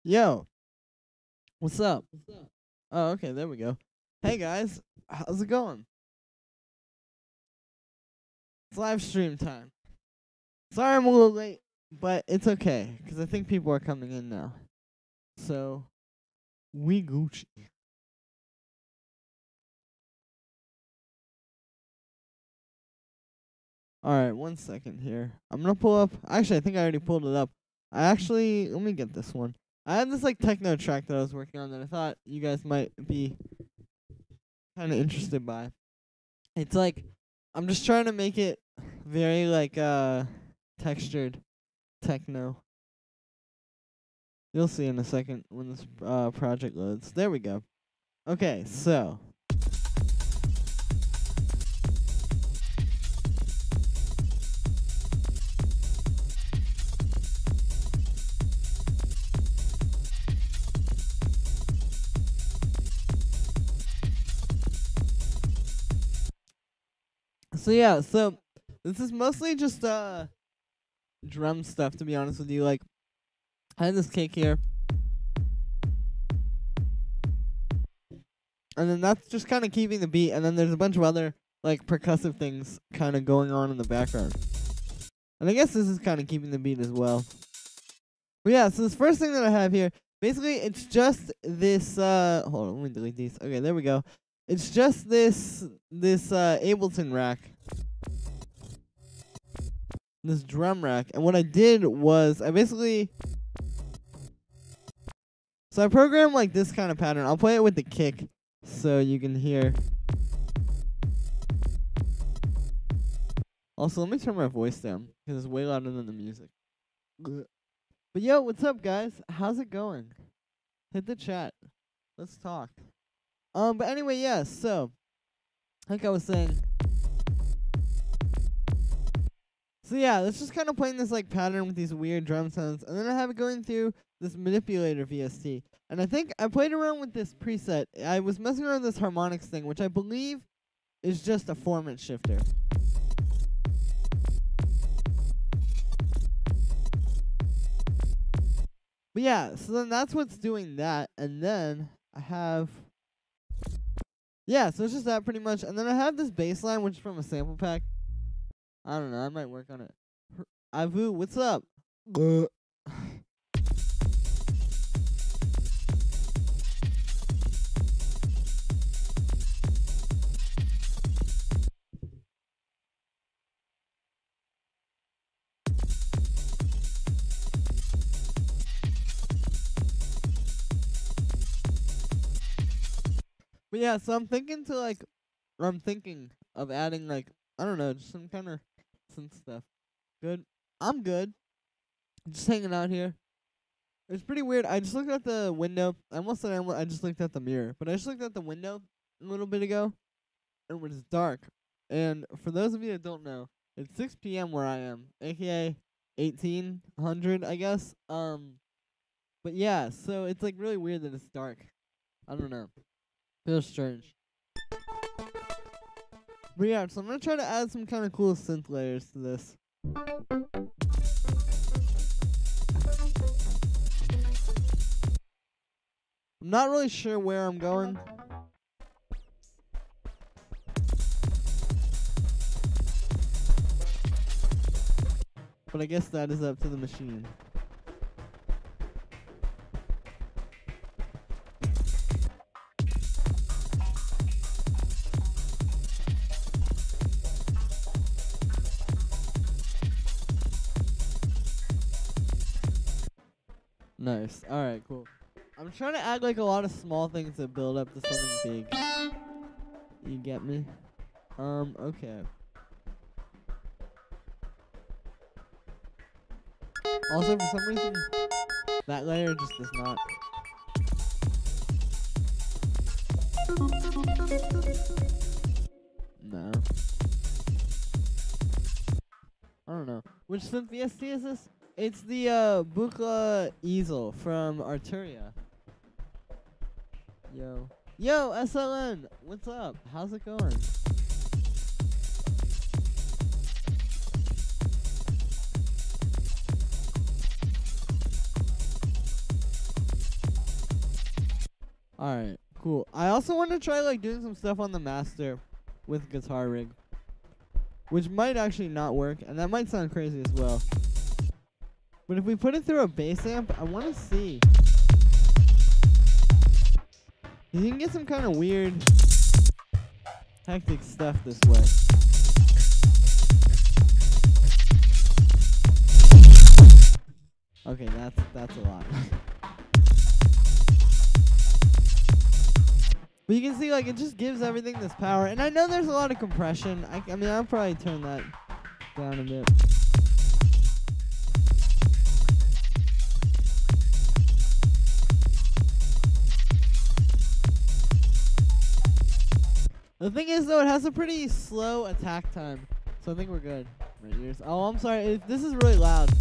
Yo, what's up? Oh, okay, there we go. Hey guys, how's it going? It's live stream time. Sorry I'm a little late, but it's okay, because I think people are coming in now. So, we Gucci. Alright, 1 second here. I'm gonna pull up. Actually, I think I already pulled it up. Let me get this one. I had this, like, techno track that I was working on that I thought you guys might be kind of interested by. It's like, I'm just trying to make it very, like, textured techno. You'll see in a second when this project loads. There we go. Okay, so. So yeah, so this is mostly just drum stuff, to be honest with you. Like, I had this cake here, and then that's just kind of keeping the beat, and then there's a bunch of other like percussive things kind of going on in the background, and I guess this is kind of keeping the beat as well. But yeah, so this first thing that I have here, basically it's just this hold on, let me delete these. Okay, there we go. It's just this Ableton rack. This drum rack. And what I did was I programmed like this kind of pattern. I'll play it with the kick so you can hear. Also, let me turn my voice down because it's way louder than the music. But yo, what's up, guys? How's it going? Hit the chat. Let's talk. But anyway, yeah, so like I was saying. So yeah, that's just kind of playing this like pattern with these weird drum sounds, and then I have it going through this manipulator VST. And I think I played around with this preset. I was messing around with this harmonics thing, which I believe is just a formant shifter. But yeah, so then that's what's doing that, and then I have, yeah, so it's just that pretty much, and then I have this bass line, which is from a sample pack. I don't know, I might work on it. Avu, what's up? But yeah, so I'm thinking of adding like, I don't know, just some kind of synth stuff. Good. I'm good. Just hanging out here. It's pretty weird. I just looked at the window. I almost said I just looked at the mirror, but I just looked at the window a little bit ago, and it was dark. And for those of you that don't know, it's 6 p.m. where I am, aka 1800, I guess. But yeah, so it's like really weird that it's dark. I don't know. Feels strange. But yeah, so I'm gonna try to add some kind of cool synth layers to this. I'm not really sure where I'm going. But I guess that is up to the machine. Nice. Alright, cool. I'm trying to add like a lot of small things that build up to something big. You get me? Okay. Also, for some reason, that layer just does not. No. I don't know. Which synth VST is this? It's the Bukla easel from Arturia. Yo. Yo, SLN! What's up? How's it going? Alright, cool. I also want to try like doing some stuff on the master with guitar rig, which might actually not work, and that might sound crazy as well. But if we put it through a bass amp, I want to see. You can get some kind of weird, hectic stuff this way. Okay, that's a lot. But you can see, like, it just gives everything this power. And I know there's a lot of compression. I mean, I'll probably turn that down a bit. The thing is, though, it has a pretty slow attack time. So I think we're good. Right, ears. Oh, I'm sorry. This is really loud.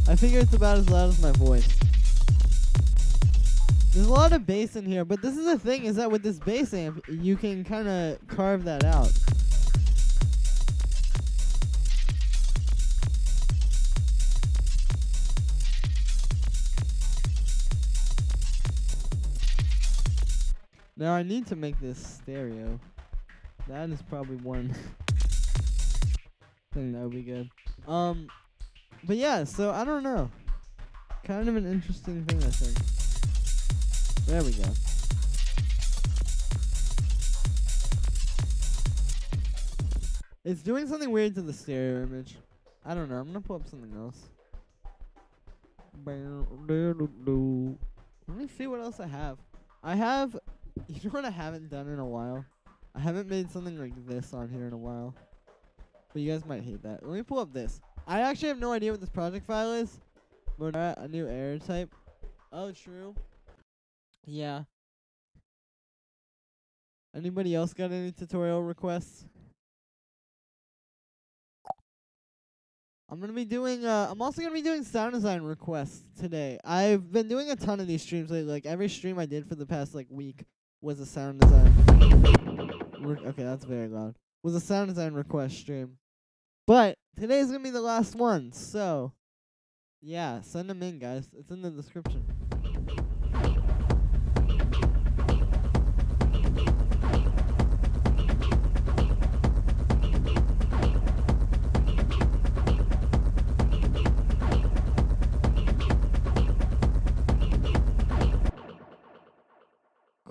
I figure it's about as loud as my voice. There's a lot of bass in here, but this is the thing, is that with this bass amp, you can kind of carve that out. Now I need to make this stereo. That is probably one thing that would be good. But yeah, so I don't know. Kind of an interesting thing, I think. There we go. It's doing something weird to the stereo image. I don't know. I'm gonna pull up something else. Let me see what else I have. You know what I haven't done in a while? I haven't made something like this on here in a while. But you guys might hate that. Let me pull up this. I actually have no idea what this project file is. But a new error type. Oh, true. Yeah. Anybody else got any tutorial requests? I'm also gonna be doing sound design requests today. I've been doing a ton of these streams lately. Like every stream I did for the past like week was a sound design. Okay, that's very loud. Was a sound design request stream. But today's gonna be the last one, so yeah, send them in, guys. It's in the description.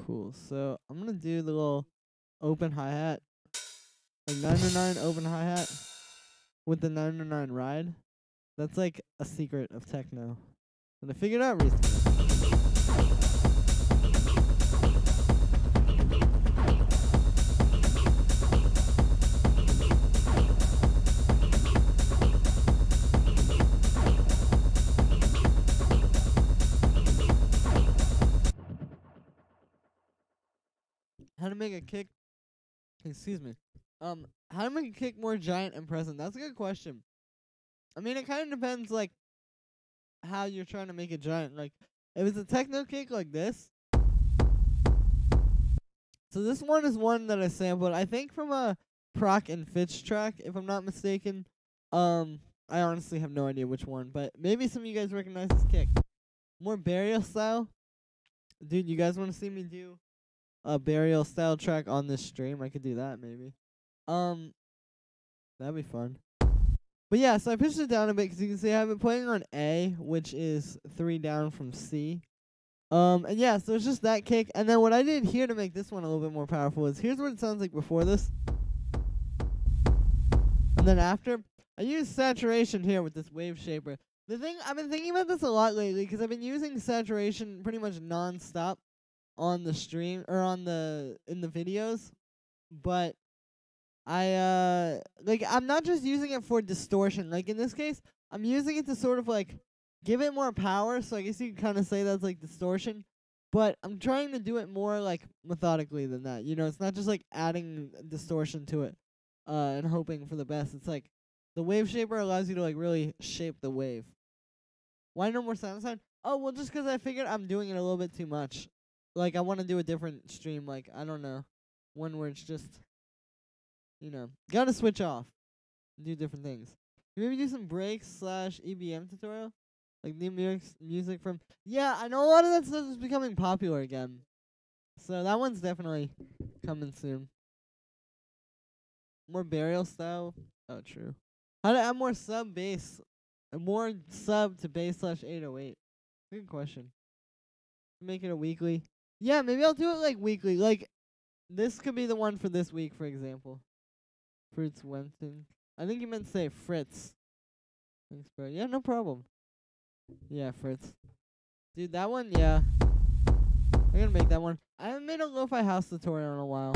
Cool. So I'm gonna do the little open hi-hat, like 909 open hi-hat with the 909 ride. That's like a secret of techno that I figured out recently. How to make a kick? Excuse me. How to make a kick more giant and present? That's a good question. I mean, it kind of depends, like, how you're trying to make it giant. Like, if it's a techno kick like this. So this one is one that I sampled, I think from a Proc and Fitch track, if I'm not mistaken. I honestly have no idea which one, but maybe some of you guys recognize this kick. More burial style. Dude, you guys want to see me do a burial style track on this stream? I could do that, maybe. That'd be fun. But yeah, so I pitched it down a bit because you can see I have it playing on A, which is 3 down from C. And yeah, so it's just that kick. And then what I did here to make this one a little bit more powerful is here's what it sounds like before this. And then after, I used saturation here with this wave shaper. The thing, I've been thinking about this a lot lately because I've been using saturation pretty much non-stop on the stream, or in the videos. But I'm not just using it for distortion. Like in this case, I'm using it to sort of like give it more power. So I guess you can kind of say that's like distortion. But I'm trying to do it more like methodically than that. You know, it's not just like adding distortion to it and hoping for the best. It's like the wave shaper allows you to like really shape the wave. Why no more sound design? Oh, well, just because I figured I'm doing it a little bit too much. Like I want to do a different stream. Like I don't know, one where it's just, you know, gotta switch off, do different things. Maybe do some breaks / EBM tutorial, like new music from. Yeah, I know a lot of that stuff is becoming popular again. So that one's definitely coming soon. More burial style. Oh, true. How to add more sub bass? More sub to bass / 808. Good question. Make it a weekly. Yeah, maybe I'll do it like weekly. Like this could be the one for this week, for example. Fruits Wenton. I think you meant to say Fritz. Thanks, bro. Yeah, no problem. Yeah, Fritz. Dude, that one, yeah. I'm gonna make that one. I haven't made a lo-fi house tutorial in a while.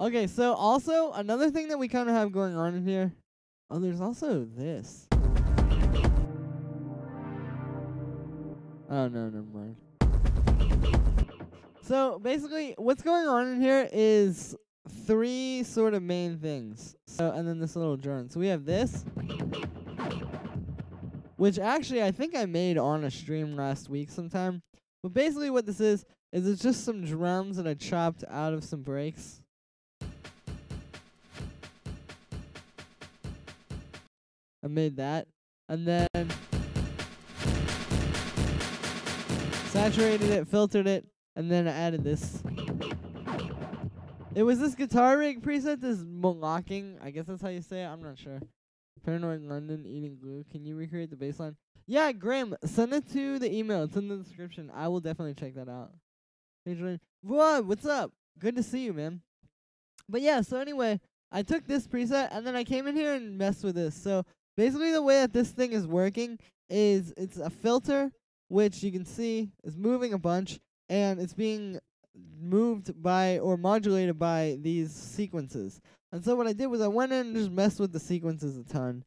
Okay, so also another thing that we kind of have going on in here. Oh, there's also this. Oh, no, never mind. So basically, what's going on in here is 3 sort of main things. So, and then this little drone. So we have this, which actually I think I made on a stream last week sometime. But basically what this is it's just some drums that I chopped out of some breaks. I made that. And then saturated it, filtered it, and then I added this. It was this guitar rig preset, this Molocking. I guess that's how you say it. I'm not sure. Paranoid London eating glue. Can you recreate the bass line? Yeah, Graham, send it to the email. It's in the description. I will definitely check that out. Hey, Julian. What? What's up? Good to see you, man. But yeah, so anyway, I took this preset, and then I came in here and messed with this. So basically the way that this thing is working is it's a filter, which you can see is moving a bunch, and it's being moved by or modulated by these sequences. And so what I did was I went in and just messed with the sequences a ton.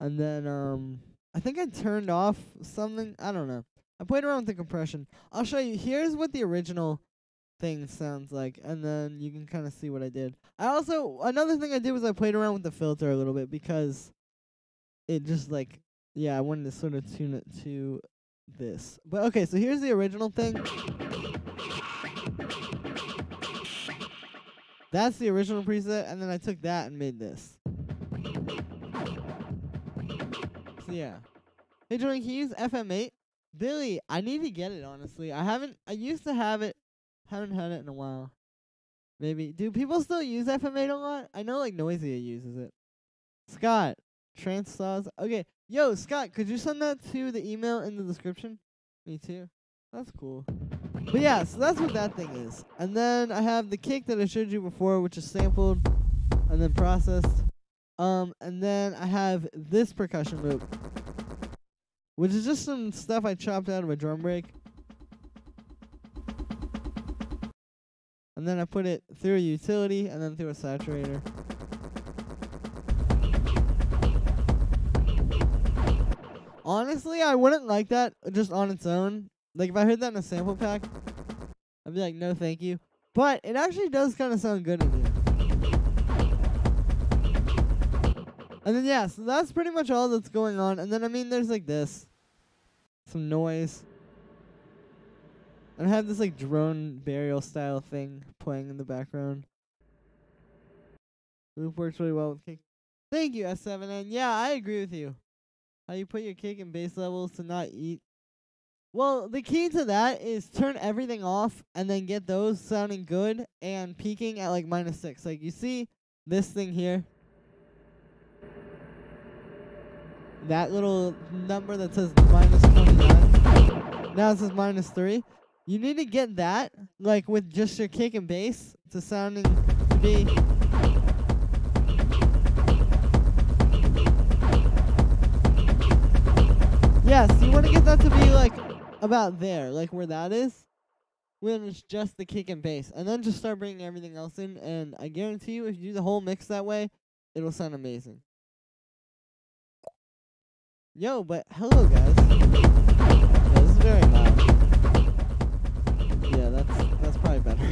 And then I think I turned off something. I don't know. I played around with the compression. I'll show you. Here's what the original thing sounds like, and then you can kind of see what I did. Another thing I did was I played around with the filter a little bit because it just like, yeah, I wanted to sort of tune it to this. But okay, so here's the original thing. That's the original preset, and then I took that and made this. So yeah. Hey, Jordan, can you use FM8? Billy, I need to get it, honestly. I used to have it. Haven't had it in a while. Maybe. Do people still use FM8 a lot? I know, like, Noisia uses it. Scott, trance saws. Okay. Yo, Scott, could you send that to the email in the description? Me too. That's cool. But yeah, so that's what that thing is. And then I have the kick that I showed you before, which is sampled and then processed. And then I have this percussion loop, which is just some stuff I chopped out of a drum break. And then I put it through a utility and then through a saturator. Honestly, I wouldn't like that just on its own. Like, if I heard that in a sample pack, I'd be like, no thank you. But it actually does kind of sound good in here. And then, yeah, so that's pretty much all that's going on. And then, I mean, there's, like, this. Some noise. And I have this, like, drone burial style thing playing in the background. Loop works really well with kick. Thank you, S7N. Yeah, I agree with you. How you put your kick and bass levels to not eat. Well, the key to that is turn everything off and then get those sounding good and peaking at like -6. Like you see this thing here. That little number that says -29. Now it says -3. You need to get that like with just your kick and bass to sounding to be. Yes, you want to get that to be like about there, like where that is, when it's just the kick and bass, and then just start bringing everything else in, and I guarantee you, if you do the whole mix that way, it'll sound amazing. Yo, but hello guys. Yeah, this is very loud. Yeah, that's probably better.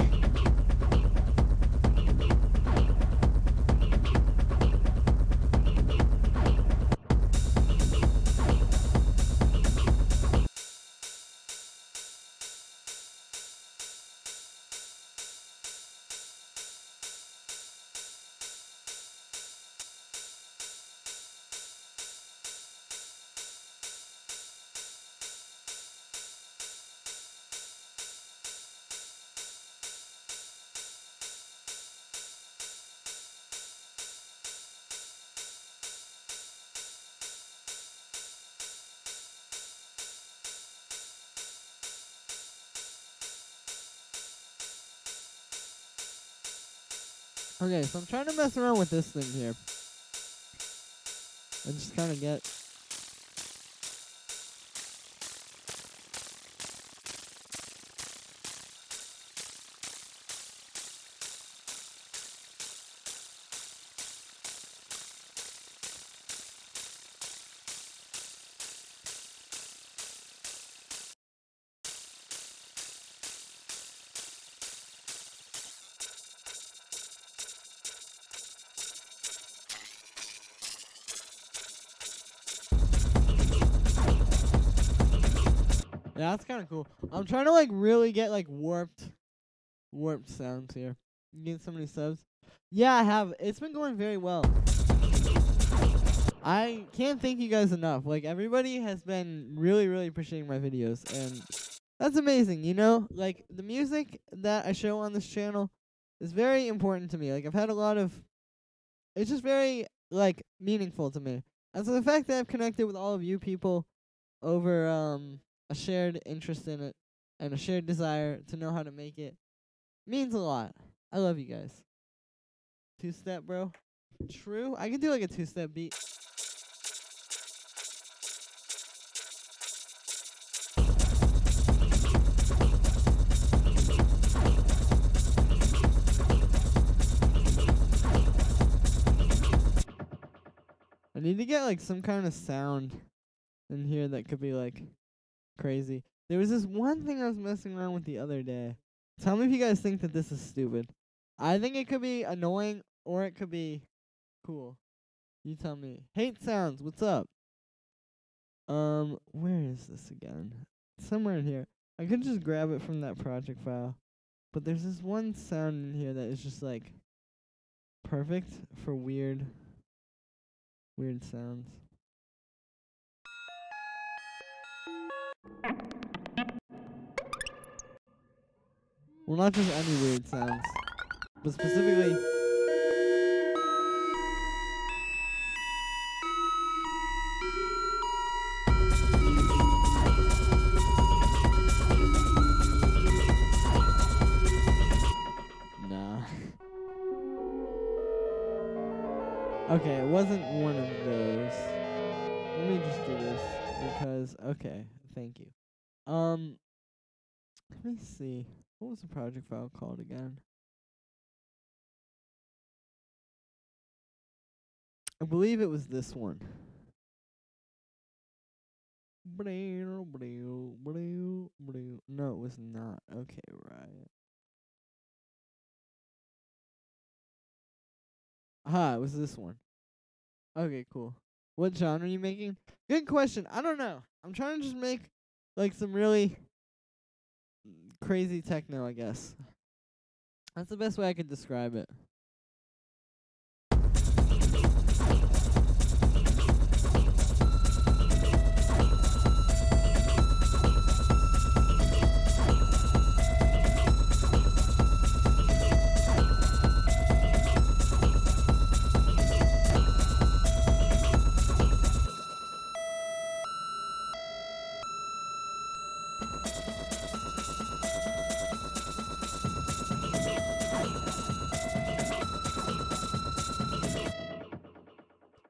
Okay, so I'm trying to mess around with this thing here. I just kind of get... Yeah, that's kind of cool. I'm trying to like really get like warped sounds here. You getting so many subs? Yeah, I have. It's been going very well. I can't thank you guys enough. Like everybody has been really appreciating my videos, and that's amazing. You know, like the music that I show on this channel is very important to me. Like I've had a lot of. It's just very like meaningful to me. And so the fact that I've connected with all of you people over a shared interest in it and a shared desire to know how to make it means a lot. I love you guys. 2-step, bro. True. I can do like a 2-step beat. I need to get like some kind of sound in here that could be like crazy. There was this one thing I was messing around with the other day. Tell me if you guys think that this is stupid. I think it could be annoying or it could be cool. You tell me. Hate sounds, what's up? Where is this again? Somewhere in here. I could just grab it from that project file. But there's this one sound in here that is just like perfect for weird sounds. Well, not just any weird sounds, but specifically. Nah. Okay, it wasn't one of those. Let me just do this because okay, thank you. Let me see. What was the project file called again? I believe it was this one. No, it was not. Okay, right. Aha, it was this one. Okay, cool. What genre are you making? Good question. I don't know. I'm trying to just make like some really crazy techno, I guess. That's the best way I could describe it.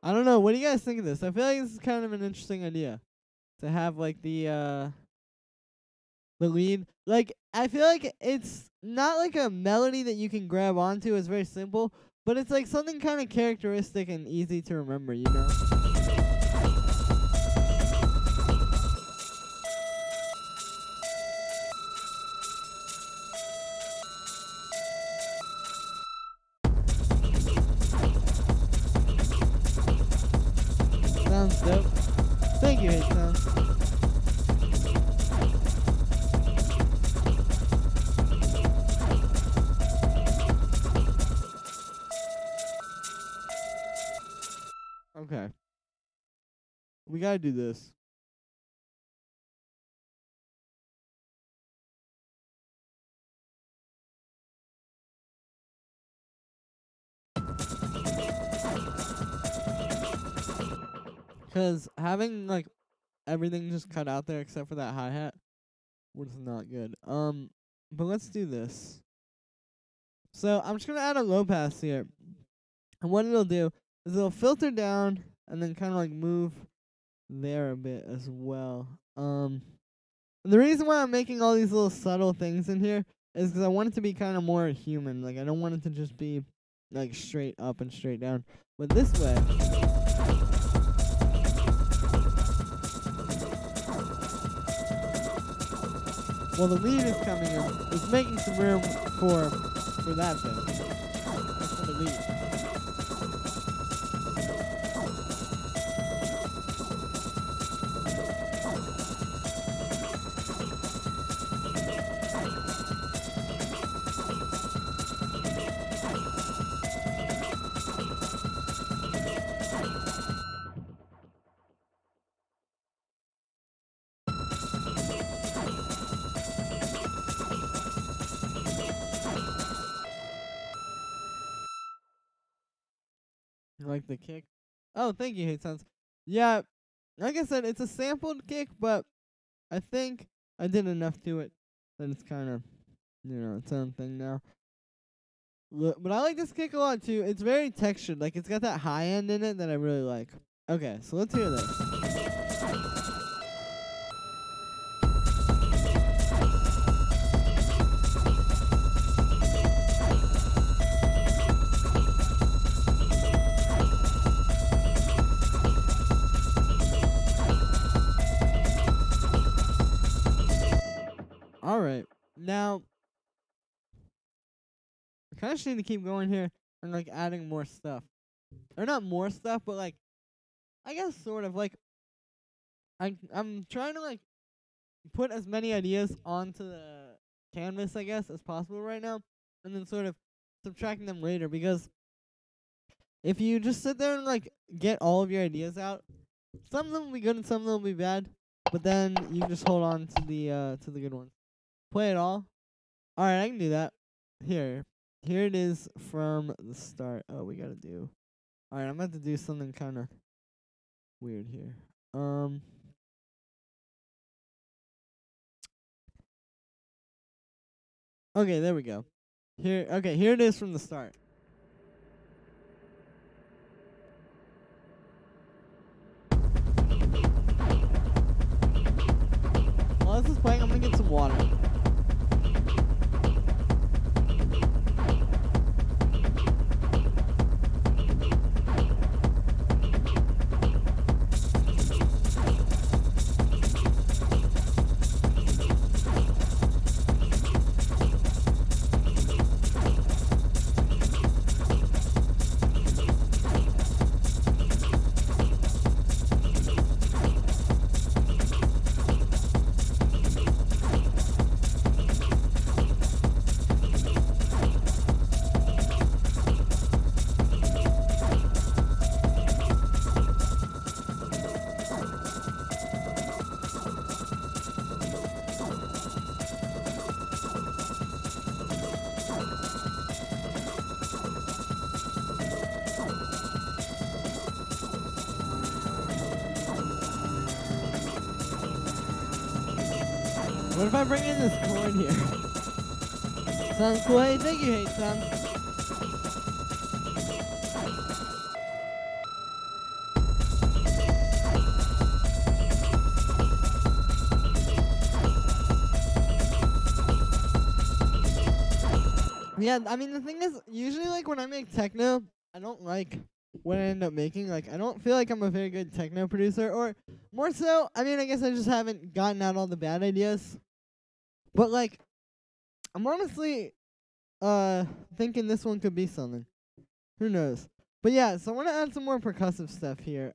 I don't know. What do you guys think of this? I feel like this is kind of an interesting idea to have like the lead. Like I feel like it's not like a melody that you can grab onto. It's very simple, but it's like something kind of characteristic and easy to remember, you know? Sounds dope. Thank you, Hate Sound. Okay. We gotta do this. Cause having like everything just cut out there except for that hi-hat was not good. But let's do this. So I'm just gonna add a low pass here, and what it'll do is it'll filter down and then kind of like move there a bit as well. The reason why I'm making all these little subtle things in here is because I want it to be kind of more human. Like I don't want it to just be like straight up and straight down. But this way, well, the lead is coming in. It's making some room for that thing. That's for the lead. Like the kick. Oh, thank you, Hate Sounds. Yeah, like I said, it's a sampled kick, but I think I did enough to it that it's kind of, its own thing now. But I like this kick a lot too. It's very textured. Like it's got that high end in it that I really like. Okay, so let's hear this. Alright, now, I kind of need to keep going here and, like, adding more stuff. Or not more stuff, but, like, I guess sort of, like, I'm trying to, like, put as many ideas onto the canvas, I guess, as possible right now, and then sort of subtracting them later, because if you just sit there and, like, get all of your ideas out, some of them will be good and some of them will be bad, but then you just hold on to the good ones. Play it all. Alright, I can do that. Here it is from the start. Oh, we gotta do. Alright, I'm about to do something kind of weird here. Okay, there we go. Here it is from the start. While this is playing, I'm gonna get some water. What if I bring in this chord here? Sounds cool. Hey, thank you, Hate Sound. Yeah, I mean, the thing is, usually, like, when I make techno, I don't like what I end up making. Like, I don't feel like I'm a very good techno producer, or more so, I mean, I guess I just haven't gotten out all the bad ideas. But, like, I'm honestly thinking this one could be something. Who knows? But yeah, so I want to add some more percussive stuff here.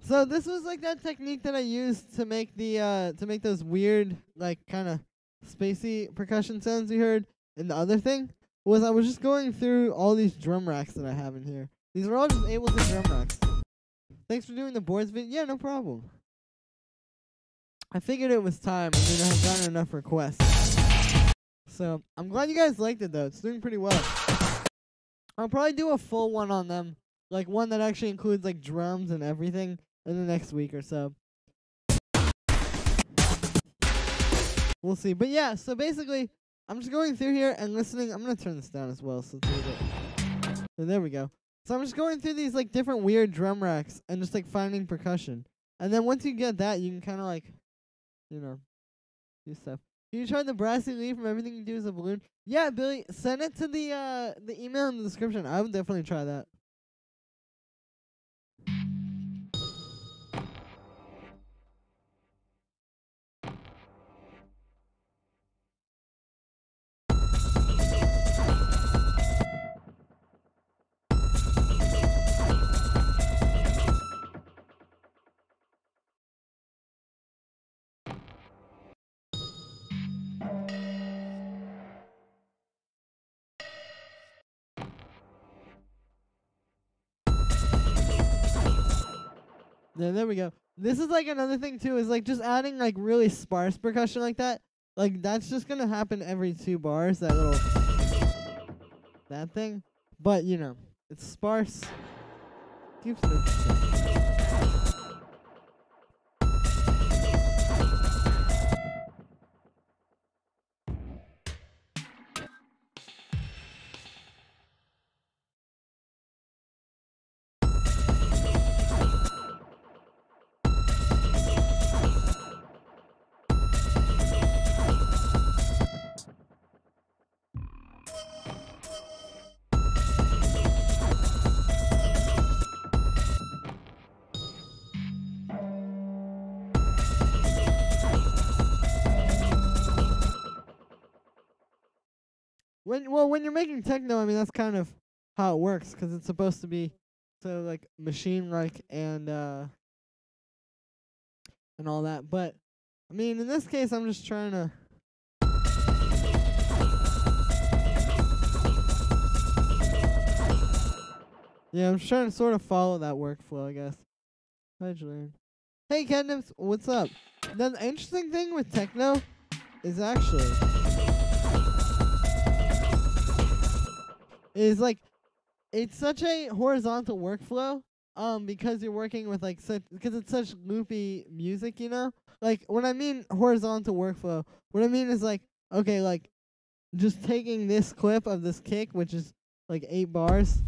So this was like that technique that I used to make the to make those weird, like, kind of spacey percussion sounds you heard in the other thing. Was I was just going through all these drum racks that I have in here. These are all just Ableton drum racks. Thanks for doing the boards video. Yeah, no problem. I figured it was time. I mean, I have gotten enough requests. So, I'm glad you guys liked it, though. It's doing pretty well. I'll probably do a full one on them. Like, one that actually includes, like, drums and everything in the next week or so. We'll see. But, yeah, so basically, I'm just going through here and listening. I'm gonna turn this down as well, so there we go. So I'm just going through these like different weird drum racks and just like finding percussion. And then once you get that, you can kind of like, you know, do stuff. Can you try the brassy leaf from Everything You Do Is a Balloon? Yeah, Billy, send it to the email in the description. I would definitely try that. Yeah, there we go. This is like another thing too, is like just adding like really sparse percussion like that. Like that's just gonna happen every 2 bars, that little that thing. But you know, it's sparse. Keeps it interesting. When you're making techno, I mean that's kind of how it works, 'cause it's supposed to be so like machine-like and all that. But I mean, in this case, I'm just trying to. Yeah, I'm just trying to sort of follow that workflow, I guess. Hi, Julian. Hey, Catnips, what's up? The interesting thing with techno is actually like it's such a horizontal workflow because you're working with like because it's such loopy music, you know? Like when I mean horizontal workflow, what I mean is like, okay, like just taking this clip of this kick, which is like 8 bars,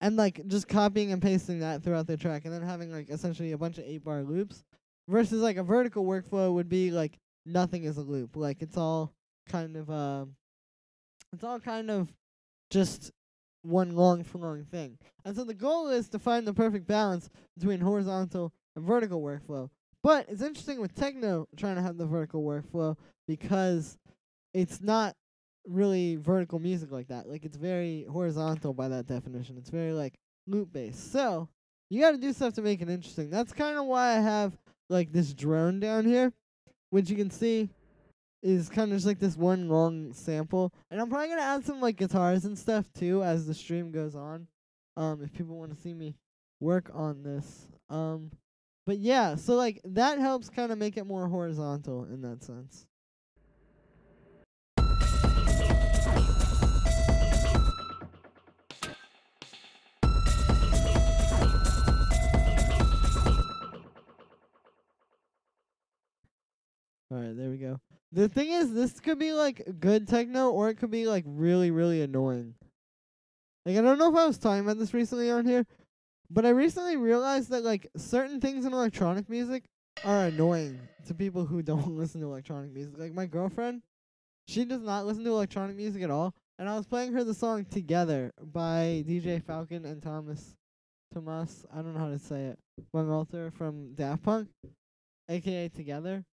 and like just copying and pasting that throughout the track, and then having like essentially a bunch of 8-bar loops, versus like a vertical workflow would be like nothing is a loop. Like it's all kind of just one long flowing thing. And so the goal is to find the perfect balance between horizontal and vertical workflow. But it's interesting with techno trying to have the vertical workflow because it's not really vertical music like that. Like it's very horizontal by that definition. It's very like loop based. So you got to do stuff to make it interesting. That's kind of why I have like this drone down here, which you can see is kind of just like this one long sample. And I'm probably going to add some like guitars and stuff too as the stream goes on, if people want to see me work on this. But yeah, so like that helps kind of make it more horizontal in that sense. Alright, there we go. The thing is, this could be like good techno, or it could be like really, really annoying. Like, I don't know if I was talking about this recently on here, but I recently realized that like certain things in electronic music are annoying to people who don't listen to electronic music. Like my girlfriend, she does not listen to electronic music at all, and I was playing her the song Together by DJ Falcon and Thomas, I don't know how to say it, Bangalter from Daft Punk, aka Together.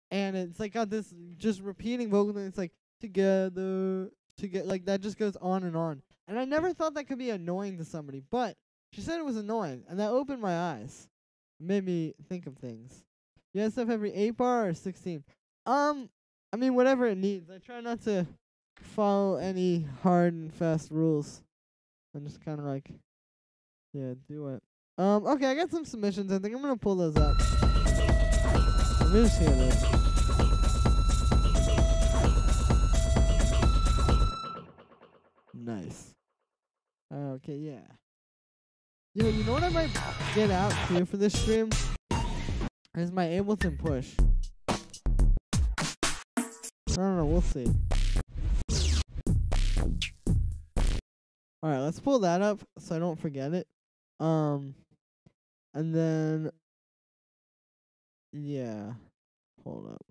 And it's like got this just repeating vocal thing. It's like together, like that just goes on and on. And I never thought that could be annoying to somebody, but she said it was annoying, and that opened my eyes, made me think of things. You have stuff every 8 bar or 16? I mean whatever it needs. I try not to follow any hard and fast rules. I'm just kind of like, yeah, do it. Okay, I got some submissions. I think I'm gonna pull those up. Let me just hear this. Nice. Okay, yeah. Yo, you know what I might get out too for this stream? Is my Ableton push. don't know. We'll see. All right, let's pull that up so I don't forget it. And then, yeah, hold up.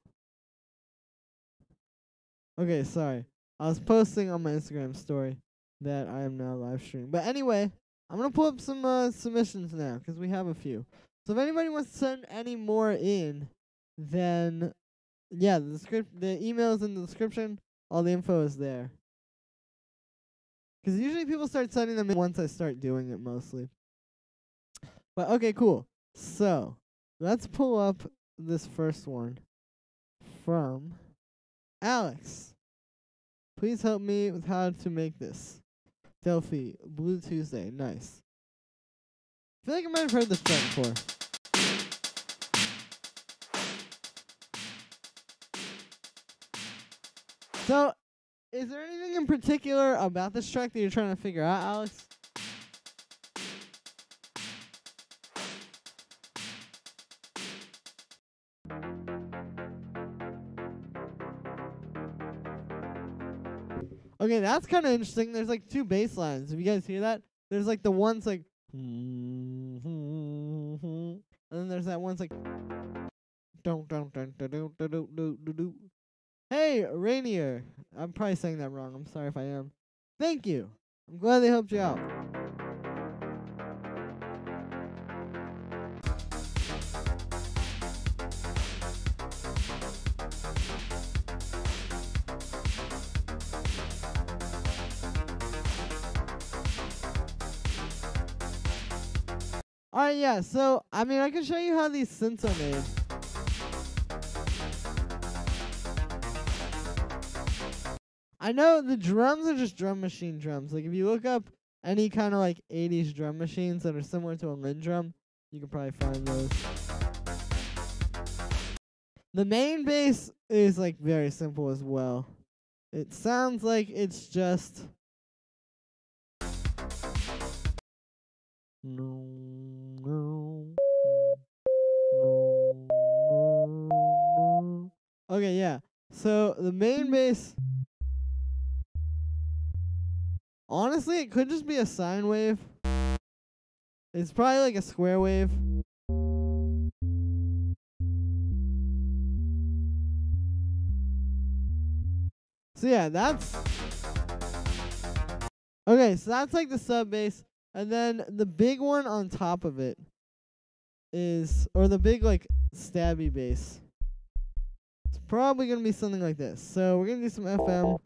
Okay, sorry. I was posting on my Instagram story that I am now live streaming. But anyway, I'm going to pull up some submissions now because we have a few. So if anybody wants to send any more in, then, yeah, the email is in the description. All the info is there. Because usually people start sending them in once I start doing it mostly. But okay, cool. So let's pull up this first one from Alex. Please help me with how to make this. Delphi, Blue Tuesday, nice. I feel like I might have heard this track before. So, is there anything in particular about this track that you're trying to figure out, Alex? Okay, that's kind of interesting. There's like two bass lines. If you guys hear that, there's like the one's like, and then there's that one's like, Hey, Rainier. I'm probably saying that wrong. I'm sorry if I am. Thank you. I'm glad they helped you out. Alright, yeah, so, I mean, I can show you how these synths are made. I know the drums are just drum machine drums. Like, if you look up any kind of, like, 80s drum machines that are similar to a Linn drum, you can probably find those. The main bass is, like, very simple as well. It sounds like it's just... Okay, yeah. So the main bass, honestly, it could just be a sine wave. It's probably like a square wave. So yeah, that's okay. So that's like the sub bass, and then the big one on top of it is, or the big like stabby bass. It's probably gonna be something like this. So we're gonna do some FM.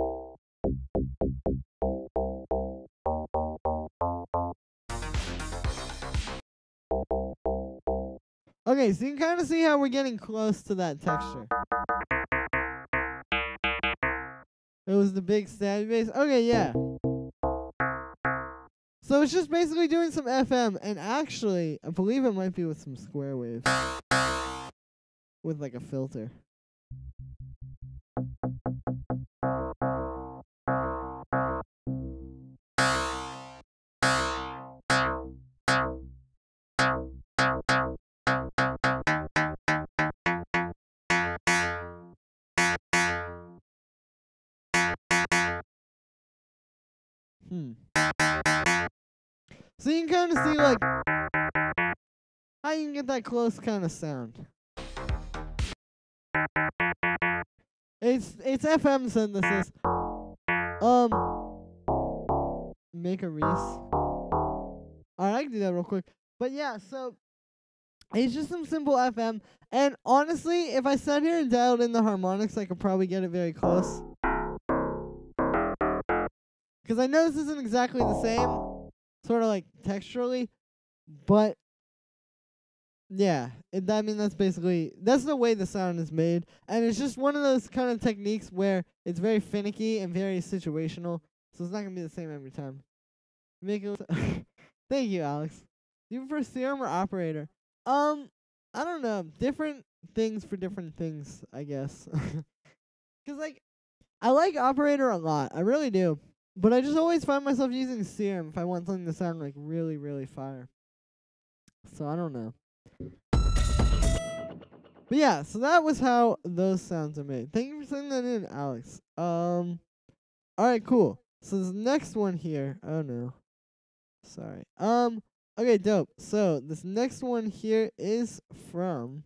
Okay, so you can kind of see how we're getting close to that texture. It was the big stabby bass. Okay, yeah. So it's just basically doing some FM, and actually, I believe it might be with some square waves. With like a filter. So you can kind of see like how you can get that close kind of sound. It's FM synthesis. Make a Reese. Alright, I can do that real quick. But yeah, so it's just some simple FM. And honestly, if I sat here and dialed in the harmonics, I could probably get it very close. Because I know this isn't exactly the same, sort of like texturally, but yeah, I mean that's the way the sound is made, and it's just one of those kind of techniques where it's very finicky and very situational, so it's not gonna be the same every time. Make it. Thank you, Alex. Do you prefer serum or operator? I don't know. Different things for different things, I guess. 'Cause like, I like operator a lot. I really do. But I just always find myself using serum if I want something to sound like really, really fire. So I don't know. But yeah, so that was how those sounds are made. Thank you for sending that in, Alex. Alright, cool. So this next one here. Oh no. Sorry. Okay, dope. So this next one here is from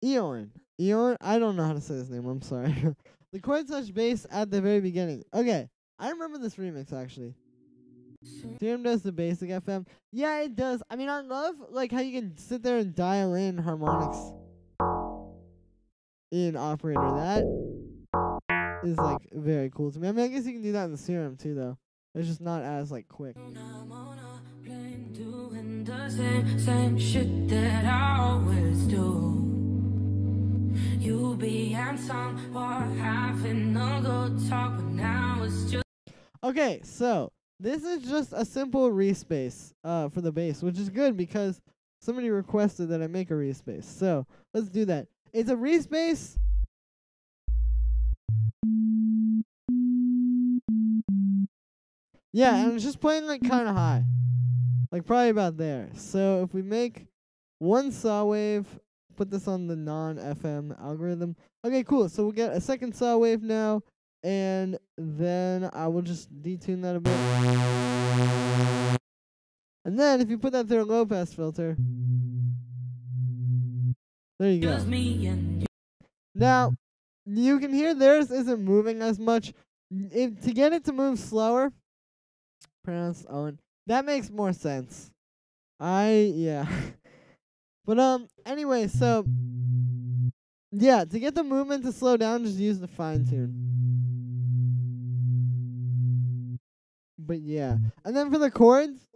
Eon. Eon? I don't know how to say his name, I'm sorry. The chord slash bass at the very beginning. Okay. I remember this remix actually. Serum does the basic FM. Yeah, it does. I mean, I love like how you can sit there and dial in harmonics in Operator. That is like very cool to me. I mean, I guess you can do that in the Serum too, though. It's just not as like quick. Doing the same shit that I always do. You be handsome or having a good talk, but now it's just. Okay, so this is just a simple respace for the bass, which is good because somebody requested that I make a respace. So let's do that. It's a respace. Yeah, and it's just playing like kind of high. Like probably about there. So if we make one saw wave, put this on the non-FM algorithm. Okay, cool. So we'll get a second saw wave now. And then I will just detune that a bit. And then if you put that through a low pass filter, there you go. Now, you can hear theirs isn't moving as much. To get it to move slower, pronounced Owen, that makes more sense. Yeah. But anyway, so yeah, to get the movement to slow down, just use the fine tune. But yeah. And then for the chords,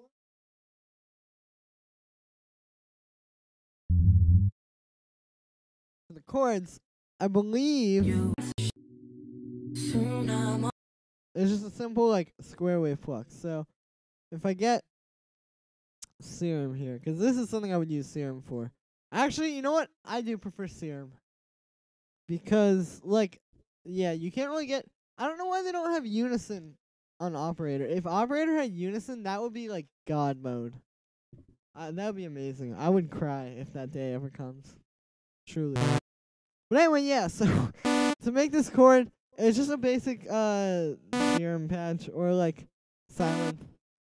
I believe it's just a simple like square wave flux. So if I get Serum here, because this is something I would use Serum for. Actually, you know what? I do prefer Serum. Because like, yeah, you can't really get, I don't know why they don't have unison on Operator. If Operator had unison, that would be like God mode. That would be amazing. I would cry if that day ever comes. Truly. But anyway, yeah, so to make this chord, it's just a basic Serum patch or like silent,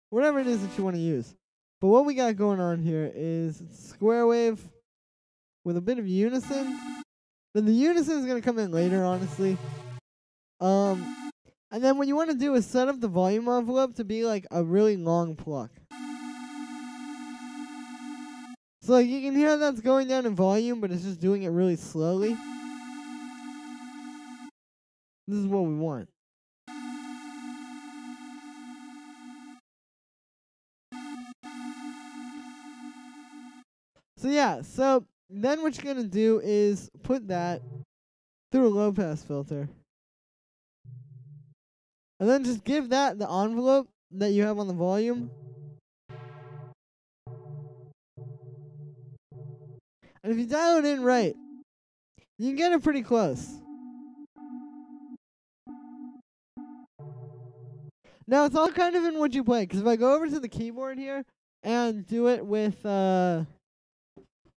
whatever it is that you want to use. But what we got going on here is square wave with a bit of unison. Then the unison is going to come in later, honestly. And then what you want to do is set up the volume envelope to be like a really long pluck. So like you can hear that's going down in volume, but it's just doing it really slowly. This is what we want. So yeah, so then what you're going to do is put that through a low pass filter. And then just give that the envelope that you have on the volume. And if you dial it in right, you can get it pretty close. Now, it's all kind of in what you play. Because if I go over to the keyboard here and do it with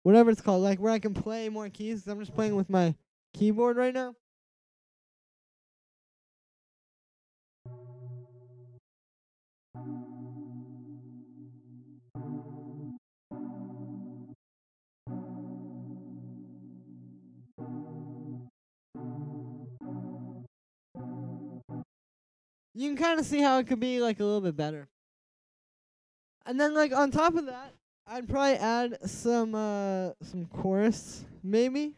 whatever it's called, like where I can play more keys, 'cause I'm just playing with my keyboard right now. You can kind of see how it could be like a little bit better. And then like on top of that, I'd probably add some chorus, maybe.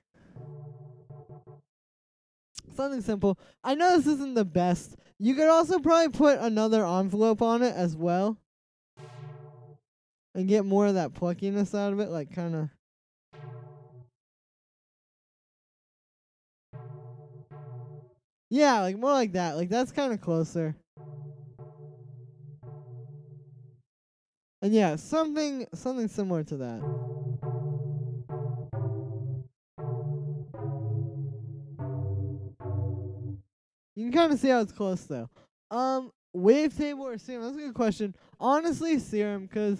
Something simple. I know this isn't the best. You could also probably put another envelope on it as well. And get more of that pluckiness out of it, like kind of. Yeah, like more like that. Like that's kind of closer. And yeah, something similar to that. You can kind of see how it's close though. Wavetable or Serum? That's a good question. Honestly, Serum, because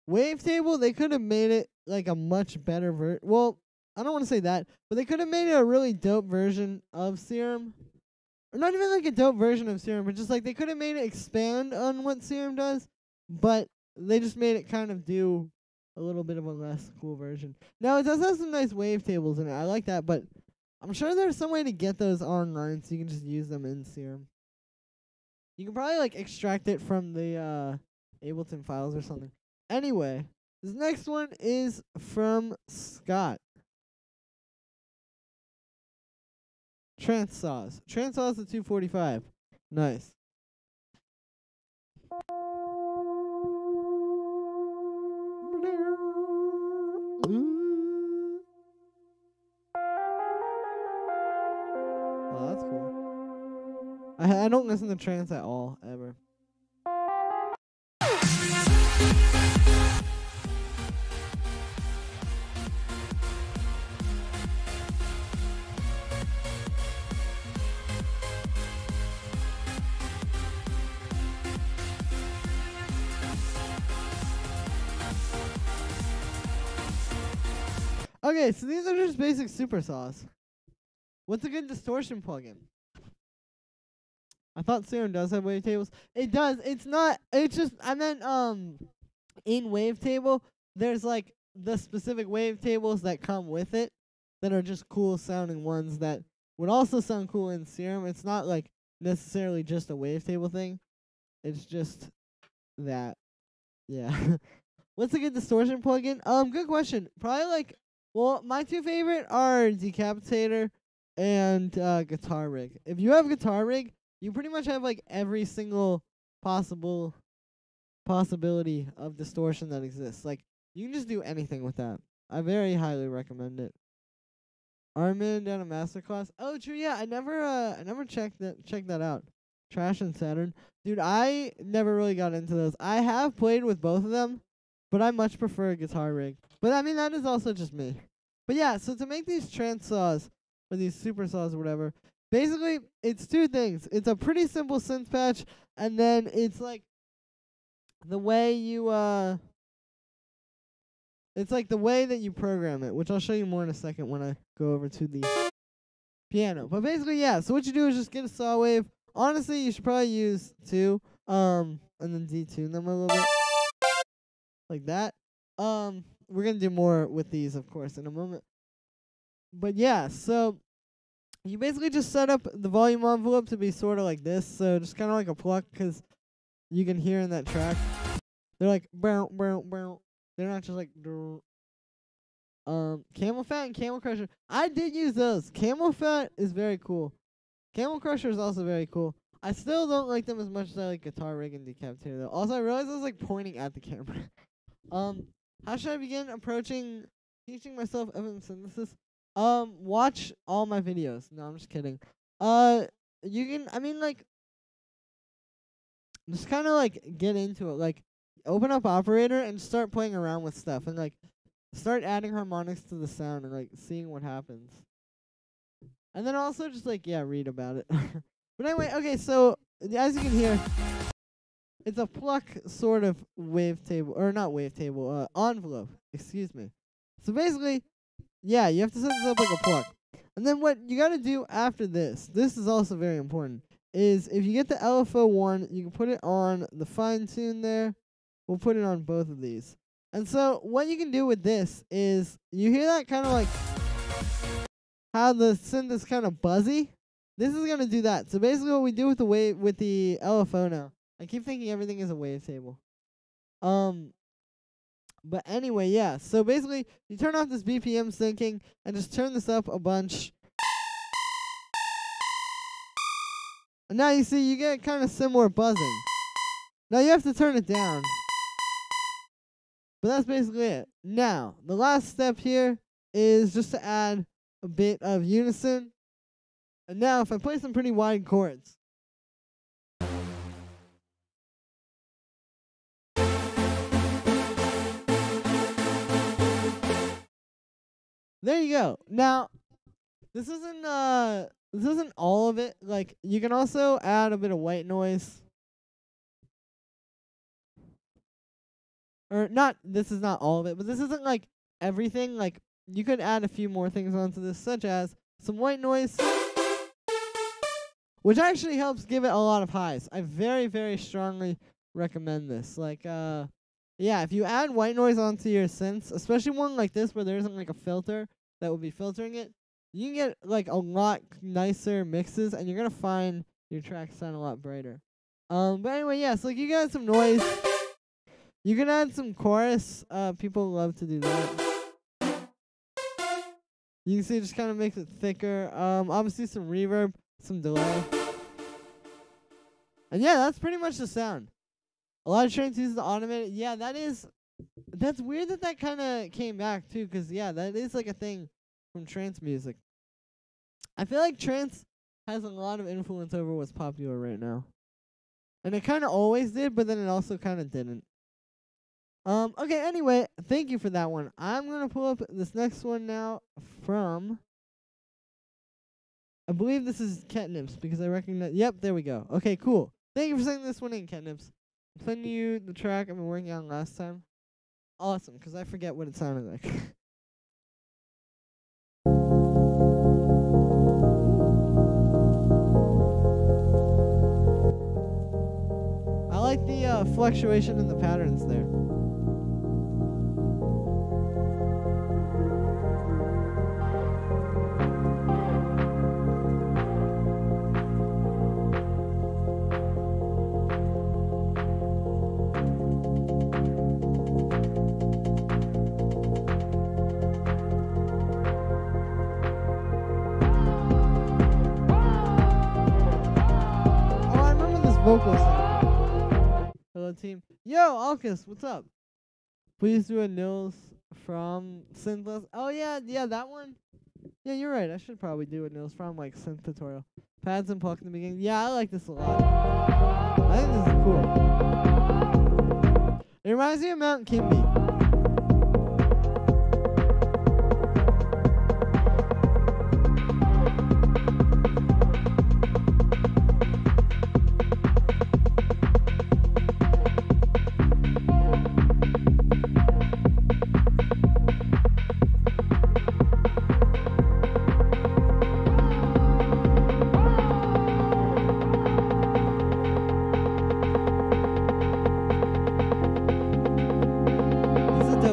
Wavetable, they could have made it like a much better well, I don't want to say that, but they could have made it a really dope version of Serum. Or not even like a dope version of Serum, but just like they could have made it expand on what Serum does, but they just made it kind of do a little bit of a less cool version. Now, it does have some nice wavetables in it. I like that, but I'm sure there's some way to get those online so you can just use them in Serum. You can probably like extract it from the Ableton files or something. Anyway, this next one is from Scott. Trance Saws. Trance Saws at 245. Nice. Oh, that's cool. I don't listen to trance at all, ever. Okay, so these are just basic super saws. What's a good distortion plugin? I thought Serum does have wavetables. It does. It's not. It's just. I meant in wavetable, there's like the specific wavetables that come with it that are just cool sounding ones that would also sound cool in Serum. It's not like necessarily just a wavetable thing. It's just that. Yeah. What's a good distortion plugin? Good question. Probably like. Well, my two favorite are Decapitator and Guitar Rig. If you have Guitar Rig, you pretty much have like every single possibility of distortion that exists. Like you can just do anything with that. I very highly recommend it. Armin down a masterclass. Oh, true. Yeah, I never checked that out. Trash and Saturn, dude. I never really got into those. I have played with both of them, but I much prefer Guitar Rig. But I mean, that is also just me. But yeah, so to make these trance saws, or these super saws or whatever, basically, it's two things. It's a pretty simple synth patch, and then it's like the way you, it's like the way that you program it, which I'll show you more in a second when I go over to the piano. But basically, yeah, so what you do is just get a saw wave. Honestly, you should probably use two, and then detune them a little bit. Like that. We're gonna do more with these, of course, in a moment. But yeah, so you basically just set up the volume envelope to be sort of like this. So just kind of like a pluck, because you can hear in that track. They're like, bow, bow, bow. They're not just like, Camel Fat and Camel Crusher. I did use those. Camel Fat is very cool. Camel Crusher is also very cool. I still don't like them as much as I like Guitar Rig and Decapitator, though. Also, I realized I was like pointing at the camera. How should I begin teaching myself FM synthesis? Watch all my videos. No, I'm just kidding. You can, I mean, like, just kind of like get into it. Like, open up Operator and start playing around with stuff, and like, start adding harmonics to the sound and like seeing what happens. And then also just like, yeah, read about it. But anyway, okay, so as you can hear, it's a pluck sort of wavetable, or not wavetable, envelope, excuse me. So basically, yeah, you have to set this up like a pluck. And then what you gotta do after this is also very important, is if you get the LFO1, you can put it on the fine tune there. We'll put it on both of these. And so what you can do with this is, you hear that kind of like, how the synth is kind of buzzy? This is gonna do that. So basically what we do with the LFO now, I keep thinking everything is a wavetable. But anyway, yeah. So basically, you turn off this BPM syncing and just turn this up a bunch. And now you see you get kind of similar buzzing. Now you have to turn it down. But that's basically it. Now, the last step here is just to add a bit of unison. And now if I play some pretty wide chords. There you go. Now, this isn't all of it. Like, you can also add a bit of white noise. Or not, this is not all of it, but this isn't like everything. Like, you could add a few more things onto this, such as some white noise, which actually helps give it a lot of highs. I very, very strongly recommend this. Like, yeah, if you add white noise onto your synths, especially one like this where there isn't like a filter that will be filtering it, you can get like a lot nicer mixes, and you're gonna find your tracks sound a lot brighter. But anyway, yeah, so like you can add some noise. You can add some chorus. People love to do that. You can see it just kind of makes it thicker. Obviously some reverb, some delay. And yeah, that's pretty much the sound. A lot of trains use the automated. Yeah, that's weird that kind of came back too, because yeah, that is like a thing from trance music. I feel like trance has a lot of influence over what's popular right now. And it kind of always did, but then it also kind of didn't. Okay, anyway, thank you for that one. I'm going to pull up this next one now from, I believe this is Catnips, because I recognize, yep, there we go. Okay, cool. Thank you for sending this one in, Catnips. I'm sending you the track I've been working on last time. Awesome, because I forget what it sounded like. I like the fluctuation in the patterns there. Vocal sample. Hello, team. Yo, Alkus, what's up? Please do a Nils from Synthless. Oh, yeah, that one. Yeah, you're right. I should probably do a Nils from, like, synth tutorial. Pads and pluck in the beginning. Yeah, I like this a lot. I think this is cool. It reminds me of Mount Kimby.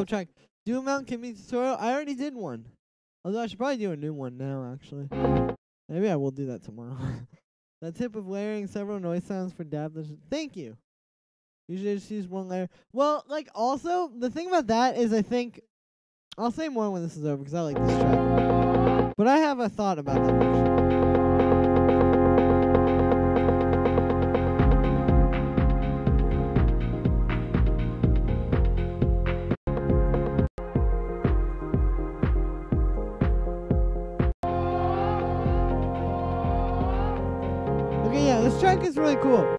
Track. Do a Mount Kimby tutorial. I already did one. Although I should probably do a new one now, actually. Maybe I will do that tomorrow. That tip of layering several noise sounds for dab. Thank you. Usually just use one layer. Well, like, also, the thing about that is I think, I'll say more when this is over because I like this track. But I have a thought about that version. This track is really cool.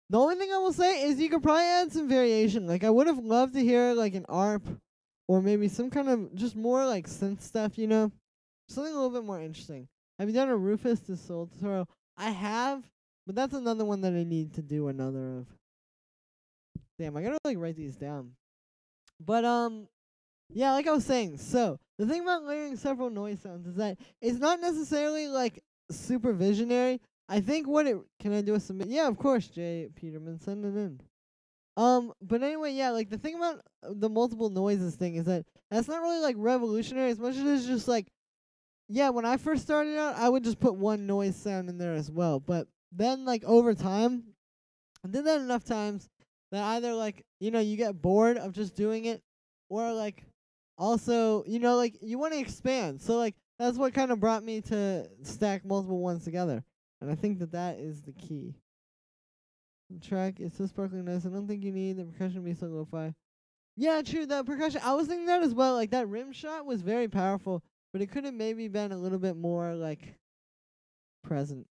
The only thing I will say is you could probably add some variation. Like, I would have loved to hear, like, an ARP or maybe some kind of just more, like, synth stuff, you know? Something a little bit more interesting. Have you done a Rufus to Soul tutorial? I have, but that's another one that I need to do another of. Damn, I gotta, like, write these down. But, yeah, like I was saying, so, the thing about layering several noise sounds is that it's not necessarily, like, super visionary. I think can I do a submit? Yeah, of course, Jay Peterman, send it in. But anyway, yeah, like the thing about the multiple noises thing is that that's not really like revolutionary as much as it's just like, yeah, when I first started out, I would just put one noise sound in there as well. But then like over time, I did that enough times that either like, you know, you get bored of just doing it, or like also, you know, like you want to expand. So like that's what kind of brought me to stack multiple ones together. And I think that is the key. The track is so sparkling nice. I don't think you need the percussion to be so lo-fi. Yeah, true. The percussion, I was thinking that as well. Like, that rim shot was very powerful, but it could have maybe been a little bit more, like, present.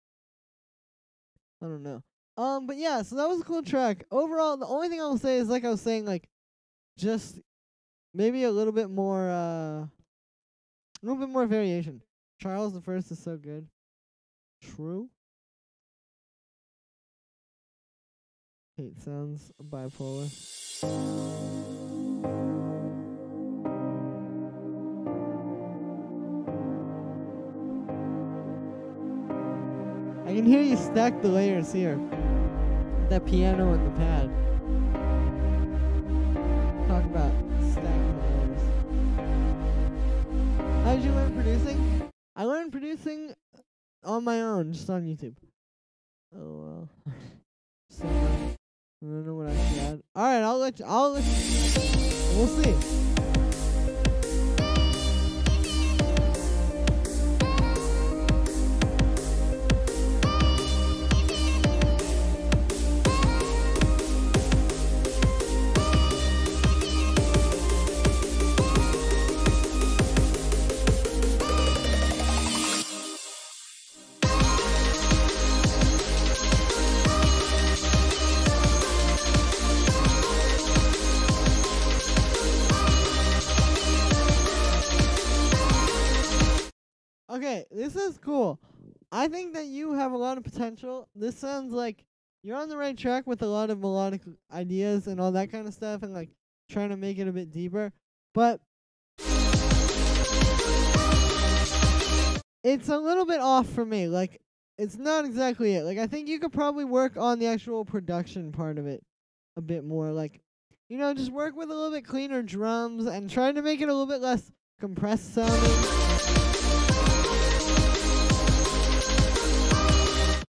I don't know. But yeah, so that was a cool track. Overall, the only thing I will say is, like I was saying, like, just maybe a little bit more variation. Charles the First is so good. True. Hate sounds bipolar. can hear you stack the layers here. That piano and the pad. Talk about stacking the layers. How did you learn producing? I learned producing on my own, just on YouTube. Oh well. So I don't know what I should add. Alright, I'll let you, we'll see. Okay, this is cool. I think that you have a lot of potential. This sounds like you're on the right track with a lot of melodic ideas and all that kind of stuff and like trying to make it a bit deeper. But it's a little bit off for me. Like, it's not exactly it. Like, I think you could probably work on the actual production part of it a bit more. Like, you know, just work with a little bit cleaner drums and try to make it a little bit less compressed sounding.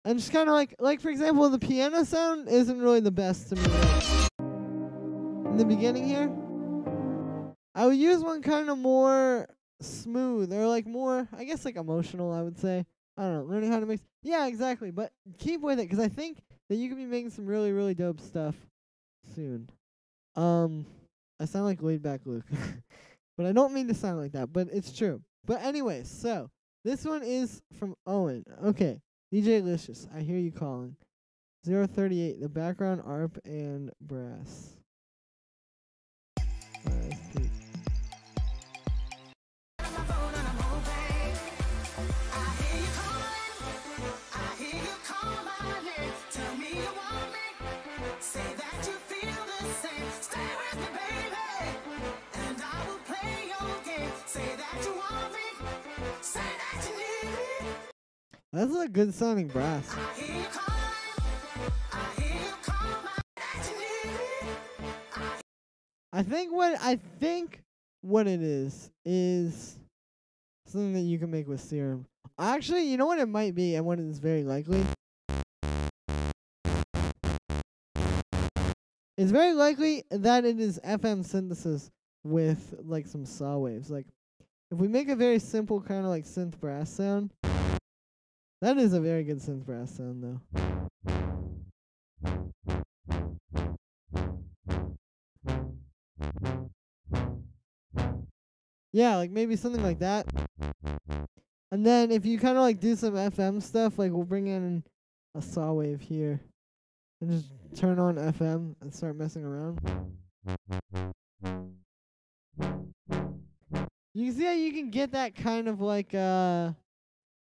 And just kind of like for example, the piano sound isn't really the best to me. In the beginning here, I would use one kind of more smooth or like more, I guess like emotional, I would say. I don't know, learning how to mix. Yeah, exactly. But keep with it, because I think that you could be making some really, really dope stuff soon. I sound like laid back Luke. But I don't mean to sound like that, but it's true. But anyway, so this one is from Owen. Okay. DJ Licious, I hear you calling. 038, the background ARP and brass. Alright, let's peek. That's a good sounding brass. I think what it is something that you can make with Serum. Actually, you know what it might be, and what is very likely? It's very likely that it is FM synthesis with like some saw waves. Like, if we make a very simple kind of like synth brass sound. That is a very good synth brass sound, though. Yeah, like maybe something like that. And then if you kind of like do some FM stuff, like we'll bring in a saw wave here. And just turn on FM and start messing around. You can see how you can get that kind of like,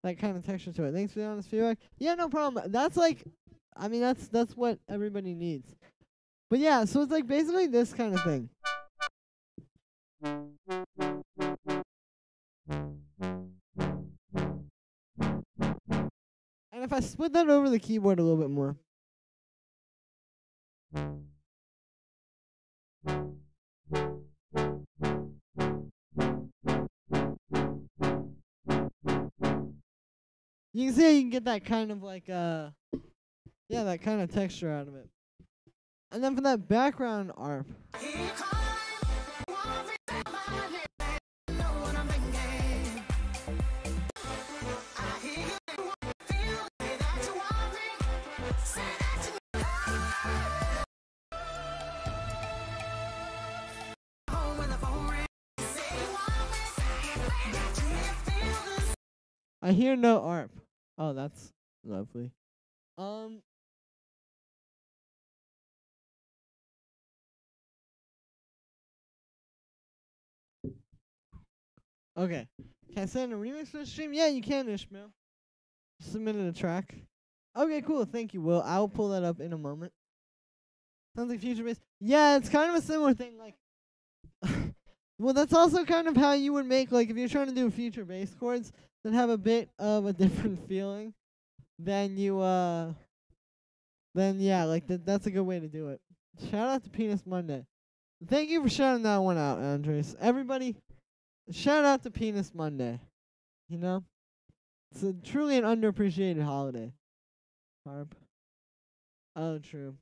that kind of texture to it. Thanks for the honest feedback. Yeah, no problem. That's like, I mean, that's what everybody needs. But yeah, so it's like basically this kind of thing. And if I split that over the keyboard a little bit more. You can see how you can get that kind of like, yeah, that kind of texture out of it. And then for that background ARP. I hear no ARP. Oh, that's lovely. Okay. Can I send a remix for the stream? Yeah, you can, Ishmael. Submitted a track. Okay, cool. Thank you, Will. I'll pull that up in a moment. Sounds like future bass. Yeah, it's kind of a similar thing. Like, well, that's also kind of how you would make, like, if you're trying to do future bass chords that have a bit of a different feeling. then you then yeah, like that's a good way to do it. Shout out to Penis Monday. Thank you for shouting that one out, Andres. Everybody, shout out to Penis Monday. You know, it's truly an underappreciated holiday. Harp. Oh, true.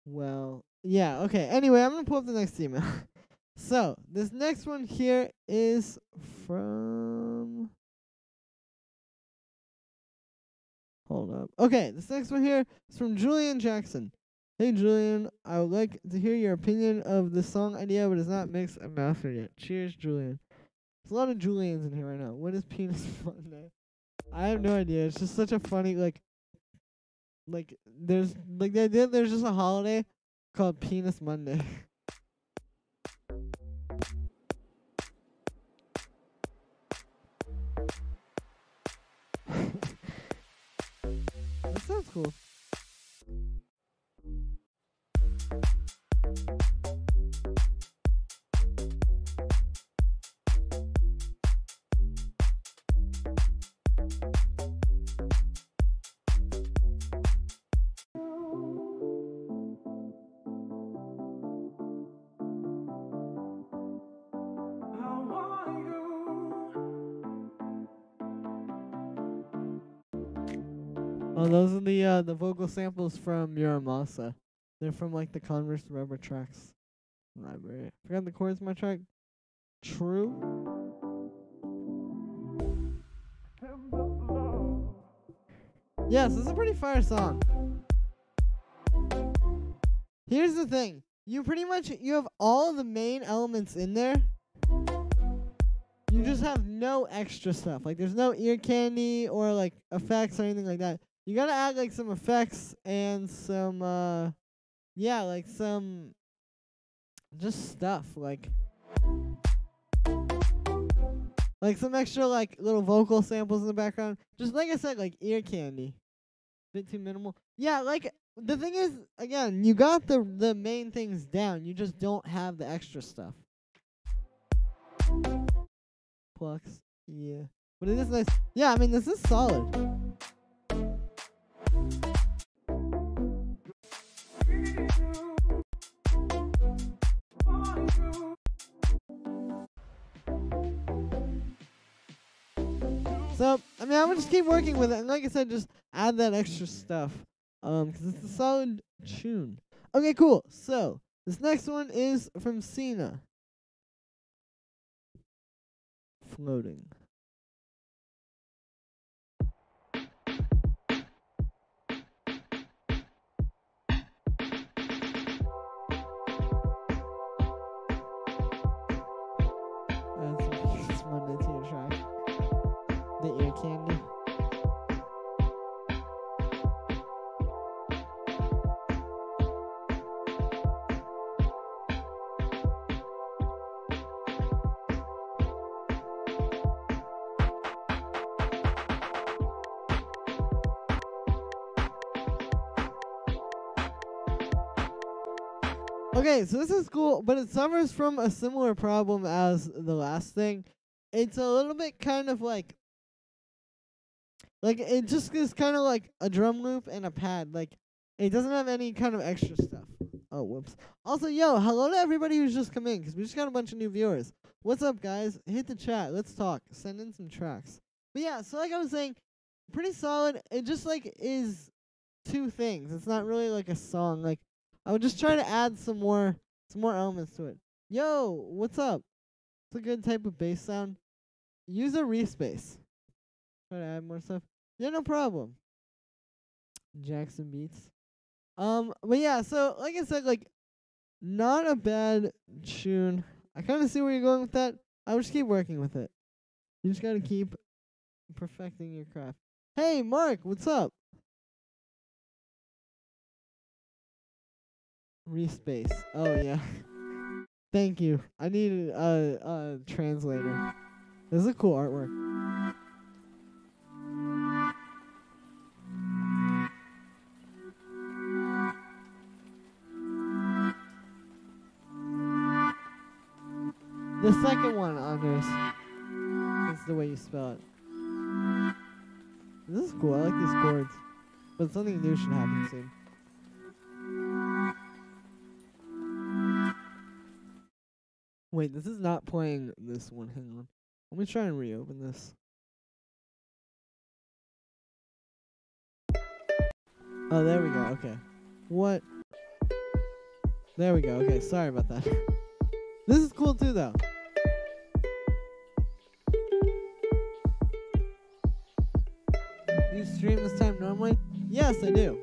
Well, yeah, okay. Anyway, I'm gonna pull up the next email. So, this next one here is from. Hold up. Okay, this next one here is from Julian Jackson. Hey Julian, I would like to hear your opinion of the song idea, but it's not mixed and mastered yet. Cheers, Julian. There's a lot of Julians in here right now. What is Penis Monday? I have no idea. It's just such a funny there's like the idea there's just a holiday called Penis Monday. That sounds cool. Oh, those are the vocal samples from Muramasa. They're from like the Converse Rubber Tracks library. Forgot the chords of my track. True. Yes, this is a pretty fire song. Here's the thing. You have all the main elements in there. You just have no extra stuff. Like there's no ear candy or like effects or anything like that. You gotta add like some effects and some like some just stuff like some extra like little vocal samples in the background. Just like I said, like ear candy. Bit too minimal. Yeah, like the thing is, again, you got the main things down. You just don't have the extra stuff. Plucks, yeah. But it is nice. Yeah, I mean this is solid. So, I mean, I would just keep working with it, and like I said, just add that extra stuff, 'cause it's a solid tune. Okay, cool. So, this next one is from Cena. Floating. That's Monday to your track. The ear candy. Okay, so this is cool, but it suffers from a similar problem as the last thing. It's a little bit kind of like it just is kind of like a drum loop and a pad. Like it doesn't have any kind of extra stuff. Oh, whoops. Also, yo, hello to everybody who's just come in, 'cause we just got a bunch of new viewers. What's up, guys? Hit the chat. Let's talk. Send in some tracks. But yeah, so like I was saying, pretty solid. It just like is two things. It's not really like a song. Like I would just try to add some more elements to it. Yo, what's up? It's a good type of bass sound. Use a respace. Try to add more stuff. Yeah, no problem. Jackson Beats. But yeah, so like I said, like not a bad tune. I kind of see where you're going with that. I would just keep working with it. You just gotta keep perfecting your craft. Hey, Mark, what's up? Respace. Oh yeah. Thank you. I needed a translator. This is a cool artwork. The second one, Anders. the way you spell it. This is cool. I like these chords. But something new should happen soon. Wait, this is not playing this one. Hang on. Let me try and reopen this. Oh, there we go. Okay. What? There we go. Okay, sorry about that. This is cool too, though. Do you stream this time normally? Yes, I do.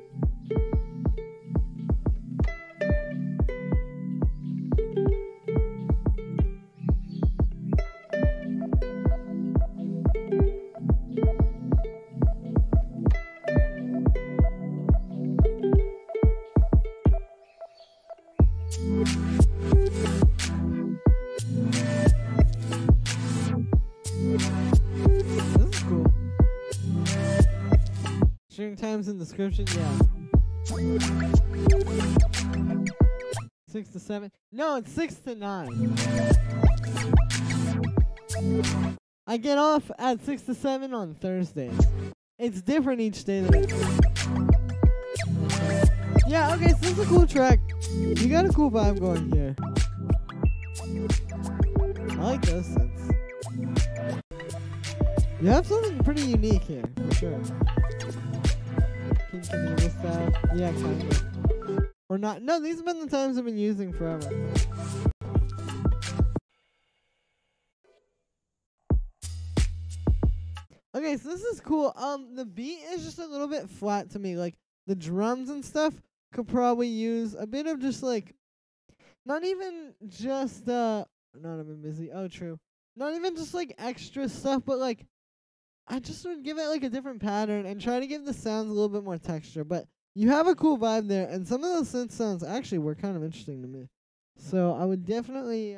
Times in the description, yeah. 6 to 7. No, it's 6 to 9. I get off at 6 to 7 on Thursdays. It's different each day. Yeah, okay, so this is a cool track. You got a cool vibe going here. I like those synths. You have something pretty unique here, for sure. Style. Yeah, kind of. Or not. No, these have been the times I've been using forever. Okay, so this is cool. The beat is just a little bit flat to me. Like, the drums and stuff could probably use a bit of just, like, not even just, not I've been busy. Oh, true. Not even just, like, extra stuff, but, like, I just would give it like a different pattern and try to give the sounds a little bit more texture. But you have a cool vibe there, and some of those synth sounds actually were kind of interesting to me. So I would definitely,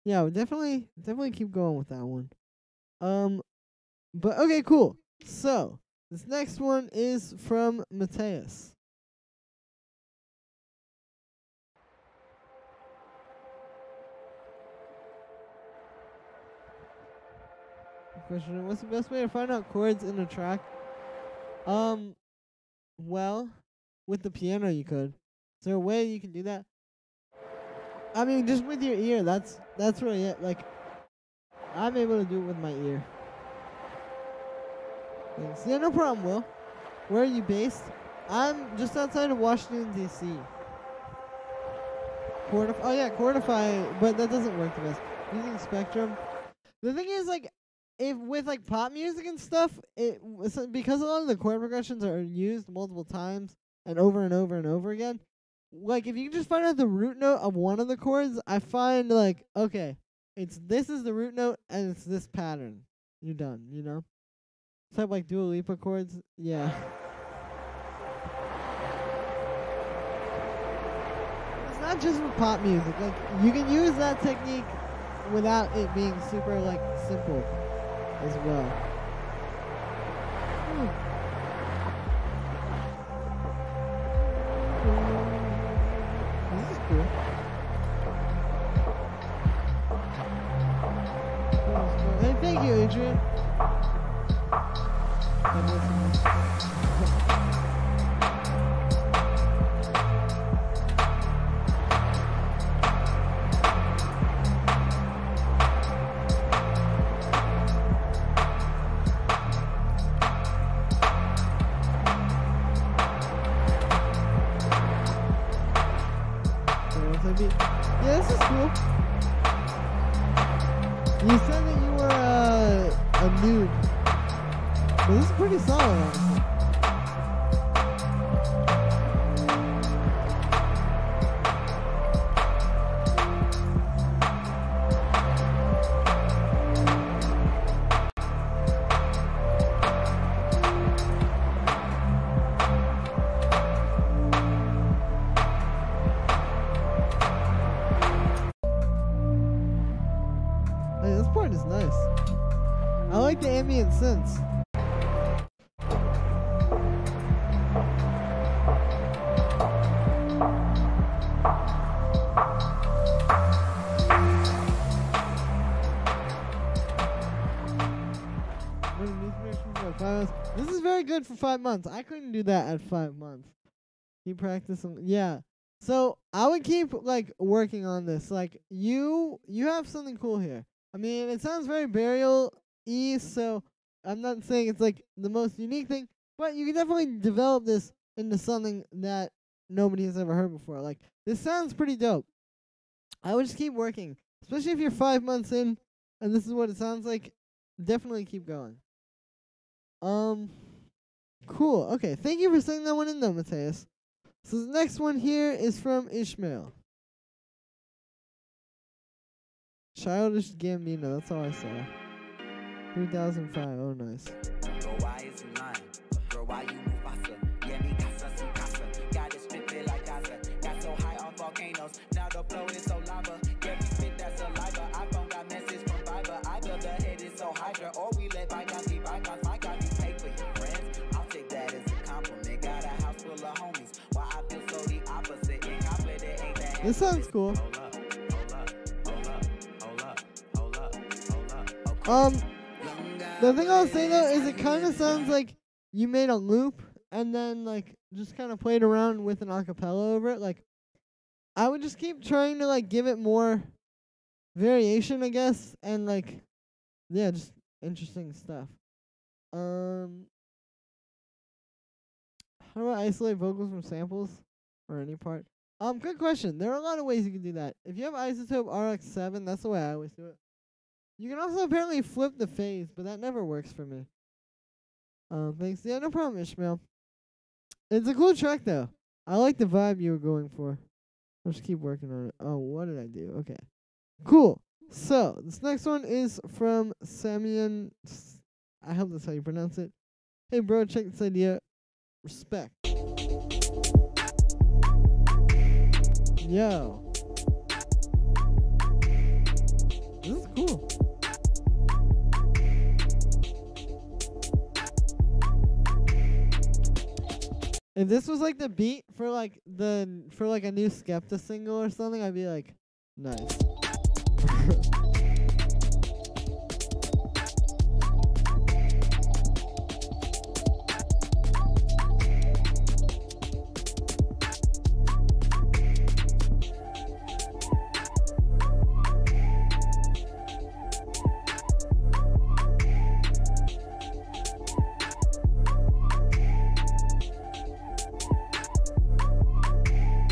yeah, I would definitely keep going with that one. But okay, cool. So this next one is from Mateus. Question: what's the best way to find out chords in a track? Well, with the piano you could. Is there a way you can do that? I mean, just with your ear. That's really it. Like, I'm able to do it with my ear. Thanks. Yeah, no problem, Will. Where are you based? I'm just outside of Washington, D.C. Oh yeah, Chordify, but that doesn't work the best. Using Spectrum. The thing is, like, if with like pop music and stuff, because a lot of the chord progressions are used multiple times and over and over and over again. Like, if you can just find out the root note of one of the chords, I find like, okay, this is the root note and it's this pattern. You're done, you know? Type like Dua Lipa chords, yeah. It's not just with pop music. Like, you can use that technique without it being super like simple as well. This is cool. Hey, thank you, Adrian. Yeah, this is cool. You said that you were a noob. But this is pretty solid, honestly. This part is nice. I like the ambient synths. very good for 5 months. I couldn't do that at 5 months. Keep practicing. Yeah. So I would keep like working on this. Like you have something cool here. I mean, it sounds very burial-y, so I'm not saying it's like the most unique thing, but you can definitely develop this into something that nobody has ever heard before. Like, this sounds pretty dope. I would just keep working, especially if you're 5 months in and this is what it sounds like. Definitely keep going. Cool. Okay, thank you for sending that one in, though, Mateus. So the next one here is from Ishmael. Childish Gambino, that's all I saw. 3005, oh nice. Girl, why is you lying? Girl, why you Mufasa? Yeah, me casa, su casa. Got it spit like Gaza. Got so high on volcanoes. Now the flow is so lava. Yeah, we spit that saliva. iPhone got message from Viber. Either the head is so hydra, or we let bygones be bygones. My God, you pay for your friends. I'll take that as a compliment. Got a house full of homies. Why I feel so the opposite. Incompetent ain't that. This sounds cool. The thing I'll say though is it kind of sounds like you made a loop and then like just kind of played around with an acapella over it. Like, I would just keep trying to like give it more variation, I guess, and like, yeah, just interesting stuff. How do I isolate vocals from samples or any part? Good question. There are a lot of ways you can do that. If you have Isotope RX7, that's the way I always do it. You can also apparently flip the phase, but that never works for me. Thanks. Yeah, no problem, Ishmael. It's a cool track, though. I like the vibe you were going for. I'll just keep working on it. Oh, what did I do? Okay. Cool. So, this next one is from Samian. I hope that's how you pronounce it. Hey, bro, check this idea. Respect. Yo. This is cool. If this was like the beat for like a new Skepta single or something, I'd be like, nice.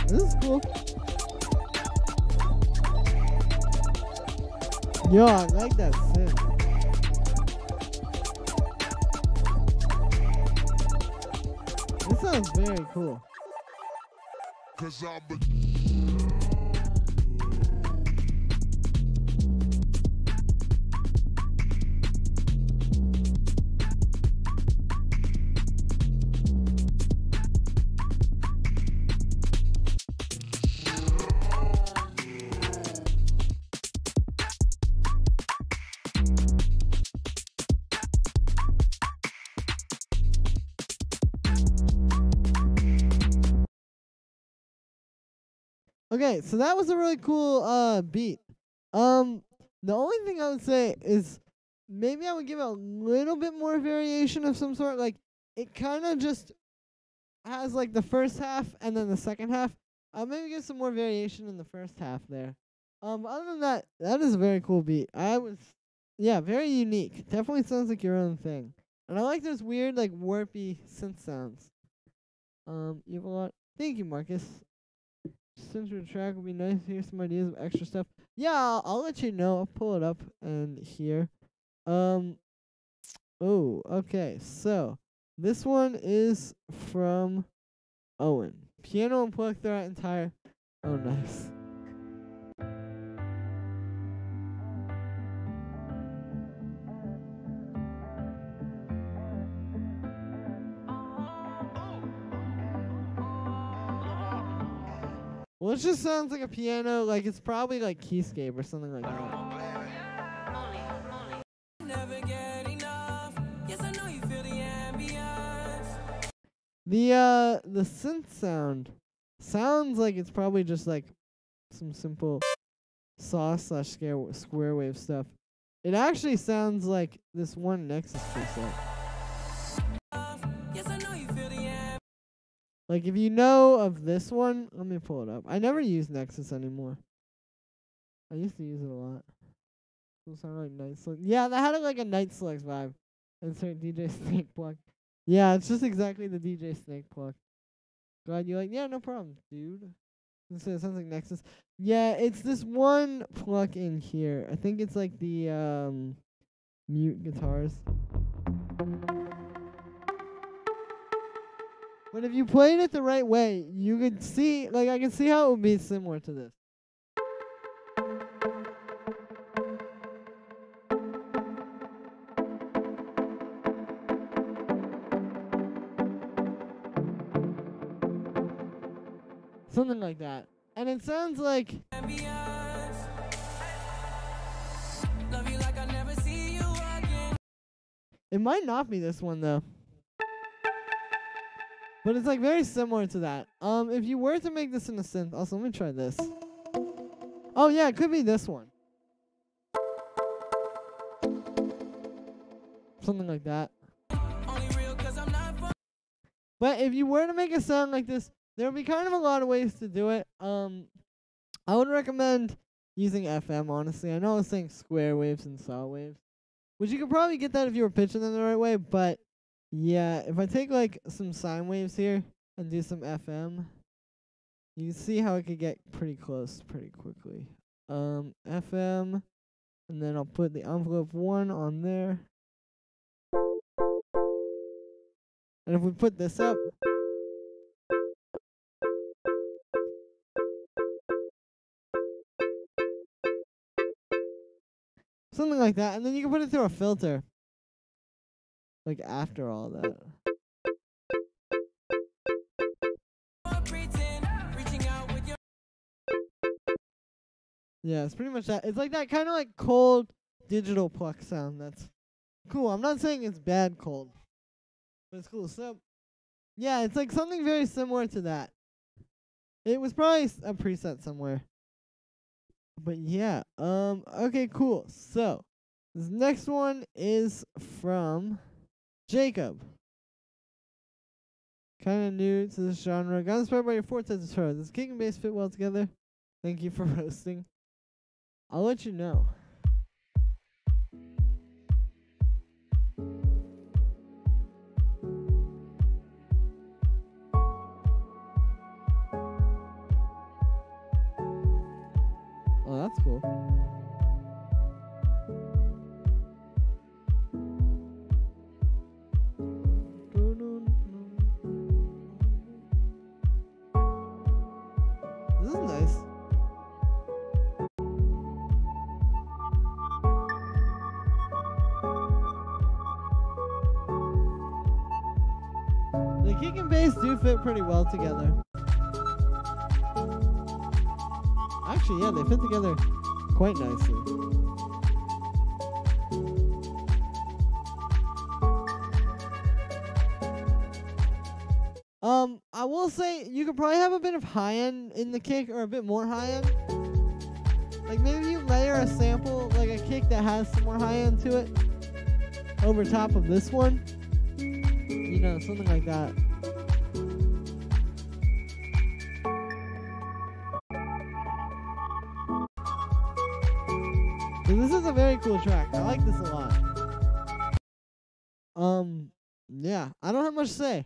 This is cool. Yo, I like that synth. This sounds very cool. Okay, so that was a really cool beat. The only thing I would say is maybe I would give it a little bit more variation of some sort. Like, it kind of just has like the first half and then the second half. I'll maybe give some more variation in the first half there. Other than that, that is a very cool beat. Very unique. Definitely sounds like your own thing. And I like those weird, like, warpy synth sounds. You have a lot. Thank you, Marcus. Since the track would be nice to hear some ideas of extra stuff. Yeah, I'll let you know. I'll pull it up and hear. Oh, okay. So this one is from Owen. Piano unplugged throughout entire. Oh, nice. Well, it just sounds like a piano, like it's probably like Keyscape or something like that. Never get enough. Yes, I know you feel the ambience. The synth sounds like it's probably just like some simple saw/square wave stuff. It actually sounds like this one Nexus preset. Like, if you know of this one, let me pull it up. I never use Nexus anymore. I used to use it a lot. It sounded like Night Select. Yeah, that had like a Night Select vibe. Insert DJ Snake pluck. Yeah, it's just exactly the DJ Snake pluck. Glad you like. Yeah, no problem, dude. It sounds like Nexus. Yeah, it's this one pluck in here. I think it's like the mute guitars. But if you played it the right way, you could see, like, I can see how it would be similar to this. Something like that. And it sounds like... It might not be this one, though. But it's, like, very similar to that. If you were to make this in a synth... Also, let me try this. Oh, yeah, it could be this one. Something like that. But if you were to make a sound like this... There would be kind of a lot of ways to do it. I would recommend using FM, honestly. I know I was saying square waves and saw waves, which you could probably get that if you were pitching them the right way, but yeah, if I take like some sine waves here and do some FM, you can see how it could get pretty close pretty quickly. FM, and then I'll put the envelope 1 on there. And if we put this up, something like that, and then you can put it through a filter. Like after all that. Yeah, it's pretty much that. It's like that kind of like cold digital pluck sound. That's cool. I'm not saying it's bad cold, but it's cool. So, yeah, it's like something very similar to that. It was probably a preset somewhere. But yeah, okay, cool. So, this next one is from Jacob. Kind of new to this genre. Got inspired by your 4 types of throw. Does kick and bass fit well together? Thank you for roasting. I'll let you know. Oh, that's cool. This is nice. The kick and bass do fit pretty well together. Actually, yeah, they fit together quite nicely. I will say you could probably have a bit of high end in the kick, or a bit more high end. Like maybe you layer a sample, like a kick that has some more high end to it, over top of this one. You know, something like that. So this is a very cool track. I like this a lot. Yeah, I don't have much to say.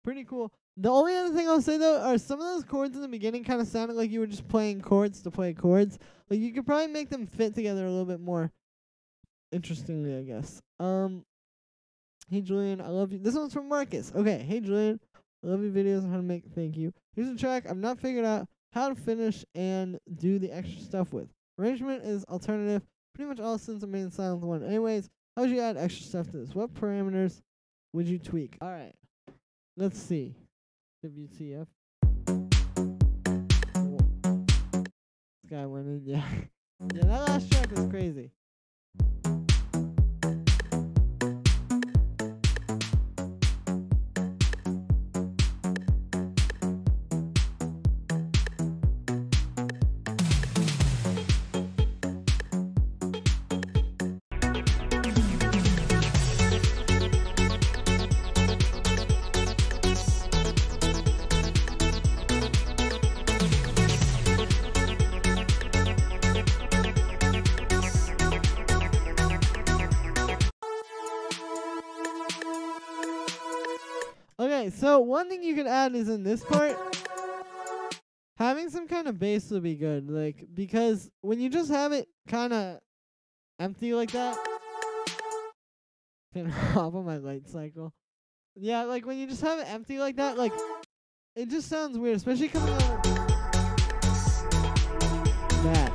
Pretty cool. The only other thing I'll say though are some of those chords in the beginning kind of sounded like you were just playing chords to play chords. Like you could probably make them fit together a little bit more interestingly, I guess. Hey Julian, I love you. This one's from Marcus. Okay, hey Julian, I love your videos on how to make. Thank you. Here's a track I've not figured out how to finish and do the extra stuff with. Arrangement is alternative. Pretty much all synths are made in Silent 1. Anyways, how would you add extra stuff to this? What parameters would you tweak? All right, let's see. WTF. Whoa. This guy went in, yeah. Yeah, that last track was crazy. So one thing you could add is in this part, having some kind of bass would be good. Like, because when you just have it kind of empty like that, turn off on my light cycle. Yeah, like when you just have it empty like that, like it just sounds weird, especially coming out that.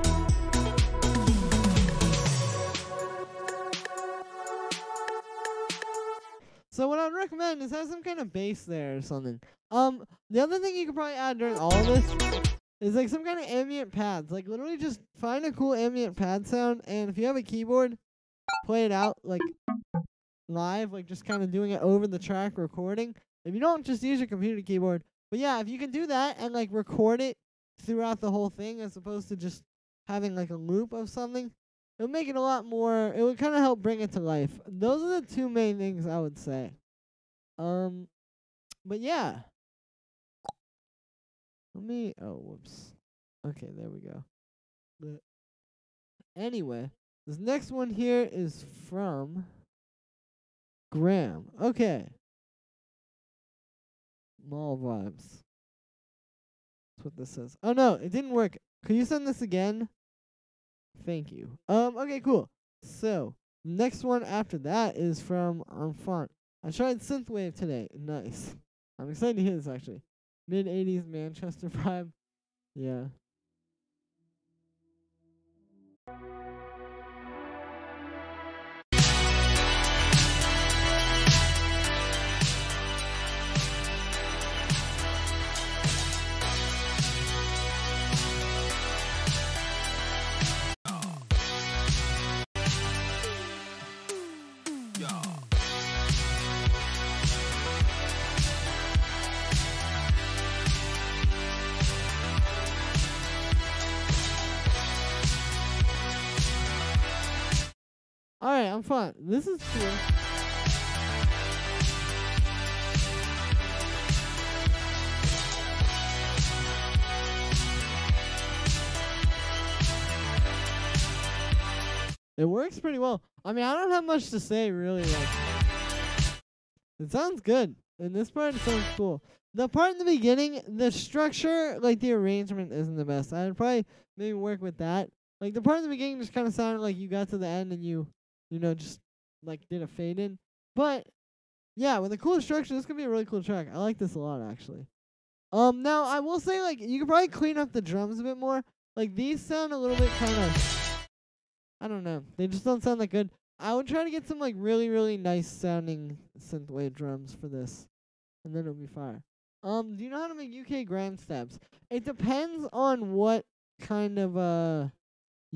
So what I would recommend is have some kind of bass there or something. The other thing you could probably add during all of this is like some kind of ambient pads. Like literally just find a cool ambient pad sound, and if you have a keyboard, play it out like live, like just kind of doing it over the track recording. If you don't, just use your computer keyboard. But yeah, if you can do that and like record it throughout the whole thing as opposed to just having like a loop of something, it would make it a lot more, it would kind of help bring it to life. Those are the two main things I would say. But yeah. Whoops. Okay, there we go. But anyway, this next one here is from Graham. Okay. Mall vibes. That's what this says. Oh no, it didn't work. Could you send this again? Thank you. Okay, cool. So, next one after that is from Enfant. I tried Synthwave today. Nice. I'm excited to hear this actually. Mid-80s Manchester vibe. Yeah. Alright, I'm fine. This is cool. It works pretty well. I mean, I don't have much to say, really. Like, it sounds good. And this part sounds cool. The part in the beginning, the structure, like the arrangement isn't the best. I'd probably maybe work with that. Like, the part in the beginning just kind of sounded like you got to the end and you know, just like did a fade in. But yeah, with a cool structure, this could be a really cool track. I like this a lot, actually. Now I will say, like, you could probably clean up the drums a bit more. Like, these sound a little bit kind of, I don't know. They just don't sound that good. I would try to get some like really, really nice sounding synthwave drums for this, and then it'll be fire. Do you know how to make UK gram stabs? It depends on what kind of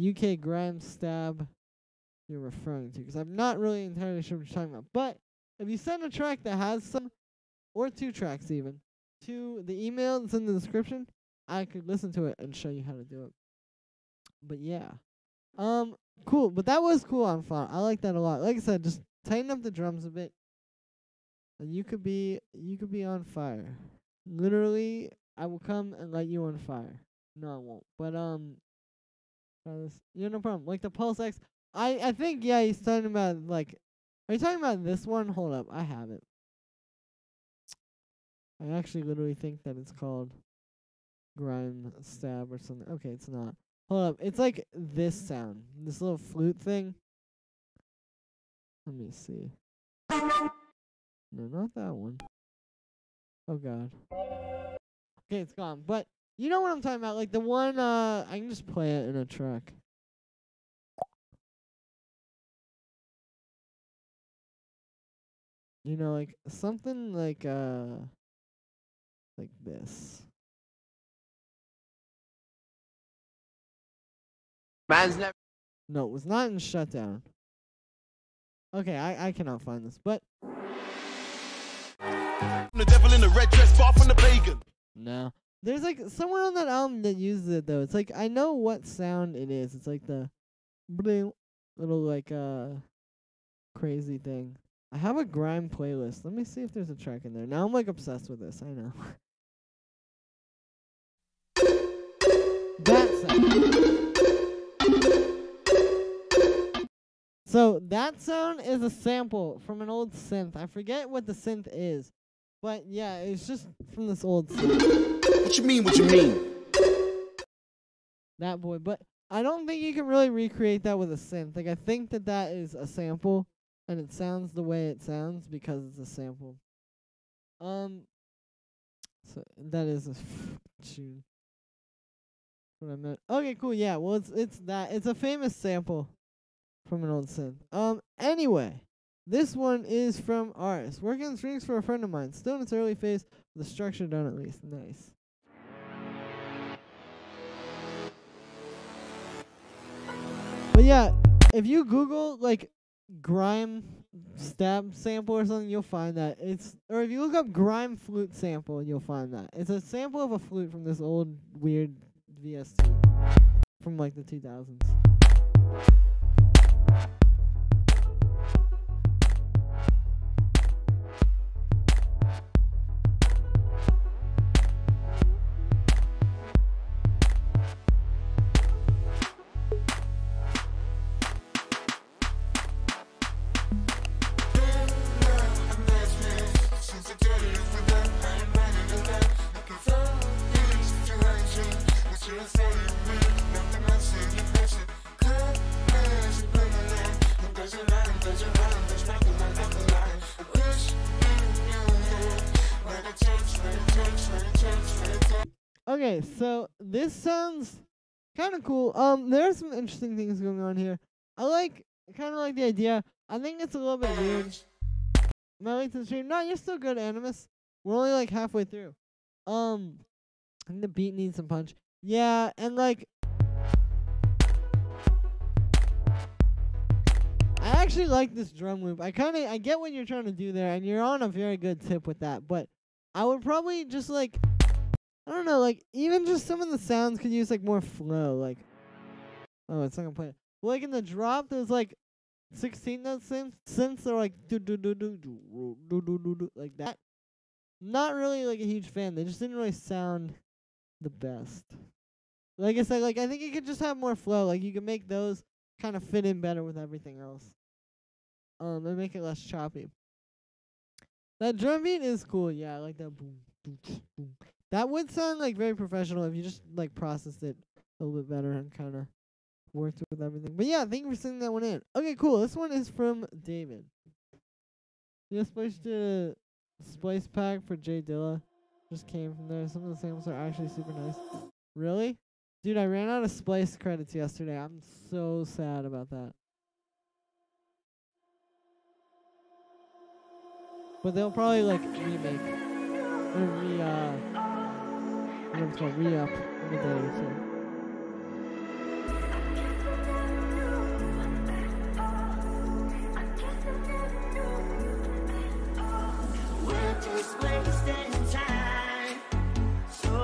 UK gram stab you're referring to, because I'm not really entirely sure what you're talking about. But if you send a track that has some, or 2 tracks even, to the email that's in the description, I could listen to it and show you how to do it. But yeah. Cool. But that was cool on fire. I like that a lot. Like I said, just tighten up the drums a bit, and you could be on fire. Literally, I will come and light you on fire. No, I won't. But yeah, no problem. Like the Pulse X, I think, yeah, he's talking about, like, are you talking about this one? Hold up, I have it. I actually literally think that it's called Grime Stab or something. Okay, it's not. Hold up, it's like this sound, this little flute thing. Let me see. No, not that one. Oh god. Okay, it's gone. But you know what I'm talking about, like the one, I can just play it in a track. You know, like something like this. Man's never. No, it was not in Shutdown. Okay, I cannot find this, but The devil in the red dress, far from the pagan. no. There's like someone on that album that uses it though. It's like I know what sound it is. It's like the little like crazy thing. I have a grime playlist. Let me see if there's a track in there. Now I'm like obsessed with this. I know. That sound. So that sound is a sample from an old synth. I forget what the synth is, But yeah, it's just from this old song. What you mean? What you mean? That boy. But I don't think you can really recreate that with a synth. Like, I think that is a sample, and it sounds the way it sounds because it's a sample. So that is a tune. What I meant. Okay, cool. Yeah. Well, it's that. It's a famous sample from an old synth. Anyway, this one is from Artist. Working on strings for a friend of mine. Still in its early phase, with the structure done at least. Nice. But yeah, if you Google like grime stab sample or something, you'll find that or if you look up grime flute sample, you'll find that it's a sample of a flute from this old weird VST from like the 2000s. Okay, so this sounds kind of cool. There are some interesting things going on here. I kind of like the idea. I think it's a little bit weird. My length of the stream. No, you're still good, Animus. We're only like halfway through. I think the beat needs some punch. Yeah, and like, I actually like this drum loop. I get what you're trying to do there, and you're on a very good tip with that. But I would probably just like, I don't know, like, even just some of the sounds could use, like, more flow, like, oh, it's not gonna play it. Like, in the drop, there's, like, 16 notes synths that are, like, do-do-do-do-do-do-do-do-do, like that. Not really, like, a huge fan. They just didn't really sound the best. Like I said, like, I think you could just have more flow. Like, you can make those kind of fit in better with everything else. And make it less choppy. That drum beat is cool, yeah, I like that boom, boom, boom. That would sound like very professional if you just like processed it a little bit better and kind of worked with everything. But yeah, thank you for sending that one in. Okay, cool. This one is from David. Yeah, Splice did a Splice pack for Jay Dilla. Just came from there. Some of the samples are actually super nice. Really? Dude, I ran out of Splice credits yesterday. I'm so sad about that. But they'll probably like remake or whatever it's called, re-up in a day or two.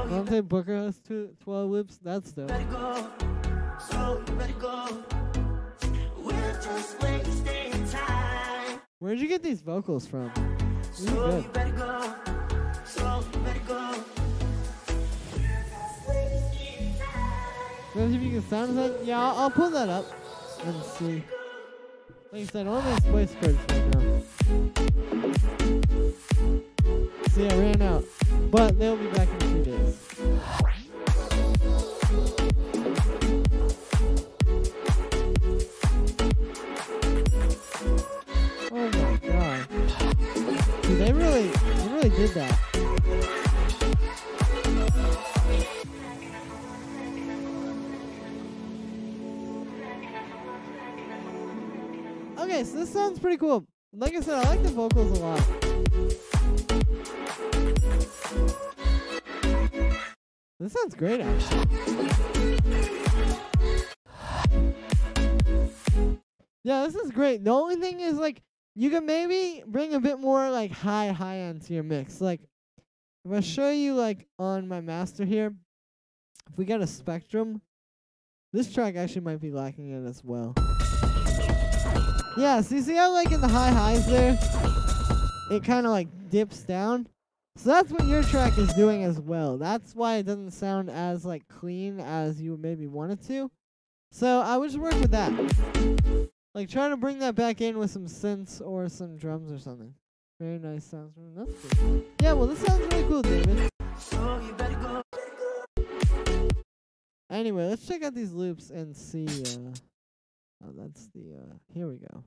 Dante Booker has 12 loops. That's dope. Where'd you get these vocals from? Really good. Let's see if you can sound that. Yeah, I'll pull that up and see. Like I said, all my Splice credits right now. See, I ran out. But they'll be back in 2 days. Oh my god. Dude, they really did that. Okay, so this sounds pretty cool. Like I said, I like the vocals a lot. This sounds great, actually. Yeah, this is great. The only thing is, like, you can maybe bring a bit more, like, high end to your mix. Like, if I show you, like, on my master here, if we get a spectrum, this track actually might be lacking it as well. Yeah, so you see how, like, in the high highs there, it kind of, like, dips down? So that's what your track is doing as well. That's why it doesn't sound as, like, clean as you maybe want it to. So I would just work with that. Like, try to bring that back in with some synths or some drums or something. Very nice sounds. That's good. Yeah, well, this sounds really cool, David. So you better go. Anyway, let's check out these loops and see. Oh, that's the. Here we go.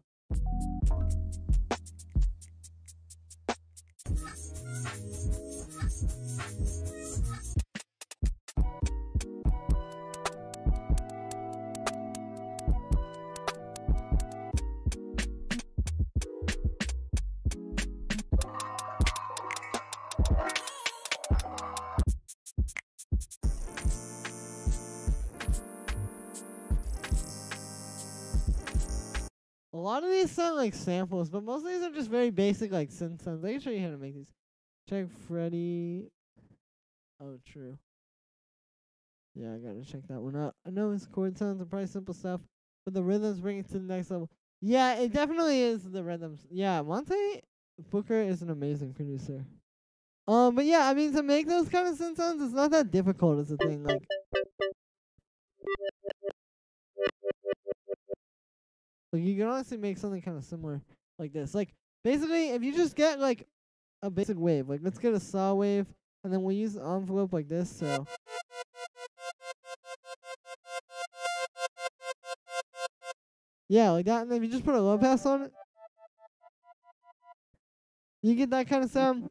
A lot of these sound like samples, but most of these are just very basic, like synth sounds. I can show you how to make these. Check Freddy. Oh, true. Yeah, I gotta check that one out. I know his chord sounds are probably simple stuff, but the rhythms bring it to the next level. Yeah, it definitely is the rhythms. Yeah, Monte Booker is an amazing producer. But yeah, I mean, to make those kind of synth sounds, it's not that difficult. Is the thing, like. Like, you can honestly make something kind of similar like this. Like, basically, if you just get, like, a basic wave. Like, let's get a saw wave, and then we'll use the envelope like this, so. Yeah, like that, and then if you just put a low pass on it, you get that kind of sound.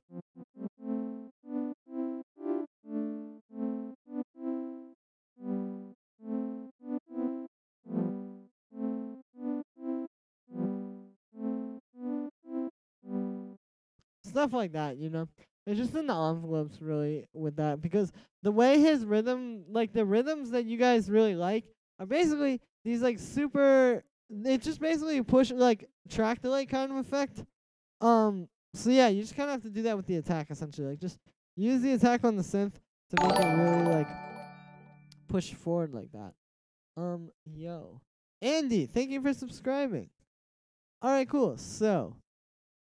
Stuff like that, you know. It's just in the envelopes, really, with that. Because the way his rhythm, like, the rhythms that you guys really like are basically these, like, super... It just basically push, like, track delay kind of effect. So, yeah, you just kind of have to do that with the attack, essentially. Like, just use the attack on the synth to make it really, like, push forward like that. Yo. Andy, thank you for subscribing. Alright, cool. So...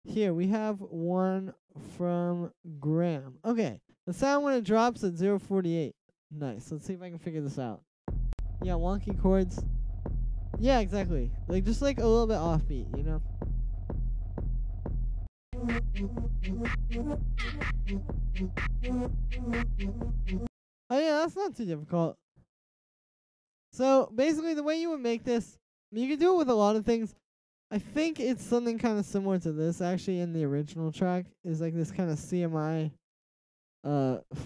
Here, we have one from Graham. Okay, the sound when it drops at 0:48. Nice. Let's see if I can figure this out. Yeah, wonky chords. Yeah, exactly. Like, just like a little bit offbeat, you know? Oh yeah, that's not too difficult. So, basically, the way you would make this, you can do it with a lot of things. I think it's something kind of similar to this, actually, in the original track, is like this kind of CMI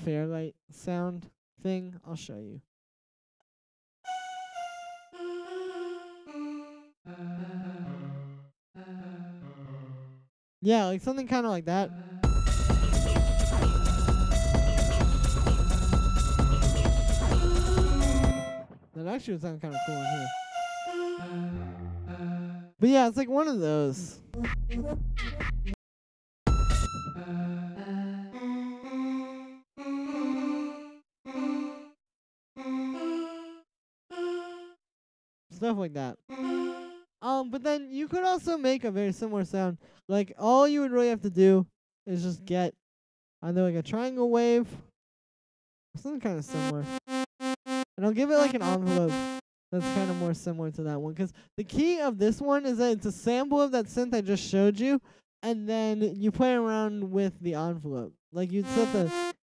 Fairlight sound thing. I'll show you. Yeah, like something kind of like that. That actually would sound kind of cool in here. But yeah, it's like one of those. Stuff like that. But then you could also make a very similar sound. Like, all you would really have to do is just get either like a triangle wave, something kind of similar. And I'll give it like an envelope that's kind of more similar to that one. Because the key of this one is that it's a sample of that synth I just showed you, and then you play around with the envelope. Like, you'd set the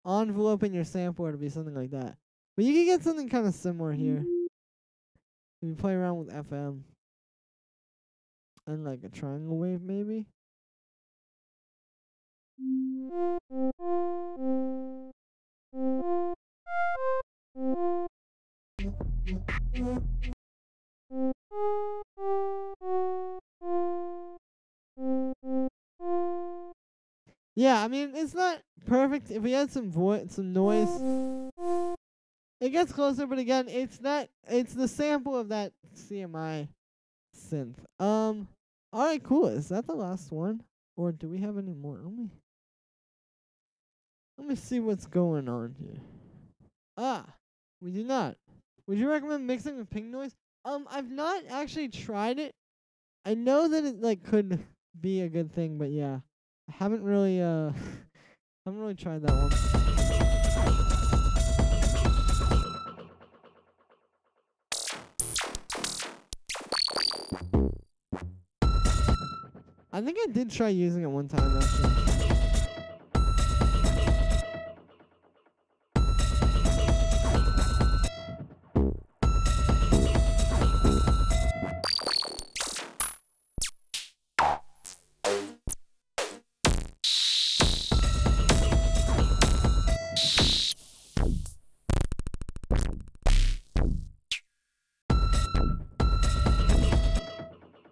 envelope in your sampler to be something like that. But you can get something kind of similar here. If you play around with FM. And like a triangle wave, maybe. Yeah, I mean, it's not perfect. If we had some noise, it gets closer, but again, it's the sample of that CMI synth. Alright, cool. Is that the last one? Or do we have any more? Let me see what's going on here. Ah, we do not. Would you recommend mixing with ping noise? I've not actually tried it. I know that it like could be a good thing, but yeah. I haven't really tried that one. I think I did try using it one time actually.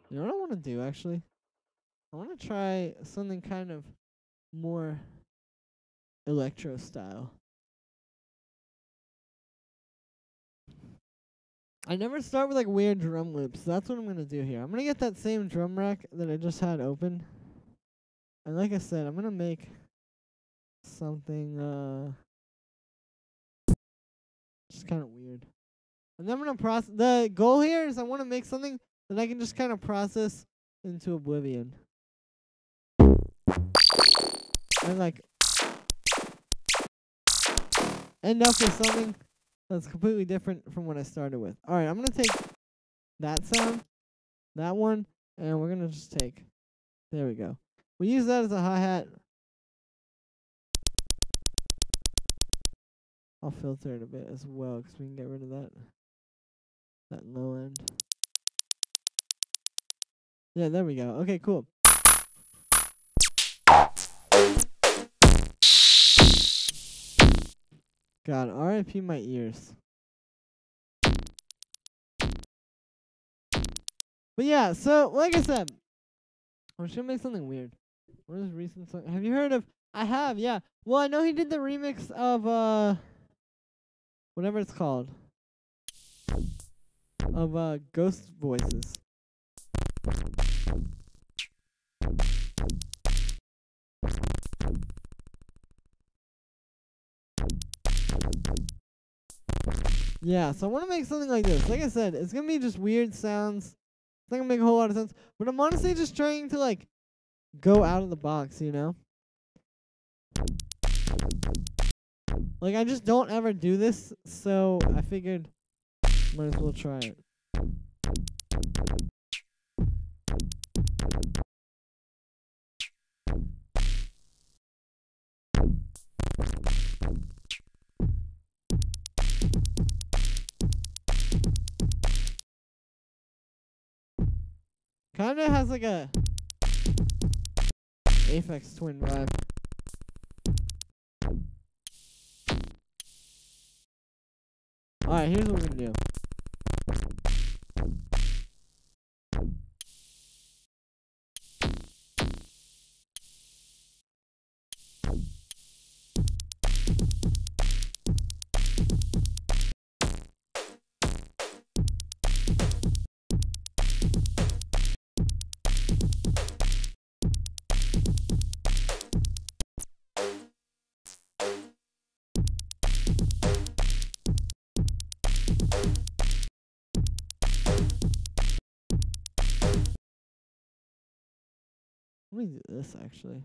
You know what I want to do actually? I want to try something kind of more electro style. I never start with like weird drum loops. So that's what I'm going to do here. I'm going to get that same drum rack that I just had open. And like I said, I'm going to make something just kind of weird. And then I'm going to process. The goal here is I want to make something that I can just kind of process into oblivion. And like end up with something that's completely different from what I started with. Alright, I'm going to take that sound, that one, and we're going to just take, there we go. We use that as a hi-hat. I'll filter it a bit as well because we can get rid of that low end. Yeah, there we go. Okay, cool. God, RIP my ears. But yeah, so like I said, I'm just gonna make something weird. What is recent song? Have you heard of? I have, yeah. Well, I know he did the remix of whatever it's called, of Ghost Voices. Yeah, so I want to make something like this. Like I said, it's going to be just weird sounds. It's not going to make a whole lot of sense. But I'm honestly just trying to, like, go out of the box, you know? Like, I just don't ever do this, so I figured might as well try it. Kinda has like a Aphex Twin vibe. Alright, here's what we're gonna do. Let me do this actually.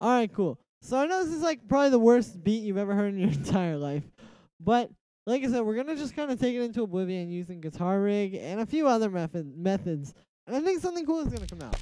Alright, cool. So I know this is like probably the worst beat you've ever heard in your entire life. But like I said, we're gonna just kind of take it into oblivion using guitar rig and a few other methods. And I think something cool is gonna come out.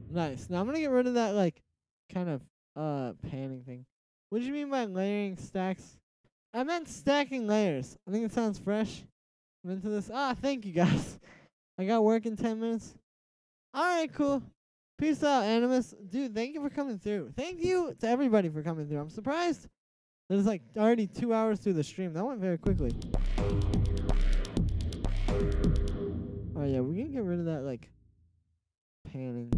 Nice. Now I'm gonna get rid of that like kind of panning thing. What do you mean by layering stacks? I meant stacking layers. I think it sounds fresh. I'm into this. Ah, thank you guys. I got work in 10 minutes. Alright, cool. Peace out, Animus. Dude, thank you for coming through. Thank you to everybody for coming through. I'm surprised that it's like already 2 hours through the stream. That went very quickly. Oh yeah, we're gonna get rid of that like panning.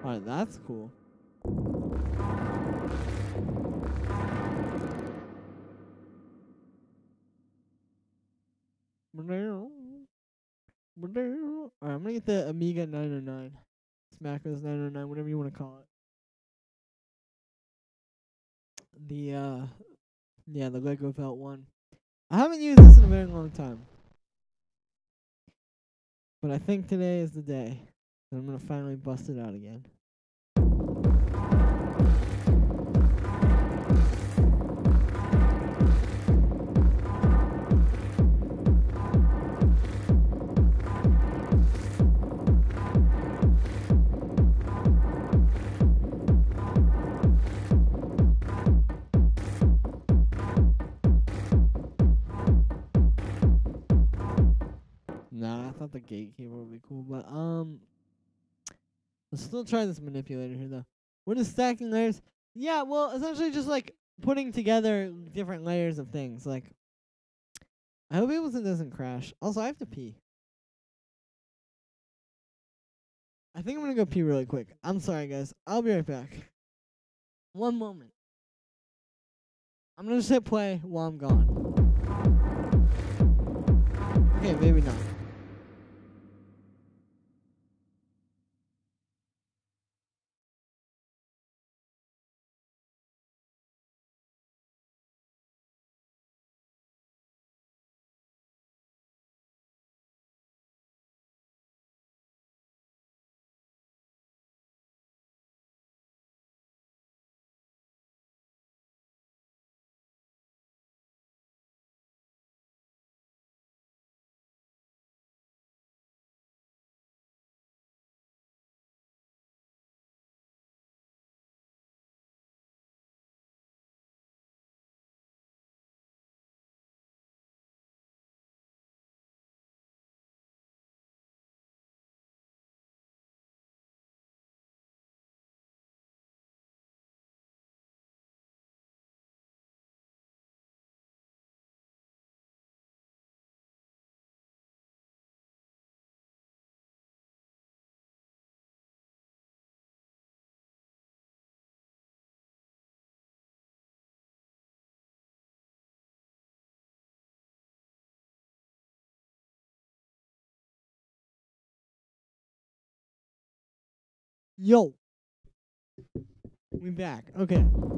Alright, that's cool. Alright, I'm gonna get the Amiga 909. Smackers 909, whatever you want to call it. The yeah, the Lego Felt one. I haven't used this in a very long time. But I think today is the day that I'm gonna finally bust it out again. Nah, I thought the gatekeeper would be cool, but let's still try this manipulator here though. What is stacking layers? Yeah, well, essentially just like putting together different layers of things. Like, I hope Ableton doesn't crash. Also, I have to pee. I think I'm gonna go pee really quick. I'm sorry, guys. I'll be right back. One moment. I'm gonna just hit play while I'm gone. Okay, maybe not. Yo. We back. Okay. I'm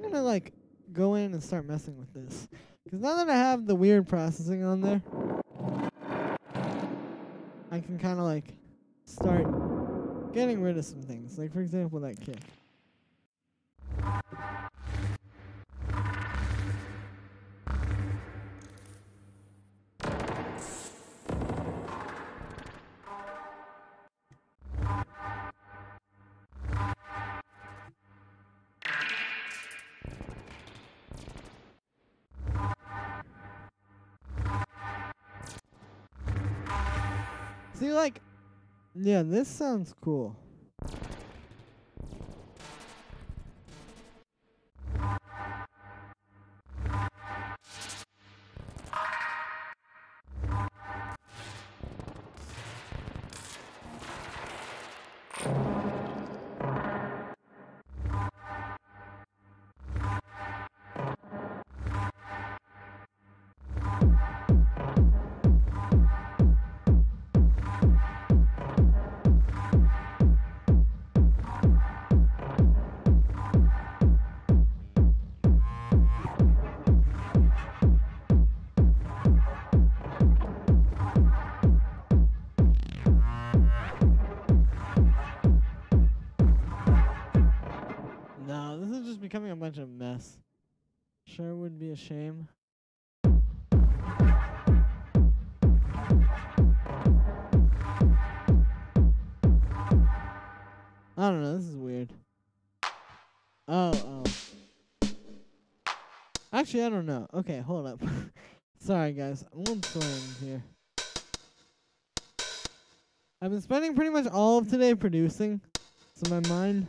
gonna like go in and start messing with this. Because now that I have the weird processing on there, I can kind of like start getting rid of some things. Like, for example, that kick. See, like, yeah, this sounds cool. No, this is just becoming a bunch of mess. Sure would be a shame. I don't know, this is weird. Oh. Actually, I don't know. Okay, hold up. Sorry, guys. I'm a little swearing here. I've been spending pretty much all of today producing, so my mind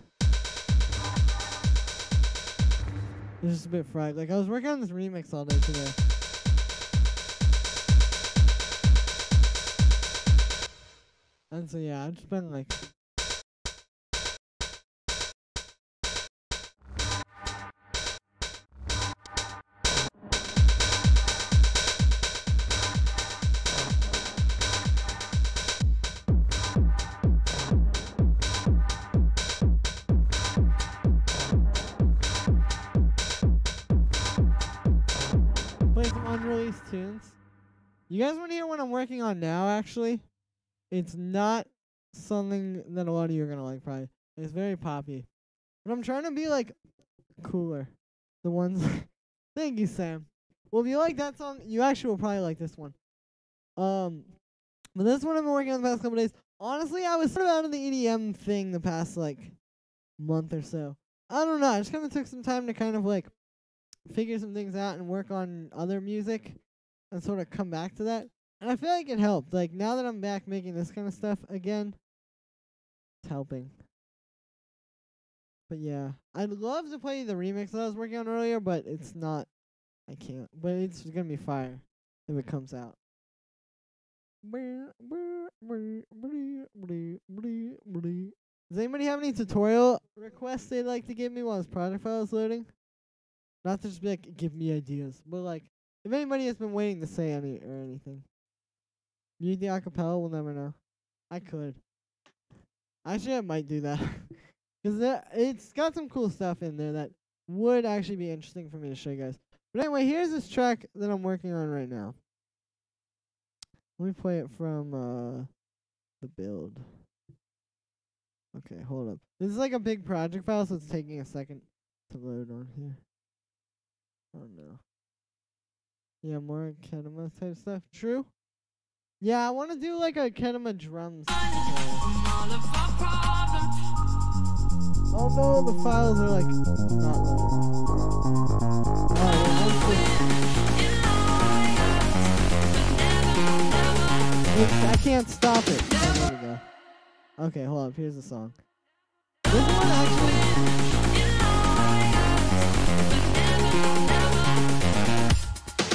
is just a bit fried. Like, I was working on this remix all day today. And so, yeah, I've just been, like... tunes. You guys want to hear what I'm working on now, actually? It's not something that a lot of you are going to like, probably. It's very poppy. But I'm trying to be, like, cooler. The ones... Thank you, Sam. Well, if you like that song, you actually will probably like this one. But this one I've been working on the past couple days. Honestly, I was sort of out of the EDM thing the past, like, month or so. I don't know. I just kind of took some time to kind of, like, figure some things out and work on other music and sort of come back to that. And I feel like it helped. Like, now that I'm back making this kind of stuff again, it's helping. But yeah, I'd love to play the remix that I was working on earlier, but it's not. I can't. But it's going to be fire if it comes out. Does anybody have any tutorial requests they'd like to give me while this project file is loading? Not to just be like, give me ideas, but like, if anybody has been waiting to say any or anything. Mute the acapella, we'll never know. I could. Actually, I might do that. Because it's got some cool stuff in there that would actually be interesting for me to show you guys. But anyway, here's this track that I'm working on right now. Let me play it from the build. Okay, hold up. This is like a big project file, so it's taking a second to load on here. Oh no. Yeah, more Kenema type stuff. True? Yeah, I want to do like a Kenema drums. Oh no, the files are like not loading. I can't stop it. Oh, there we go. Okay, hold up. Here's the song. This one actually.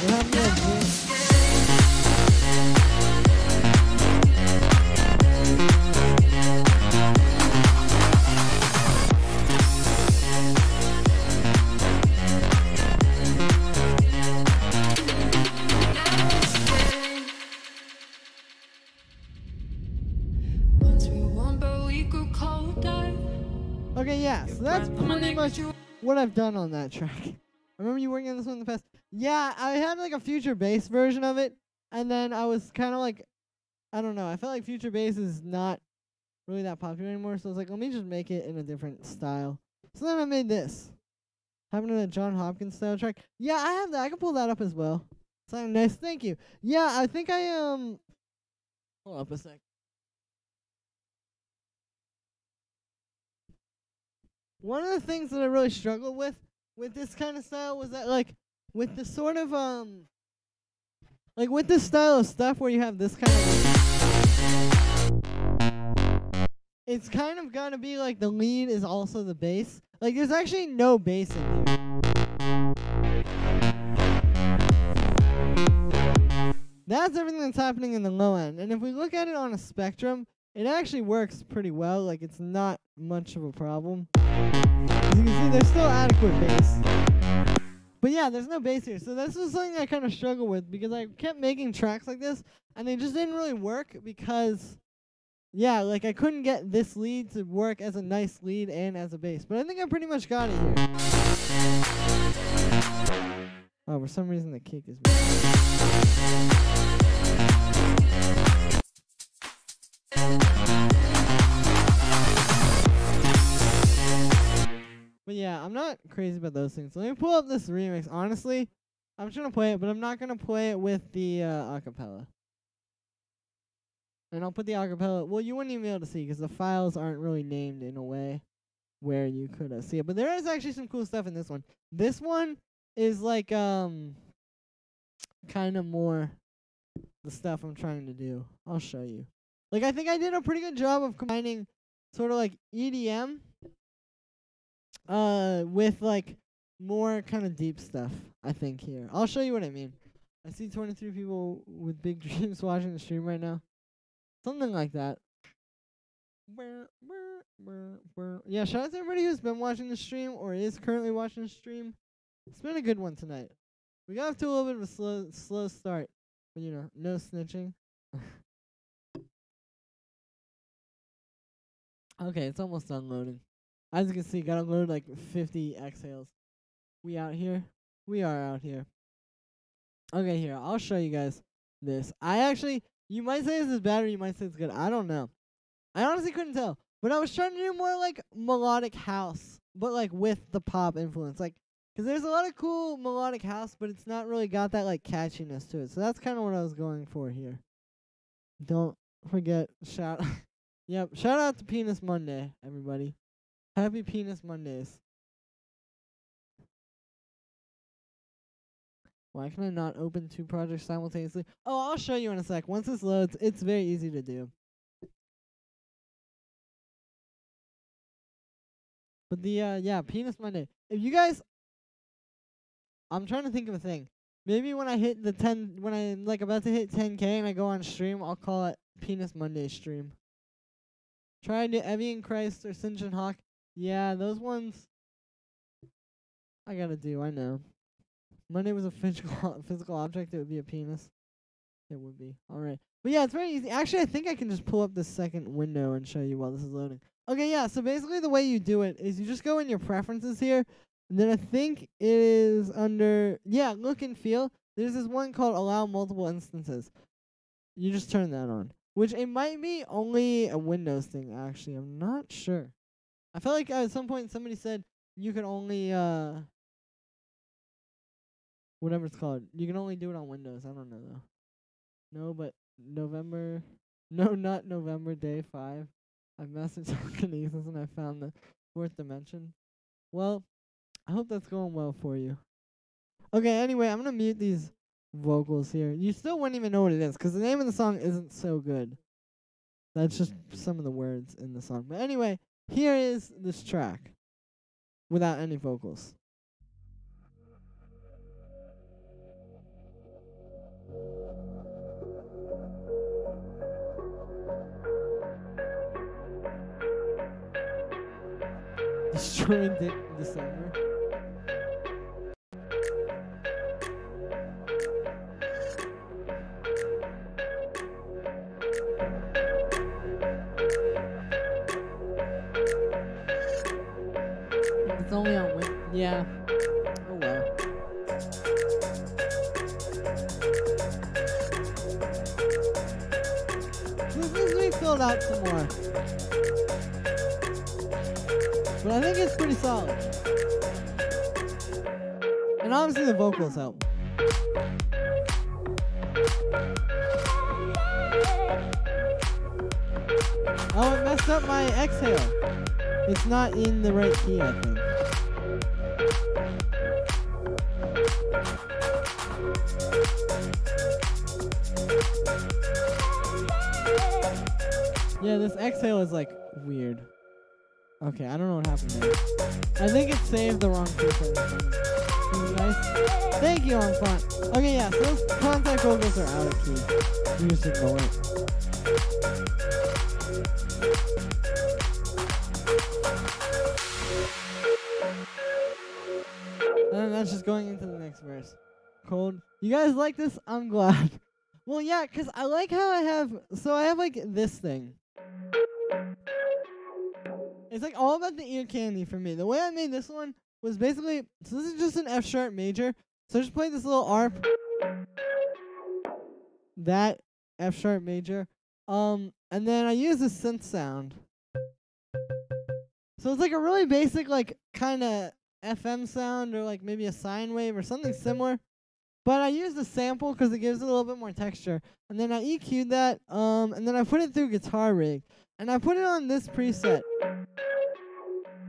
What happened to this? Okay, yeah, so that's pretty much what I've done on that track. I remember you working on this one in the past. Yeah, I had like a future bass version of it, and then I was kind of like, I don't know, I felt like future bass is not really that popular anymore, so I was like, let me just make it in a different style. So then I made this. Happened to that John Hopkins style track. Yeah, I have that. I can pull that up as well. Something nice. Thank you. Yeah, I think hold up a sec. One of the things that I really struggled with this kind of style was that, like, with the sort of, like, with this style of stuff where you have this kind of, it's kind of gotta be, like, the lead is also the bass. Like, there's actually no bass in here. That's everything that's happening in the low end. And if we look at it on a spectrum, it actually works pretty well. Like, it's not much of a problem. As you can see, there's still adequate bass. But yeah, there's no bass here. So this was something I kind of struggled with because I kept making tracks like this, and they just didn't really work because, yeah, like I couldn't get this lead to work as a nice lead and as a bass. But I think I pretty much got it here. Oh, for some reason the kick is But yeah, I'm not crazy about those things. So let me pull up this remix. Honestly, I'm trying to play it, but I'm not gonna play it with the acapella. And I'll put the acapella. Well, you wouldn't even be able to see because the files aren't really named in a way where you could see it. But there is actually some cool stuff in this one. This one is like kind of more the stuff I'm trying to do. I'll show you. Like I think I did a pretty good job of combining sort of like EDM with like more kind of deep stuff, I think here. I'll show you what I mean. I see 23 people with big dreams watching the stream right now. Something like that. Yeah, shout out to everybody who's been watching the stream or is currently watching the stream. It's been a good one tonight. We got off to a little bit of a slow start. But, you know, no snitching. Okay, it's almost done loading. As you can see, gotta load like 50 exhales. We out here? We are out here. Okay, here, I'll show you guys this. You might say this is bad or you might say it's good. I don't know. I honestly couldn't tell. But I was trying to do more like melodic house, but like with the pop influence. Like, because there's a lot of cool melodic house, but it's not really got that like catchiness to it. So that's kind of what I was going for here. Don't forget, shout out to Penis Monday, everybody. Happy Penis Mondays. Why can I not open 2 projects simultaneously? Oh, I'll show you in a sec. Once this loads, it's very easy to do. But the, Penis Monday. If you guys, I'm trying to think of a thing. Maybe when I hit when I'm like about to hit 10K and I go on stream, I'll call it Penis Monday stream. Try to Evian Christ or Sinjin Hawk. Yeah, those ones I gotta do, I know. Monday was a physical object, it would be a penis. It would be. Alright. But yeah, it's very easy. Actually, I think I can just pull up the second window and show you while this is loading. Okay, yeah, so basically the way you do it is you just go in your preferences here, and then I think it is under, look and feel. There's this one called allow multiple instances. You just turn that on. Which it might be only a Windows thing, actually. I'm not sure. I felt like at some point somebody said you can only, whatever it's called. You can only do it on Windows. I don't know, though. No, but not November day 5. I messaged Telekinesis and I found the 4th dimension. Well, I hope that's going well for you. Okay, anyway, I'm going to mute these vocals here. You still wouldn't even know what it is because the name of the song isn't so good. That's just some of the words in the song. But anyway, here is this track without any vocals. Destroying Dick in December. It's only on Win. Yeah. Oh well. This needs to be filled out some more. But I think it's pretty solid. And obviously the vocals help. Oh, it messed up my exhale. It's not in the right key, I think. Yeah, this exhale is like weird. Okay, I don't know what happened there. I think it saved the wrong key for this. Nice. Thank you, on front. Okay, yeah, so those contact vocals are out of key. You just ignore it. And that's just going into the next verse. Cold. You guys like this? I'm glad. Well, yeah, because I like how I have like this thing. It's like all about the ear candy for me. The way I made this one was basically, so this is just an F sharp major. So I just played this little ARP. That F sharp major. And then I use a synth sound. So it's like a really basic, like, kind of FM sound or like maybe a sine wave or something similar. But I used a sample because it gives it a little bit more texture. And then I EQ'd that, and then I put it through Guitar Rig. And I put it on this preset.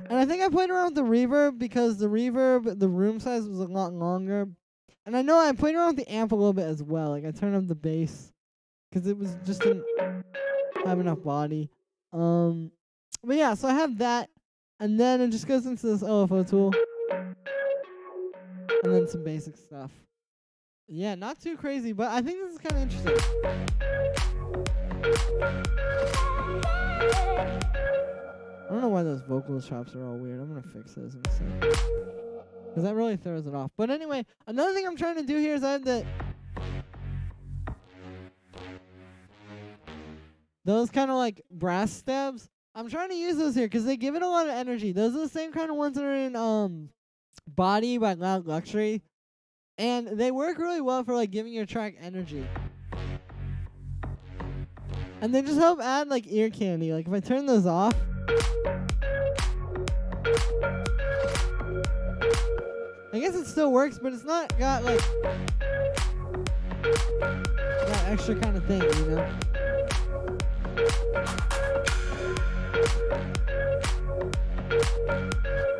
And I think I played around with the reverb because the reverb, the room size was a lot longer. And I know I played around with the amp a little bit as well. Like I turned up the bass because it was just didn't have enough body. But yeah, so I have that. And then it just goes into this LFO tool. And then some basic stuff. Yeah, not too crazy, but I think this is kind of interesting. I don't know why those vocal chops are all weird. I'm going to fix those in a second. Because that really throws it off. But anyway, another thing I'm trying to do here is I have those kind of like brass stabs. I'm trying to use those here because they give it a lot of energy. Those are the same kind of ones that are in Body by Loud Luxury. And they work really well for like giving your track energy. And they just help add like ear candy. Like if I turn those off, I guess it still works, but it's not got like that extra kind of thing, you know?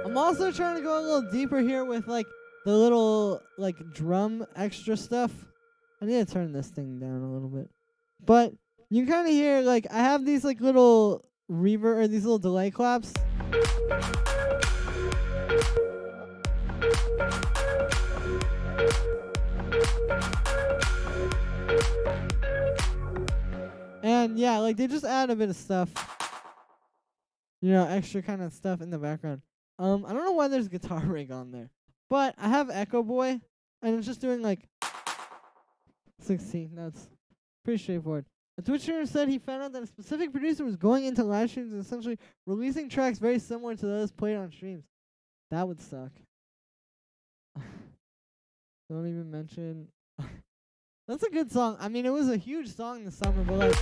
I'm also trying to go a little deeper here with like the little like drum extra stuff. I need to turn this thing down a little bit. But you can kind of hear like I have these like little reverb or these little delay claps. And yeah, like they just add a bit of stuff. You know, extra kind of stuff in the background. I don't know why there's Guitar Rig on there. But I have Echo Boy, and it's just doing like 16 notes. Pretty straightforward. A Twitch streamer said he found out that a specific producer was going into live streams and essentially releasing tracks very similar to those played on streams. That would suck. Don't even mention. That's a good song. I mean, it was a huge song this summer, but like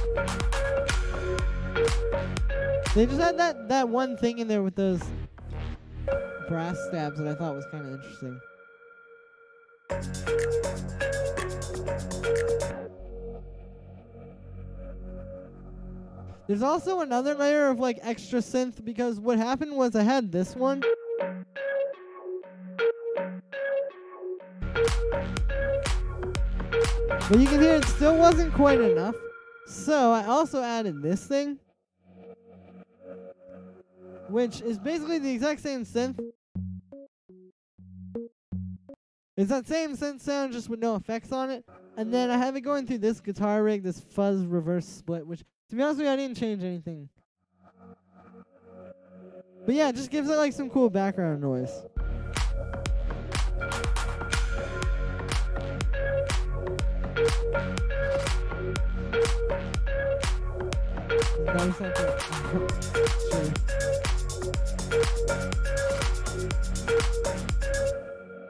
they just had that one thing in there with those brass stabs that I thought was kind of interesting. There's also another layer of like extra synth because what happened was I had this one. But you can hear it still wasn't quite enough. So I also added this thing, which is basically the exact same synth. It's that same synth sound just with no effects on it. And then I have it going through this Guitar Rig, this fuzz reverse split, which to be honest with you, I didn't change anything. But yeah, it just gives it like some cool background noise. Sure.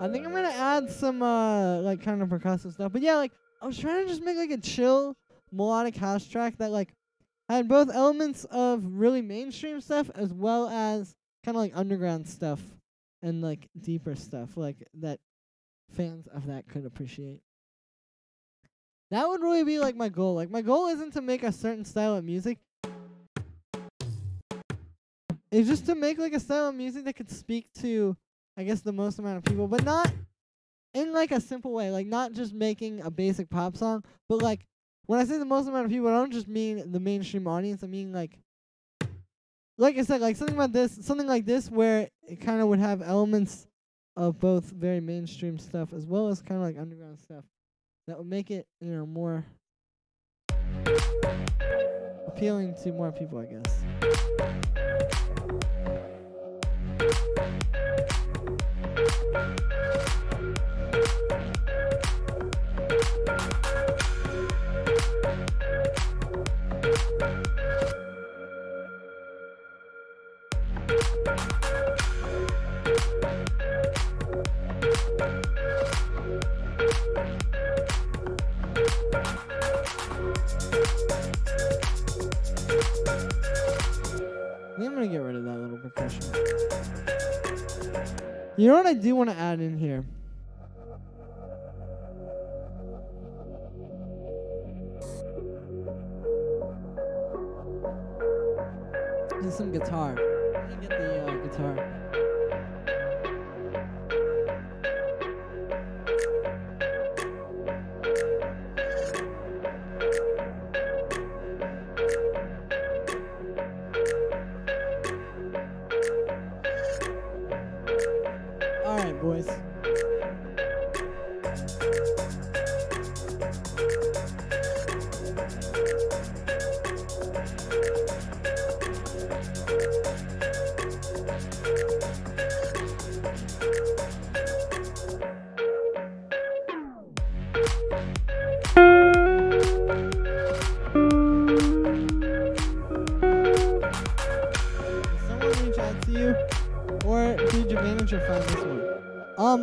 I think I'm gonna add some like kind of percussive stuff. But yeah, like I was trying to just make like a chill melodic house track that like had both elements of really mainstream stuff as well as kind of like underground stuff and like deeper stuff like that fans of that could appreciate. That would really be like my goal. Like my goal isn't to make a certain style of music. It's just to make like a style of music that could speak to, I guess, the most amount of people, but not in like a simple way. Like not just making a basic pop song, but like when I say the most amount of people, I don't just mean the mainstream audience. I mean like I said, like something like this where it kind of would have elements of both very mainstream stuff as well as kind of like underground stuff that would make it, you know, more appealing to more people, I guess. I think I'm gonna get You know what I do want to add in here? Just some guitar. I'm gonna get the guitar. Alright, boys. Or did your manager find this one?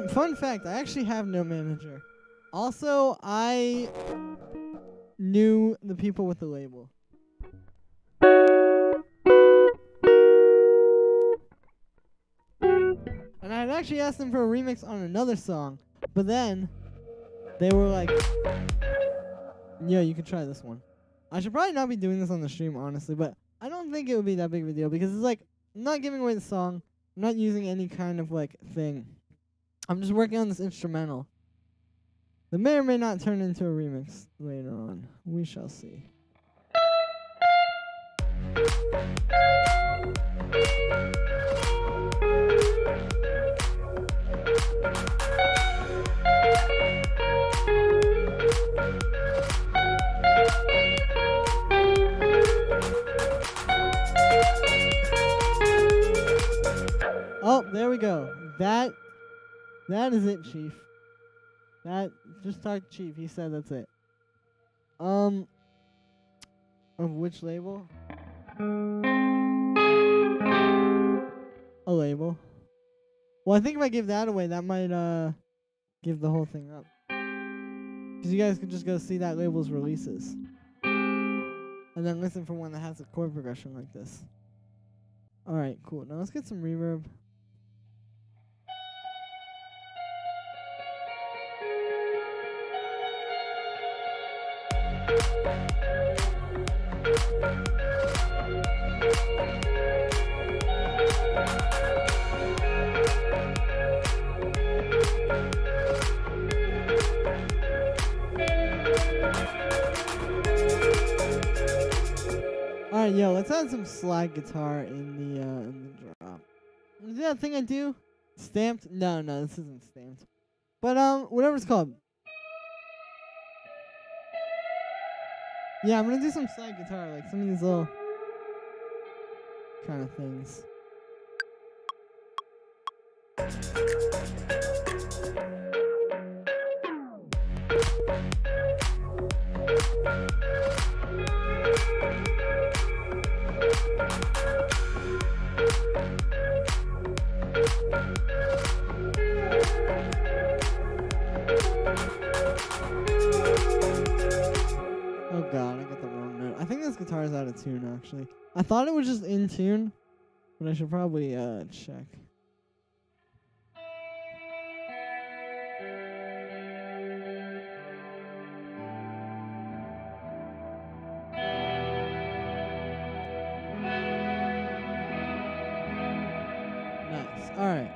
Fun fact, I actually have no manager. Also, I knew the people with the label. And I had actually asked them for a remix on another song, but then they were like, yeah, you could try this one. I should probably not be doing this on the stream, honestly, but I don't think it would be that big of a deal because it's like, I'm not giving away the song. I'm not using any kind of like thing. I'm just working on this instrumental. That may or may not turn into a remix later on. We shall see. Oh, there we go. That is it, Chief. Just talk to Chief. He said that's it. Of which label? A label. Well, I think if I give that away, that might give the whole thing up. Because you guys could just go see that label's releases. And then listen for one that has a chord progression like this. Alright, cool. Now let's get some reverb. Alright, yo, let's add some slide guitar in the drop. Is that a thing I do? Stamped? No, this isn't stamped. But whatever it's called. Yeah, I'm gonna do some slide guitar, like some of these little kind of things. Oh god, I got the wrong note. I think this guitar is out of tune, actually. I thought it was just in tune, but I should probably check. Nice. Alright.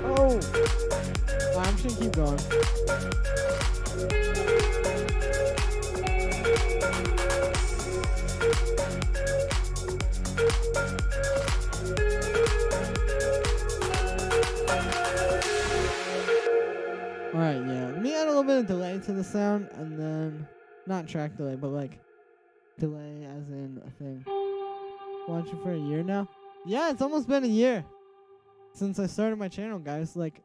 Oh! I'm just gonna keep going. Alright, yeah. Let me add a little bit of delay to the sound, and then... Not track delay, but like... Delay as in a thing. Watching for a year now? Yeah, it's almost been a year since I started my channel, guys. Like,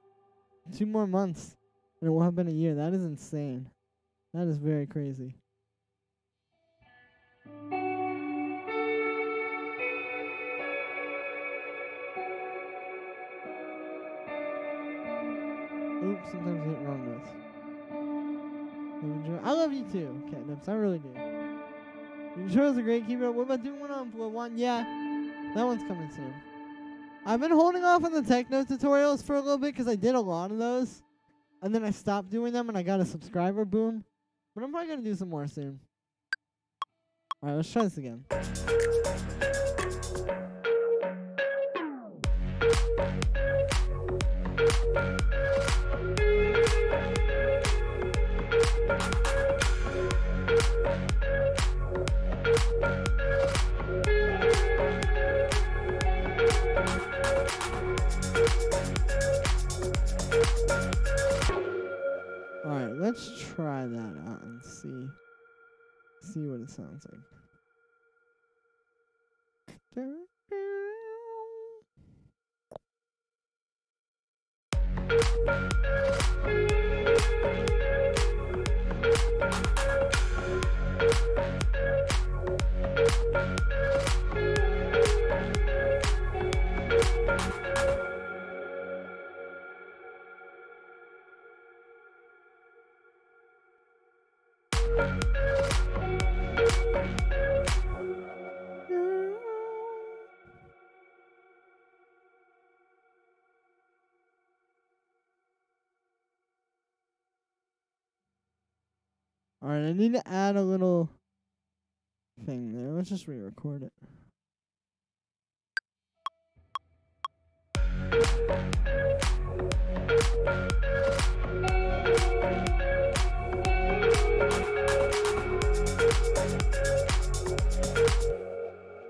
2 more months, and it will have been a year. That is insane. That is very crazy. sometimes hit wrong notes. I love you too, Catnips. I really do. Your shows are great. Keep it up. What about doing one on Floor 1? Yeah, that one's coming soon. I've been holding off on the techno tutorials for a little bit because I did a lot of those. And then I stopped doing them and I got a subscriber boom. But I'm probably going to do some more soon. Alright, let's try this again. Alright, let's try that out and see what it sounds like. Alright, I need to add a little thing there. Let's just re-record it.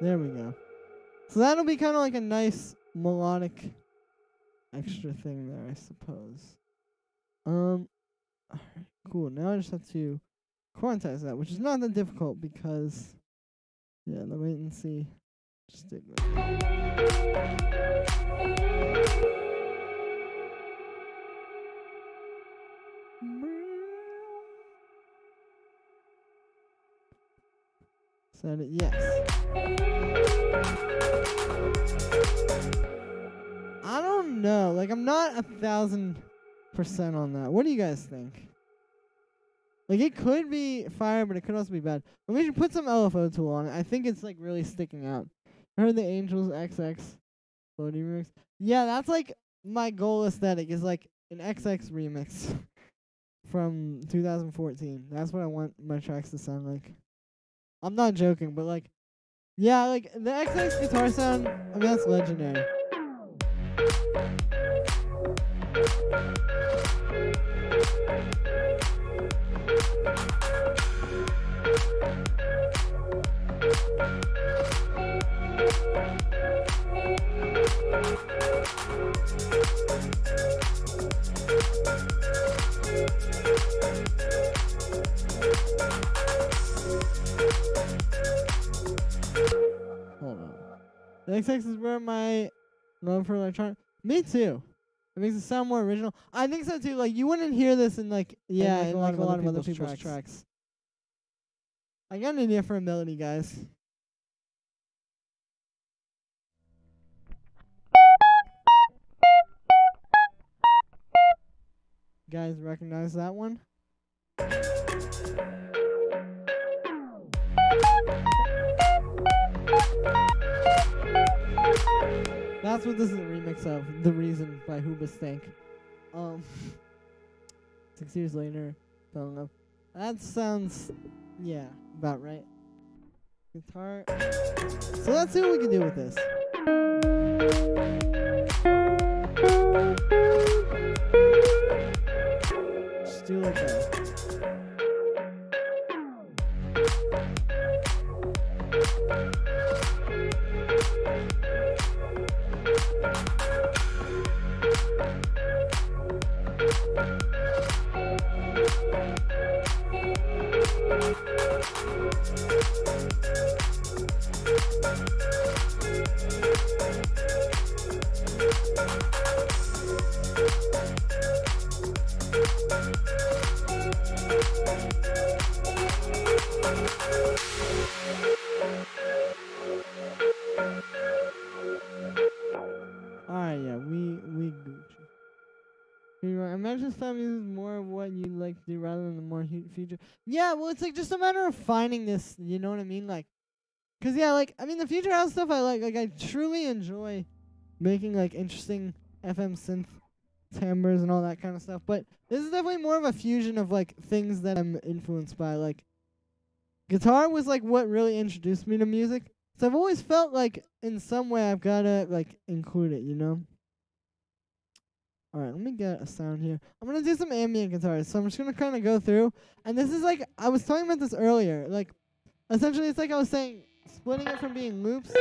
There we go. So that'll be kind of like a nice melodic extra thing there, I suppose. Alright, cool. Now I just have to quantize that, which is not that difficult because, yeah, the latency just did that. Set it, yes. I don't know. Like, I'm not 1,000% on that. What do you guys think? Like, it could be fire, but it could also be bad. But we should put some LFO tool on it. I think it's, like, really sticking out. I heard the Angels XX floating remix. Yeah, that's, like, my goal aesthetic is, like, an XX remix from 2014. That's what I want my tracks to sound like. I'm not joking, but, like, yeah, like, the XX guitar sound, I mean, that's legendary. Hold on. The XX is where my love for electronic. Me too. It makes it sound more original. I think so too. Like, you wouldn't hear this in, like, yeah, in like a lot of other people's tracks. I got an idea for a melody, guys. Guys, recognize that one? That's what this is a remix of. The Reason by Hoobastank. 6 years later, fell in love. That sounds, yeah, about right. Guitar. So let's see what we can do with this. Just do like that. imagine style music is more of what you like to do rather than the more future. Yeah, well, it's like just a matter of finding this. You know what I mean? Like, 'cause yeah, like I mean the future house stuff I like. Like I truly enjoy making like interesting FM synth timbres and all that kind of stuff. But this is definitely more of a fusion of like things that I'm influenced by. Like guitar was like what really introduced me to music. So I've always felt like in some way I've gotta like include it, you know? Alright, let me get a sound here. I'm gonna do some ambient guitars, so I'm just gonna kinda go through. And this is like I was talking about this earlier. Like essentially it's like I was saying, splitting it from being loops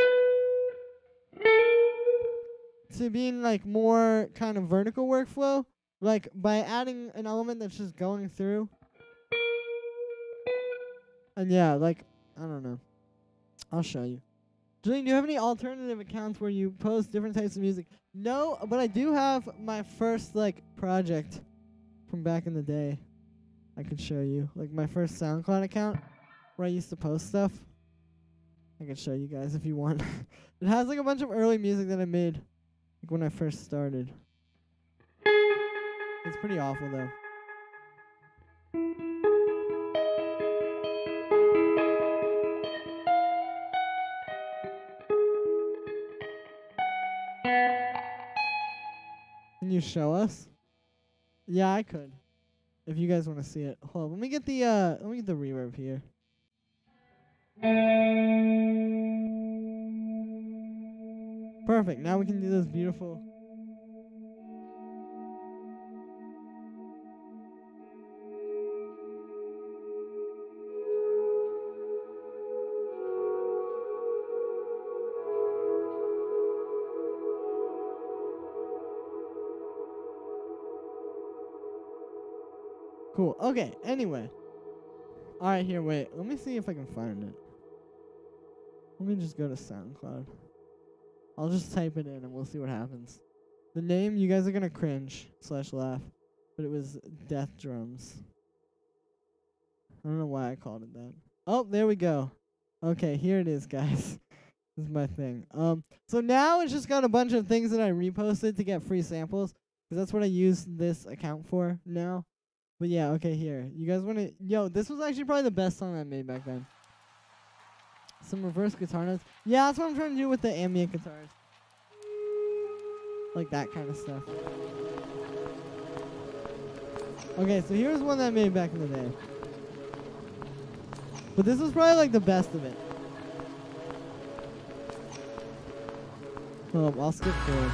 to being like more kind of vertical workflow. Like by adding an element that's just going through. And yeah, like I don't know. I'll show you. Julian, do you have any alternative accounts where you post different types of music? No, but I do have my first like project from back in the day. I could show you. Like my first SoundCloud account where I used to post stuff. I could show you guys if you want. It has like a bunch of early music that I made like when I first started. It's pretty awful though. Can you show us? Yeah, I could. If you guys want to see it. Hold on, let me get the reverb here. Perfect. Now we can do this beautiful. Cool. Okay, anyway. Alright, here, wait. Let me see if I can find it. Let me just go to SoundCloud. I'll just type it in and we'll see what happens. The name, you guys are gonna cringe / laugh, but it was Death Drums. I don't know why I called it that. Oh, there we go. Okay, here it is, guys. This is my thing. So now it's just got a bunch of things that I reposted to get free samples, because that's what I use this account for now. But yeah, okay, here. You guys want to... Yo, this was actually probably the best song I made back then. Some reverse guitar notes. Yeah, that's what I'm trying to do with the ambient guitars. Like that kind of stuff. Okay, so here's one that I made back in the day. But this was probably like the best of it. Oh, I'll skip forward.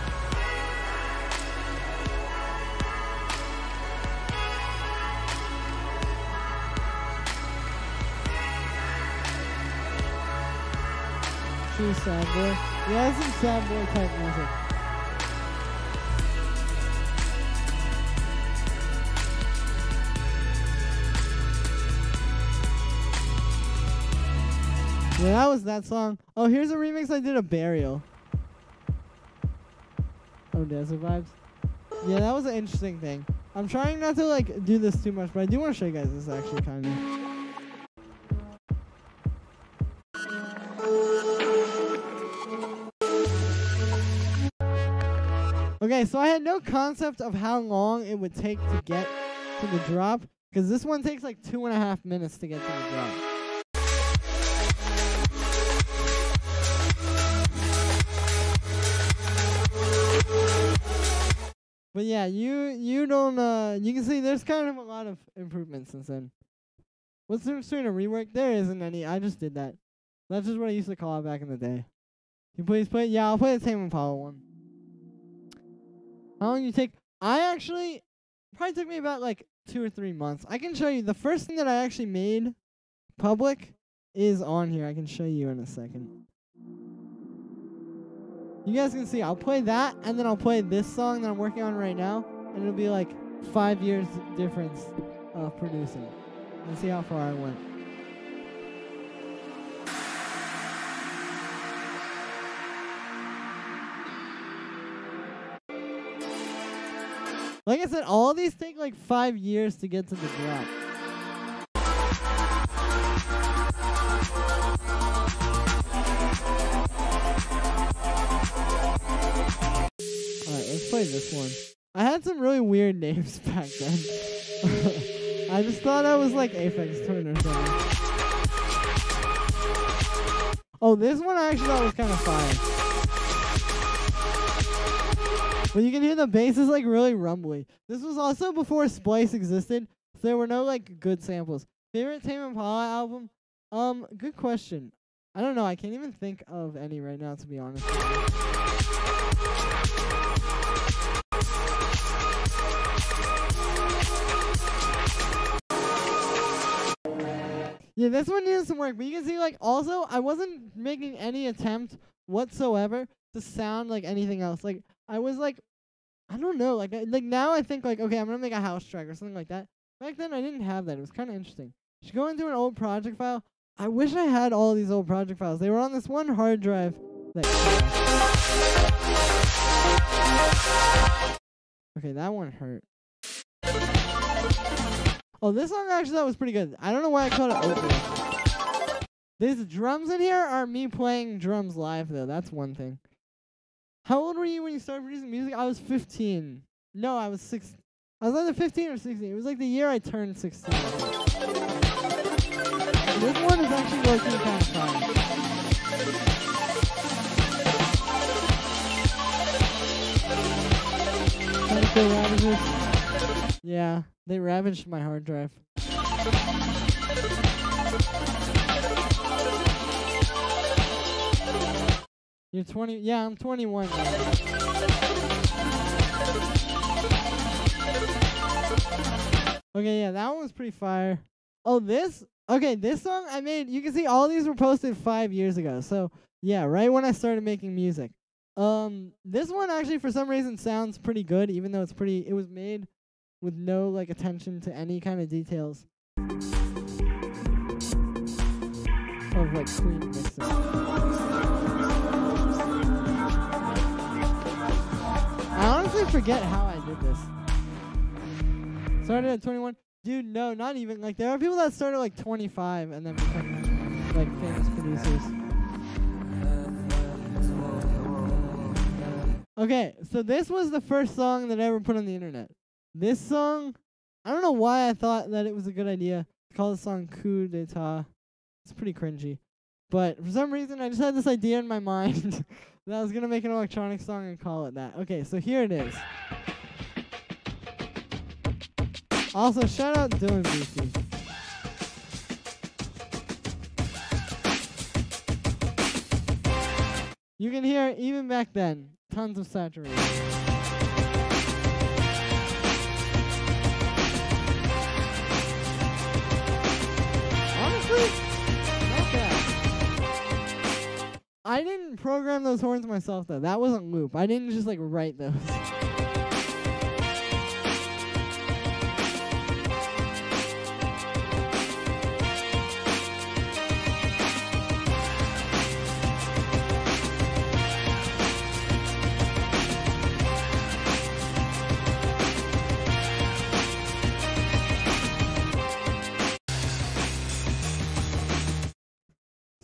True sad boy. Yeah, that's some sad boy type music. Yeah, that was that song. Oh, here's a remix I did of Burial. Oh, Desert Vibes. Yeah, that was an interesting thing. I'm trying not to like do this too much, but I do want to show you guys this actually kind of. Okay, so I had no concept of how long it would take to get to the drop, because this one takes like 2.5 minutes to get to the drop. But yeah, you don't you can see there's kind of a lot of improvements since then. What's the difference between a rework? There isn't any. I just did that. That's just what I used to call it back in the day. You please play? Yeah, I'll play the Tame Impala one. How long do you take? I actually probably took me about like 2 or 3 months. I can show you the first thing that I actually made public is on here. I can show you in a second. You guys can see I'll play that and then I'll play this song that I'm working on right now, and it'll be like 5 years difference of producing. And see how far I went. Like I said, all of these take like 5 years to get to the drop. Alright, let's play this one. I had some really weird names back then. I just thought I was like Aphex Twin or something. Oh, this one I actually thought was kind of fire. But you can hear the bass is like really rumbly. This was also before Splice existed, so there were no like good samples. Favorite Tame Impala album? Good question. I don't know. I can't even think of any right now, to be honest with you. Yeah, this one needed some work, but you can see, like, also, I wasn't making any attempt whatsoever to sound like anything else. Like, I was like, I don't know, like now I think, like, okay, I'm gonna make a house track or something like that. Back then, I didn't have that. It was kind of interesting. You should go into an old project file. I wish I had all these old project files. They were on this one hard drive. Okay, that one hurt. Oh, this song actually that was pretty good. I don't know why I called it opening. These drums in here are me playing drums live, though. That's one thing. How old were you when you started producing music? I was 15. No, I was 6. I was either 15 or 16. It was like the year I turned 16. This one is actually low-key kind of fun. Trying to kill Ravagers. Yeah, they ravaged my hard drive. You're 20. Yeah, I'm 21 now. Okay, yeah, that one was pretty fire. Oh, this? Okay, this song I made, you can see all these were posted 5 years ago. So, yeah, right when I started making music. This one actually for some reason sounds pretty good, even though it was made with no, like, attention to any kind of details of, like, clean mixing. I honestly forget how I did this. Started at 21. Dude, no, not even. Like, there are people that start at, like, 25 and then become, like, famous producers. Okay, so this was the first song that I ever put on the internet. This song, I don't know why I thought that it was a good idea to call the song Coup d'etat. It's pretty cringy. But for some reason, I just had this idea in my mind that I was going to make an electronic song and call it that. Okay, so here it is. Also, shout out Dylan BC. You can hear, even back then, tons of saturation. Honestly, not bad. I didn't program those horns myself, though. That wasn't loop. I didn't just, like, write those.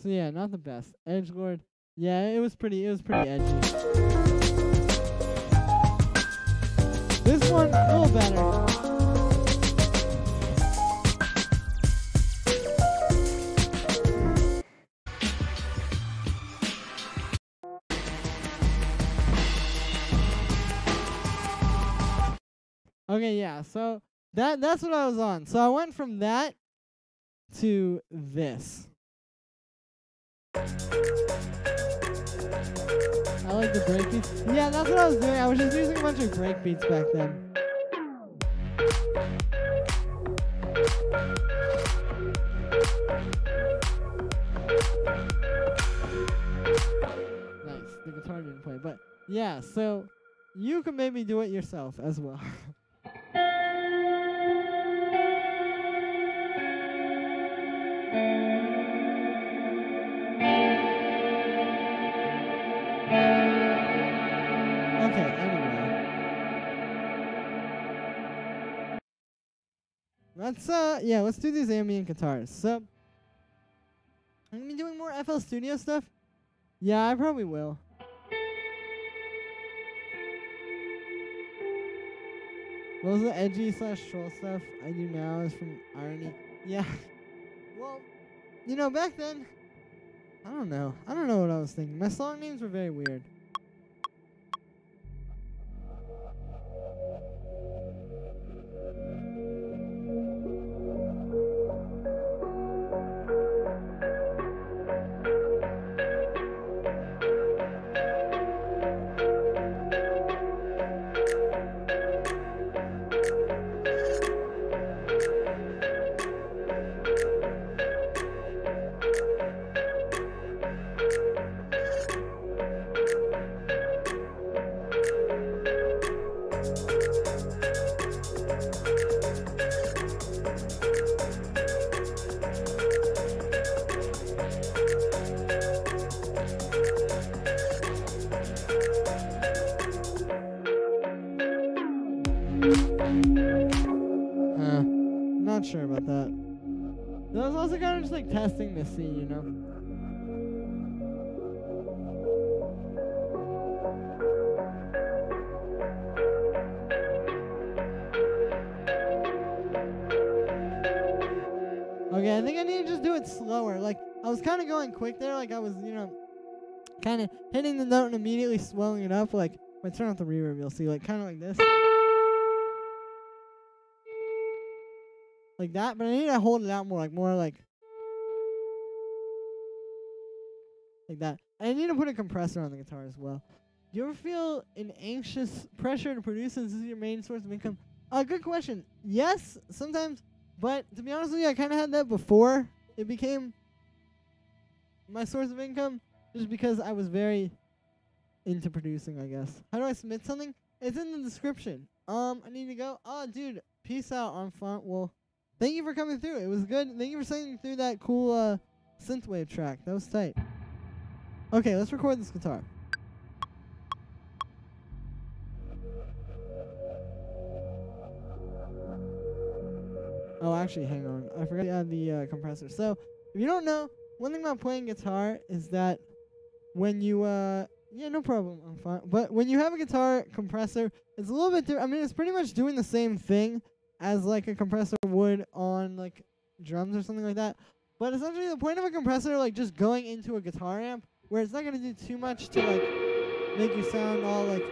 So yeah, not the best. Edgelord, yeah, it was pretty edgy. This one, a little better. Okay, yeah, so that's what I was on. So I went from that to this. I like the breakbeats. Yeah, that's what I was doing. I was just using a bunch of breakbeats back then. Nice. The guitar didn't play, but yeah, so you can maybe do it yourself as well. Okay, anyway. Let's do these ambient guitars. So, I'm gonna be doing more FL Studio stuff. Yeah, I probably will. Most of the edgy / troll stuff I do now is from irony. Yeah. Well, you know, back then, I don't know. I don't know what I was thinking. My song names were very weird. Not sure about that. That was also kind of just like testing to see, you know. Okay, I think I need to just do it slower. Like, I was kind of going quick there. Like, I was, you know, kind of hitting the note and immediately swelling it up. Like, if I turn off the reverb, you'll see, like, kind of like this. Like that, but I need to hold it out more like that. I need to put a compressor on the guitar as well. Do you ever feel an anxious pressure to produce since this is your main source of income? Good question. Yes, sometimes, but to be honest with you, I kind of had that before it became my source of income, just because I was very into producing, I guess. How do I submit something? It's in the description. I need to go. Oh, dude, peace out on font. Well, thank you for coming through. It was good. Thank you for singing through that cool synthwave track. That was tight. Okay, let's record this guitar. Oh, actually, hang on. I forgot to add the compressor. So, if you don't know, one thing about playing guitar is that when you, yeah, no problem. I'm fine. But when you have a guitar compressor, it's a little bit different. I mean, it's pretty much doing the same thing as like a compressor would on like drums or something like that. But essentially the point of a compressor, like just going into a guitar amp, where it's not going to do too much to like make you sound all like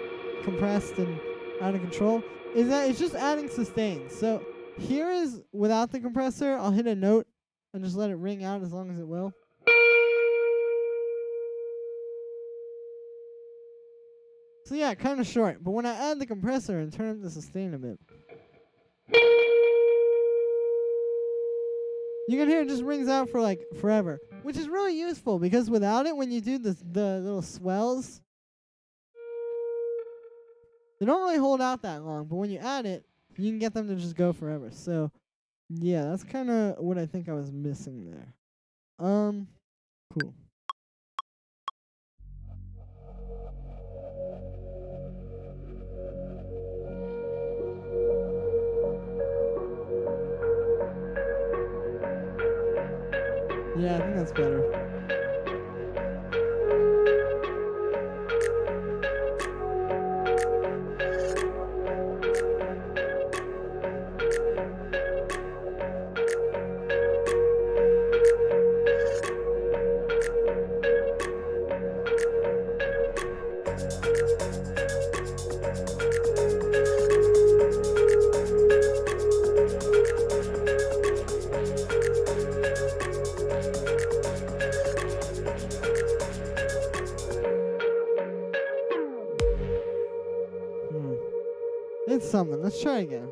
compressed and out of control, is that it's just adding sustain. So here is without the compressor. I'll hit a note and just let it ring out as long as it will. So yeah, kind of short. But when I add the compressor and turn up the sustain a bit, you can hear it just rings out for like forever, which is really useful because without it, when you do the little swells, they don't really hold out that long. But when you add it, you can get them to just go forever. So yeah, that's kind of what I think I was missing there. Cool. Yeah, I think that's better. It's something. Let's try again.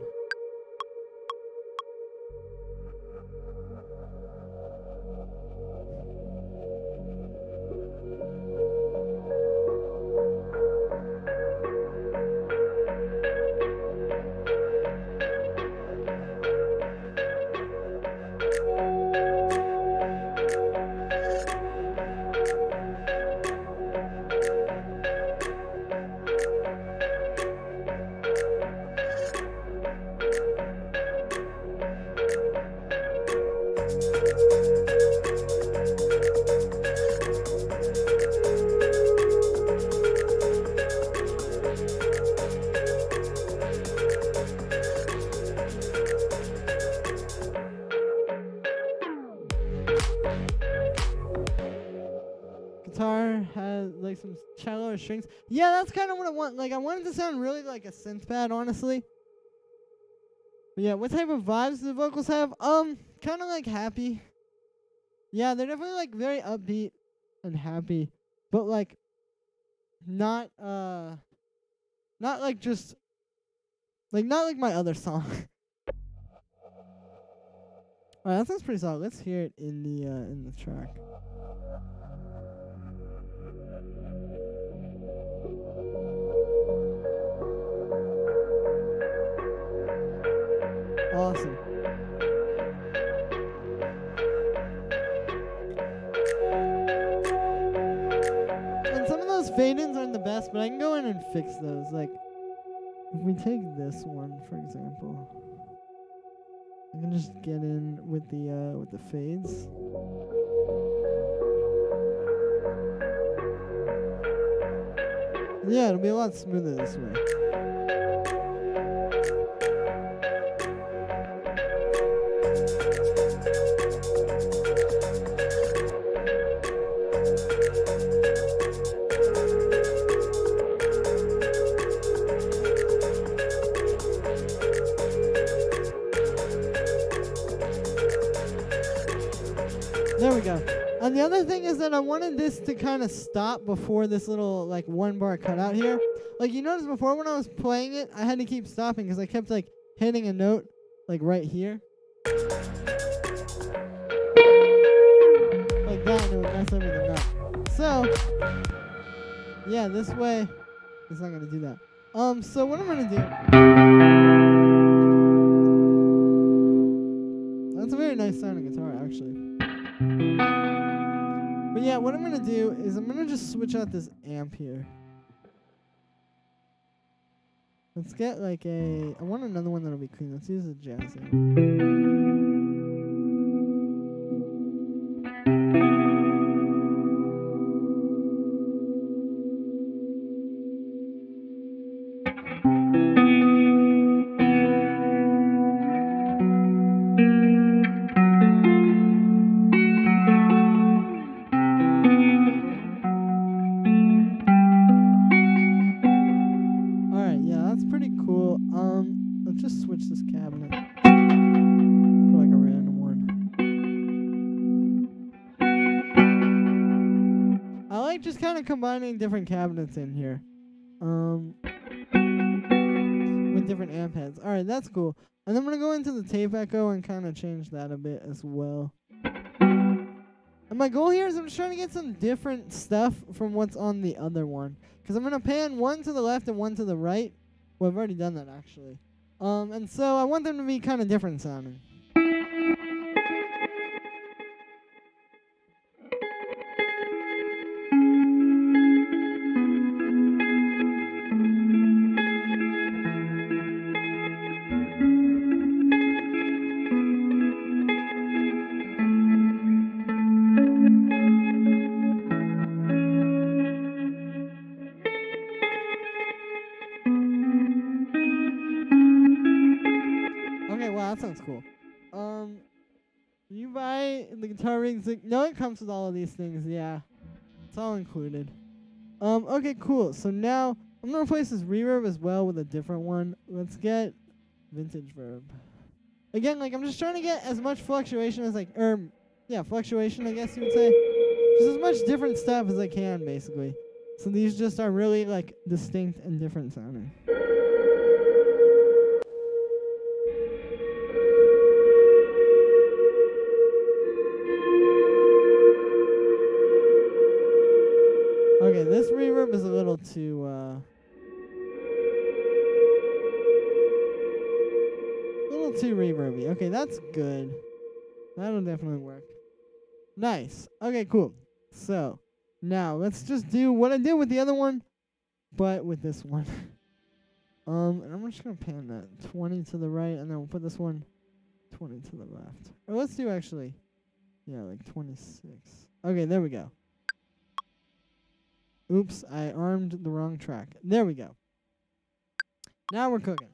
guitar has like some cello or strings. Yeah, that's kind of what I want. Like I want it to sound really like a synth pad, honestly. But yeah, what type of vibes do the vocals have? Kind of like happy. Yeah, they're definitely like very upbeat and happy, but like not like just like not like my other song. Alright, that sounds pretty solid. Let's hear it in the track. Awesome. And some of those fade-ins aren't the best, but I can go in and fix those. Like, if we take this one, for example, I can just get in with the fades. Yeah, it'll be a lot smoother this way. There we go. And the other thing is that I wanted this to kind of stop before this little like 1 bar cutout here. Like you noticed before when I was playing it, I had to keep stopping because I kept like hitting a note like right here. Like that, and it would mess everything up. So yeah, this way it's not gonna do that. So what I'm gonna do, that's a very nice sounding guitar actually. But yeah, what I'm gonna do is I'm gonna just switch out this amp here. Let's get like I want another one that'll be clean. Let's use a jazz amp. Let's just switch this cabinet for like a random one. I like just kind of combining different cabinets in here, with different amp heads. All right, that's cool. And I'm gonna go into the tape echo and kind of change that a bit as well. And my goal here is I'm just trying to get some different stuff from what's on the other one, because I'm gonna pan one to the left and one to the right. Well, I've already done that actually. And so I want them to be kind of different sounding. Okay, wow, that sounds cool. You buy the guitar rigs? No, it comes with all of these things. Yeah, it's all included. Okay, cool. So now I'm gonna replace this reverb as well with a different one. Let's get vintage verb. Again, like I'm just trying to get as much fluctuation as fluctuation, I guess you would say. Just as much different stuff as I can, basically. So these just are really like distinct and different sounding. Okay, this reverb is a little too, reverby. Okay, that's good. That'll definitely work. Nice. Okay, cool. So, now let's just do what I did with the other one, but with this one. And I'm just gonna pan that 20 to the right, and then we'll put this one 20 to the left. Or let's do actually, yeah, like 26. Okay, there we go. Oops, I armed the wrong track. There we go. Now we're cooking.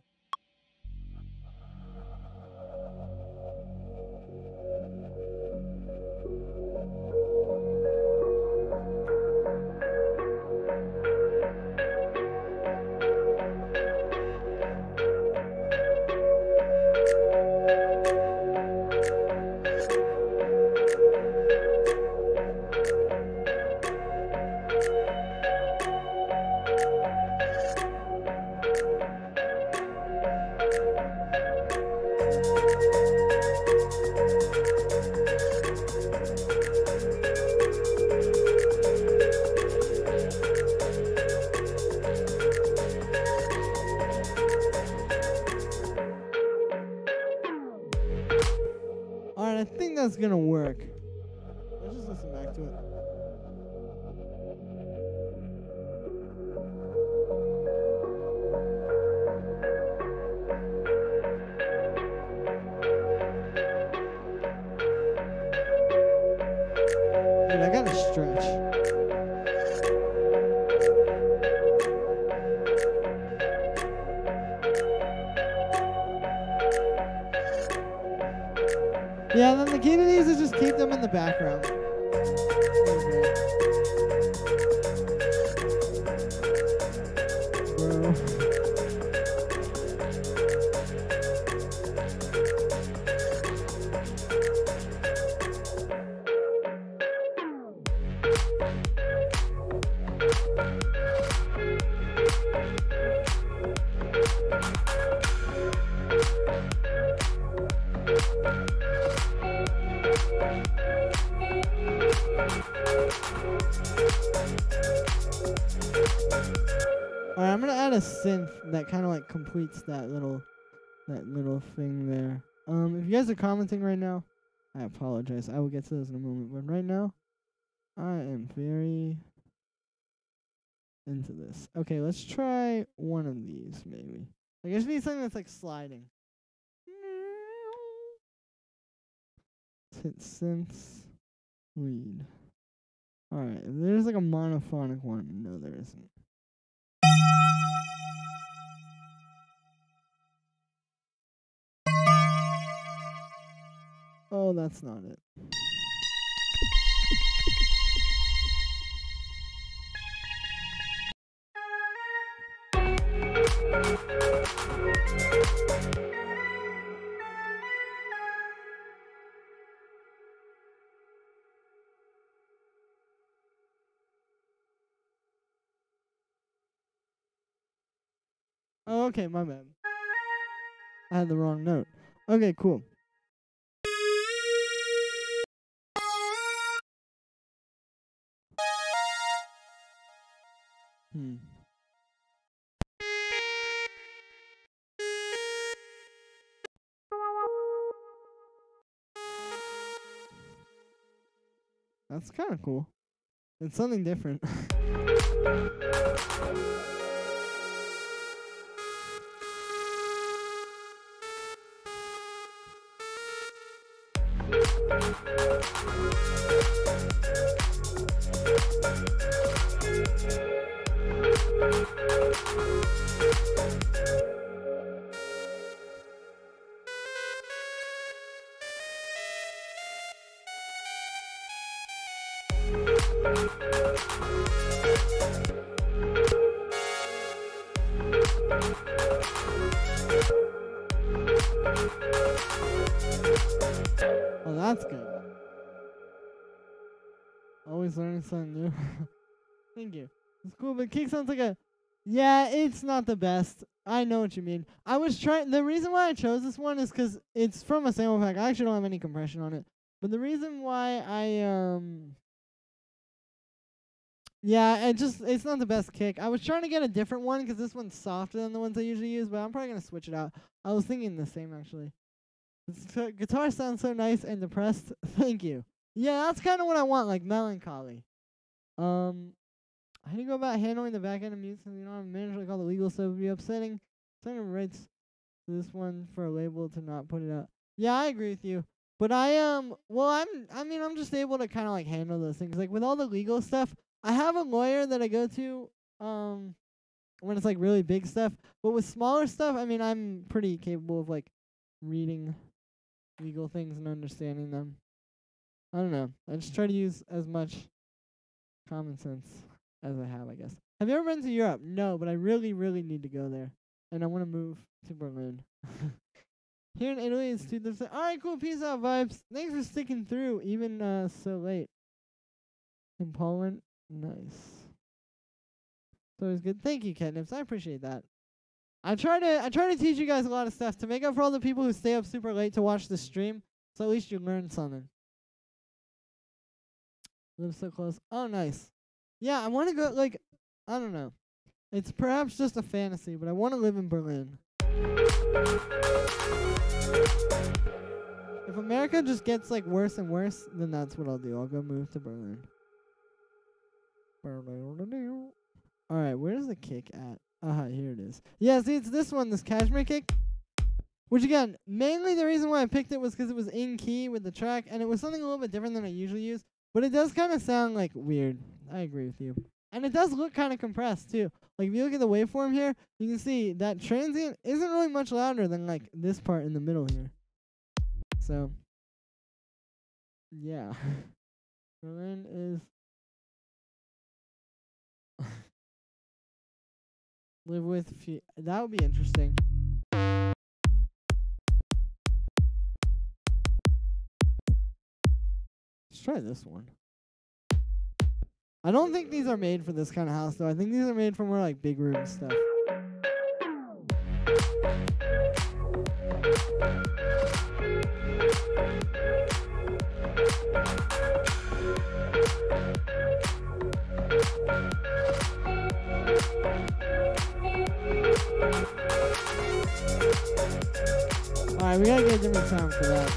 gonna work. Let's just listen back to it. Dude, I gotta stretch. Yeah, then the key to these is just keep them in the background. Bro. Alright, I'm gonna add a synth that kind of like completes that little thing there. If you guys are commenting right now, I apologize. I will get to those in a moment. But right now, I am very into this. Okay, let's try one of these maybe. I guess we need something that's like sliding. Let's hit synths, lead. Alright, if there's like a monophonic one. No, there isn't. Oh, that's not it. Oh, okay, my bad. I had the wrong note. Okay, cool. That's kind of cool. It's something different. Oh, that's good. Always learning something new. Thank you. It's cool, but Kick sounds like a... Yeah, it's not the best. I know what you mean. I was trying... The reason why I chose this one is because it's from a sample pack. I actually don't have any compression on it. But the reason why I... Yeah, it's not the best kick. I was trying to get a different one because this one's softer than the ones I usually use, but I'm probably going to switch it out. I was thinking the same, actually. This guitar sounds so nice and depressed. Thank you. Yeah, that's kind of what I want, like melancholy. How do you go about handling the back end of music since you don't have a manager like all the legal stuff would be upsetting? Someone writes this one for a label to not put it out. Yeah, I agree with you. But I'm just able to kind of like handle those things. Like with all the legal stuff, I have a lawyer that I go to when it's like really big stuff. But with smaller stuff, I mean, I'm pretty capable of like reading legal things and understanding them. I don't know. I just try to use as much common sense as I have, I guess. Have you ever been to Europe? No, but I really, really need to go there. And I want to move to Berlin. Here in Italy, it's 2:30. Alright, cool. Peace out, vibes. Thanks for sticking through, even so late. In Poland, nice. It's always good. Thank you, Catnips. I appreciate that. I try to teach you guys a lot of stuff to make up for all the people who stay up super late to watch the stream. So at least you learn something. Live so close. Oh, nice. Yeah, I want to go, like, I don't know. It's perhaps just a fantasy, but I want to live in Berlin. If America just gets like worse and worse, then that's what I'll do. I'll go move to Berlin. Alright, where's the kick at? Here it is. Yeah, see, it's this one, this Cashmere kick. Which again, mainly the reason why I picked it was because it was in key with the track, and it was something a little bit different than I usually use. But it does kind of sound like weird. I agree with you. And it does look kind of compressed too. Like if you look at the waveform here, you can see that transient isn't really much louder than like this part in the middle here. So, yeah. Berlin is live with that would be interesting. Let's try this one. I don't think these are made for this kind of house though. I think these are made for more like big room stuff. Alright, we gotta get a different sound for that.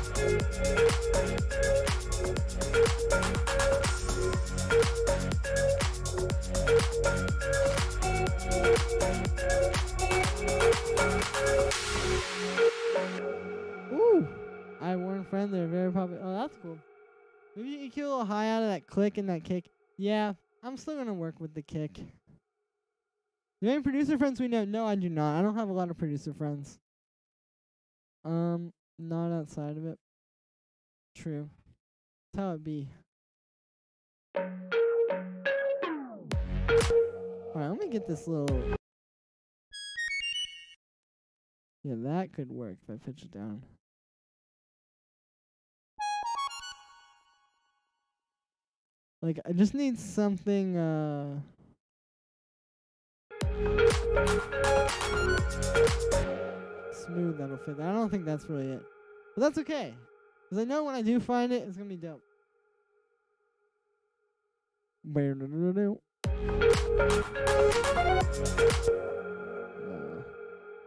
Ooh! I warn friend, they're very popular. Oh, that's cool. Maybe you can get a little high out of that click and that kick. Yeah, I'm still gonna work with the kick. Do you have any producer friends we know? No, I do not. I don't have a lot of producer friends. Not outside of it. True. That's how it be. Alright, let me get this little... Yeah, that could work if I pitch it down. Like, I just need something, smooth that'll fit. I don't think that's really it. But that's okay. Because I know when I do find it, it's going to be dope.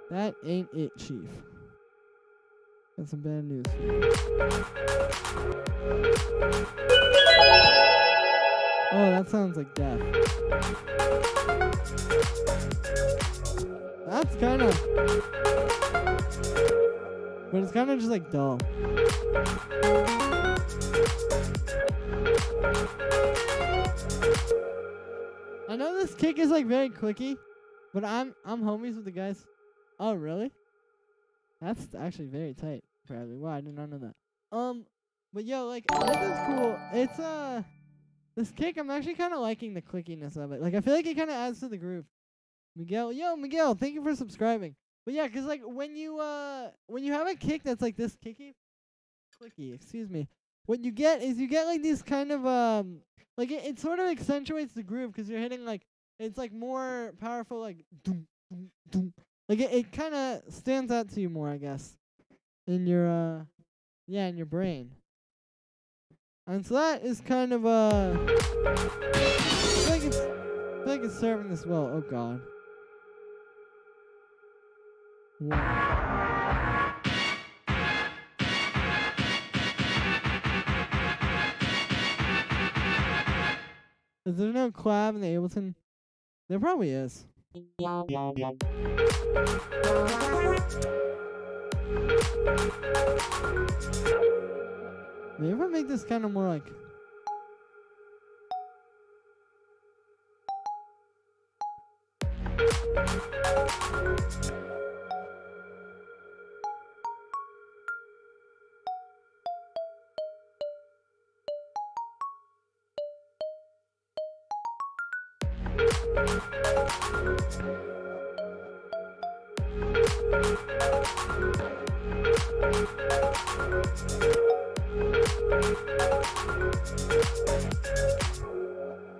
That ain't it, Chief. Got some bad news for you. Oh, that sounds like death. That's kind of... But it's kind of just like dull. I know this kick is like very clicky, but I'm homies with the guys. Oh, really? That's actually very tight, Bradley. Wow, I did not know that. But yo, like, this is cool. It's, this kick, I'm actually kind of liking the clickiness of it. Like, I feel like it kind of adds to the groove. Miguel, thank you for subscribing. But yeah, 'cause like, when you have a kick that's like this clicky, excuse me, what you get is you get like these kind of, like, it sort of accentuates the groove 'cause you're hitting, like, it's like more powerful, like, doom, doom, doom. Like, it kind of stands out to you more, I guess, in your, yeah, in your brain. And so that is kind of, I feel like it's serving this well. Oh, God. Wow. Is there no collab in the Ableton? There probably is. Maybe if I make this kind of more like...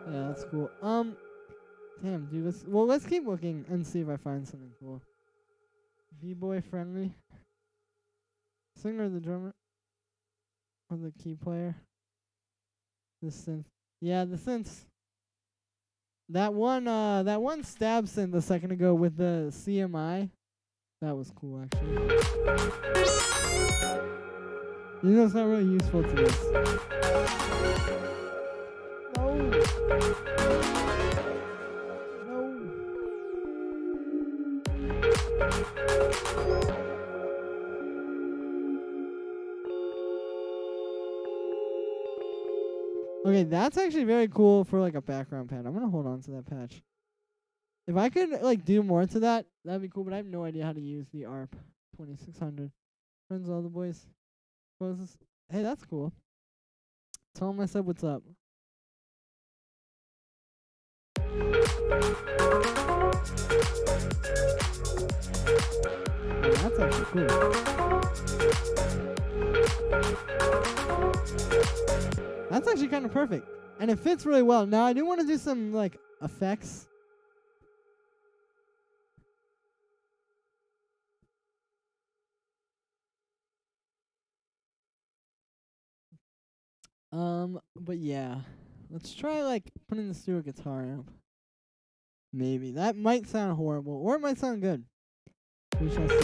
Yeah, that's cool. Damn, dude. Let's keep looking and see if I find something cool. B-boy friendly. Singer or the drummer? Or the key player? The synth. Yeah, the synths. That one stab synth a second ago with the CMI. That was cool, actually. You know, it's not really useful to this. No. No. Okay, that's actually very cool for like a background pad. I'm gonna hold on to that patch. If I could like do more to that, that'd be cool. But I have no idea how to use the ARP 2600. Friends, all the boys. Closes. Hey, that's cool. Tell him I said what's up. Oh, that's actually cool. That's actually kind of perfect. And it fits really well. Now, I do want to do some, like, effects. But yeah. Let's try, like, putting this through a guitar amp. Maybe. That might sound horrible, or it might sound good. We shall see.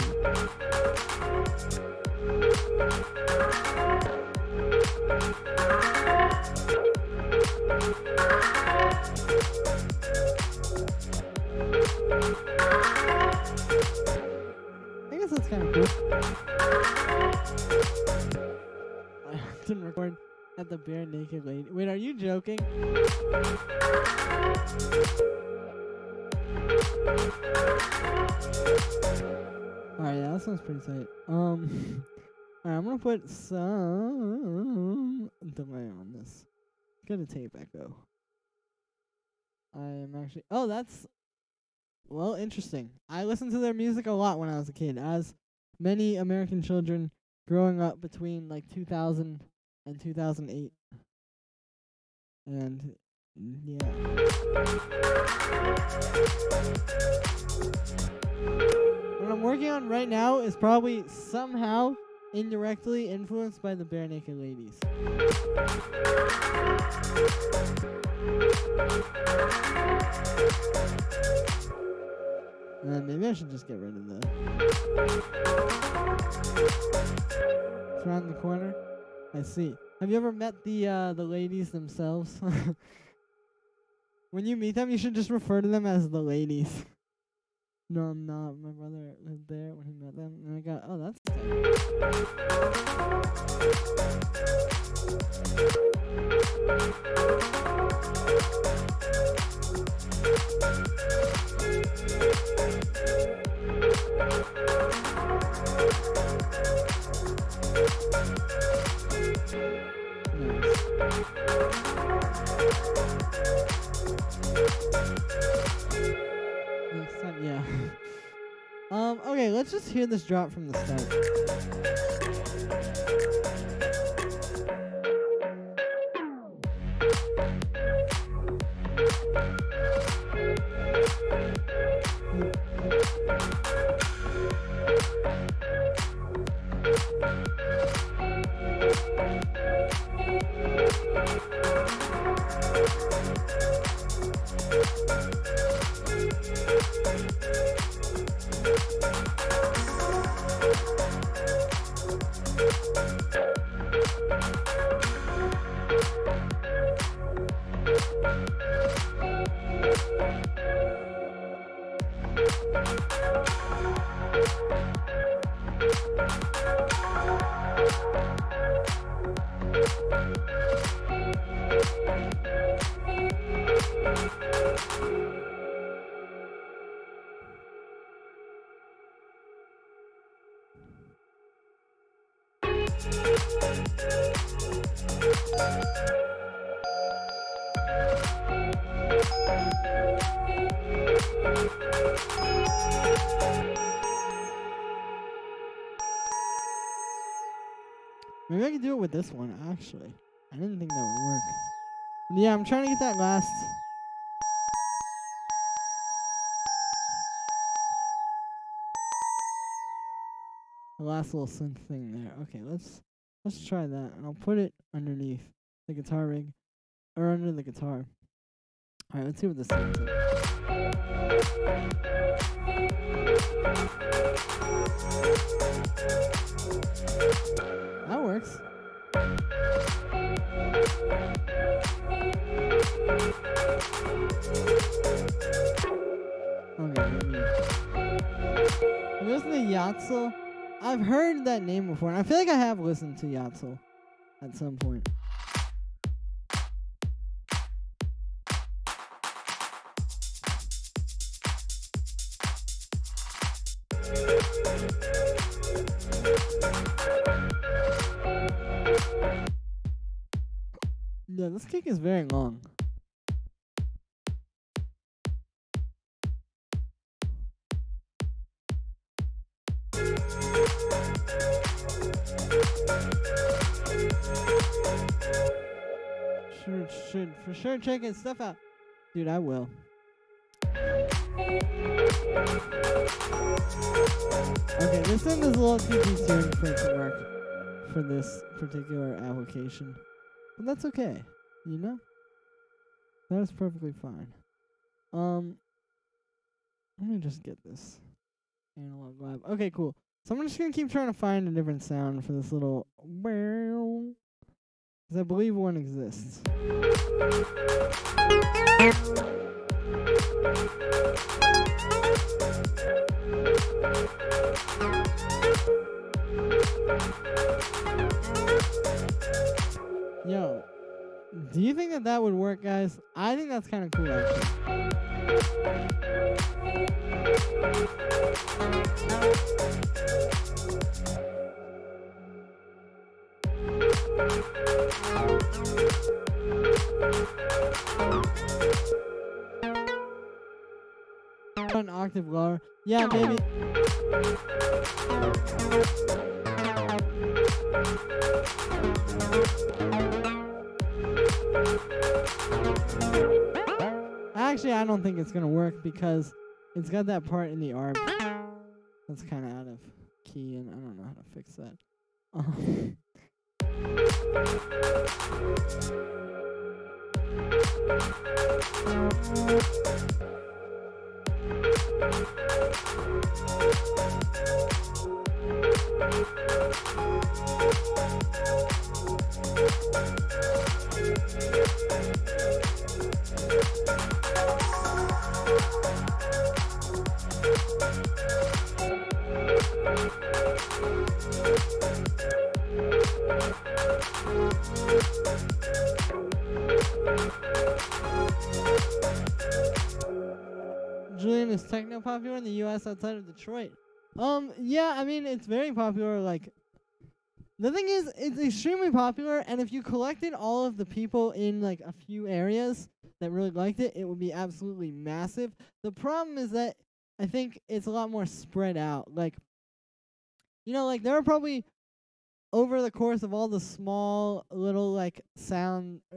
I guess that's kind of cool. I didn't record at the bare naked lady. Wait, are you joking? Alright, yeah, that sounds pretty tight. Alright, I'm gonna put some delay on this. Get a tape echo. I am actually. Oh, that's. Well, interesting. I listened to their music a lot when I was a kid, as many American children growing up between like 2000 and 2008. And yeah. What I'm working on right now is probably somehow indirectly influenced by the Bare Naked Ladies. Maybe I should just get rid of the. It's around the corner. I see. Have you ever met the ladies themselves? When you meet them, you should just refer to them as the ladies. No, I'm not. My brother lived there when he met them, and I got. Oh, that's Next time, yeah. Okay, let's just hear this drop from the start. Maybe I can do it with this one, actually. I didn't think that would work. But yeah, I'm trying to get that last. The last little synth thing there. Okay, let's try that, and I'll put it underneath the guitar rig, or under the guitar. Alright, let's see what this sounds like. That works. Okay, let me listen to Yatzel. I've heard that name before, and I feel like I have listened to Yatzel at some point. Yeah, this kick is very long. Should for sure check his stuff out. Dude, I will. Okay, this thing is a little too detuned for it to work for this particular application. But that's okay, you know? That is perfectly fine. Let me just get this analog lab. Okay, cool. So I'm just gonna keep trying to find a different sound for this little because I believe one exists. Yo, do you think that would work, guys? I think that's kind of cool, actually. An octave lower. Yeah, maybe. Actually, I don't think it's gonna work because it's got that part in the ARP that's kind of out of key, and I don't know how to fix that. Julian, is techno popular in the US outside of Detroit? Yeah, I mean, it's very popular. Like, the thing is, it's extremely popular, and if you collected all of the people in, like, a few areas that really liked it, it would be absolutely massive. The problem is that I think it's a lot more spread out. Like, you know, like, there are probably, over the course of all the small little, like,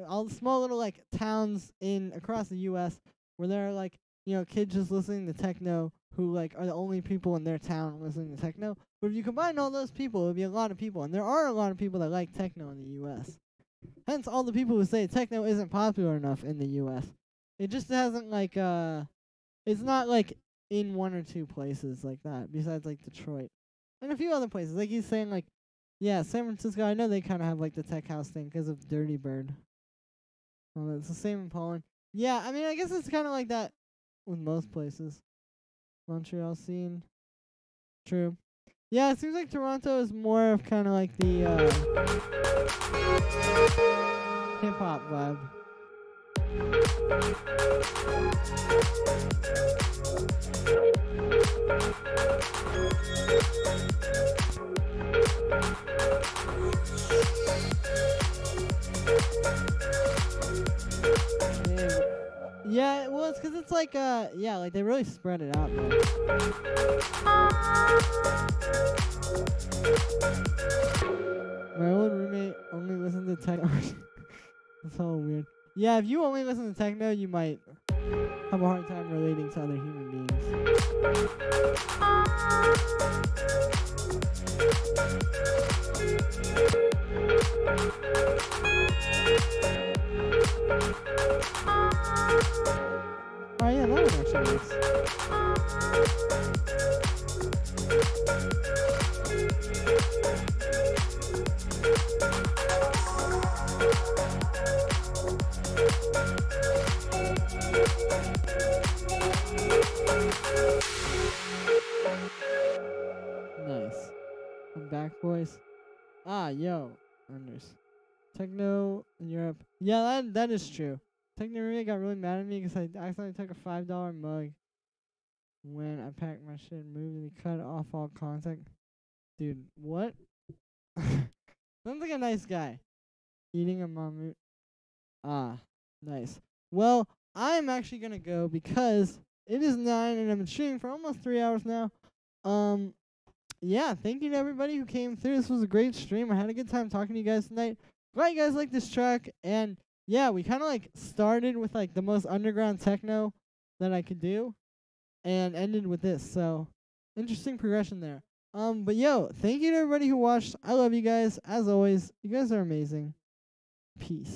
all the small little, like, towns across the US where there are, like, you know, kids just listening to techno who, like, are the only people in their town listening to techno. But if you combine all those people, it would be a lot of people. And there are a lot of people that like techno in the U.S. Hence, all the people who say techno isn't popular enough in the U.S. It just hasn't, like, it's not, like, in one or two places like that, besides, like, Detroit. And a few other places. Like, he's saying, like, yeah, San Francisco, I know they kind of have, like, the tech house thing because of Dirty Bird. Well, it's the same in Poland. Yeah, I mean, I guess it's kind of like that with most places. Montreal scene. True. Yeah, it seems like Toronto is more of kind of like the hip-hop vibe. Yeah, well, it's 'cause it's like, yeah, like, they really spread it out, man. My old roommate only listened to techno. That's all weird. Yeah, if you only listen to techno, you might have a hard time relating to other human beings. Oh yeah, that one actually works. Nice. I'm back, boys. Ah, yo, Anders. Techno in Europe. Yeah, that is true. Techno really got really mad at me because I accidentally took a $5 mug when I packed my shit and moved and he cut off all contact. Dude, what? Sounds like a nice guy. Eating a mammut. Ah, nice. Well, I'm actually gonna go because it is 9 and I've been streaming for almost 3 hours now. Yeah, thank you to everybody who came through. This was a great stream. I had a good time talking to you guys tonight. Glad you guys like this track. And yeah, we kind of like started with like the most underground techno that I could do and ended with this. So interesting progression there. But yo, thank you to everybody who watched. I love you guys. As always, you guys are amazing. Peace.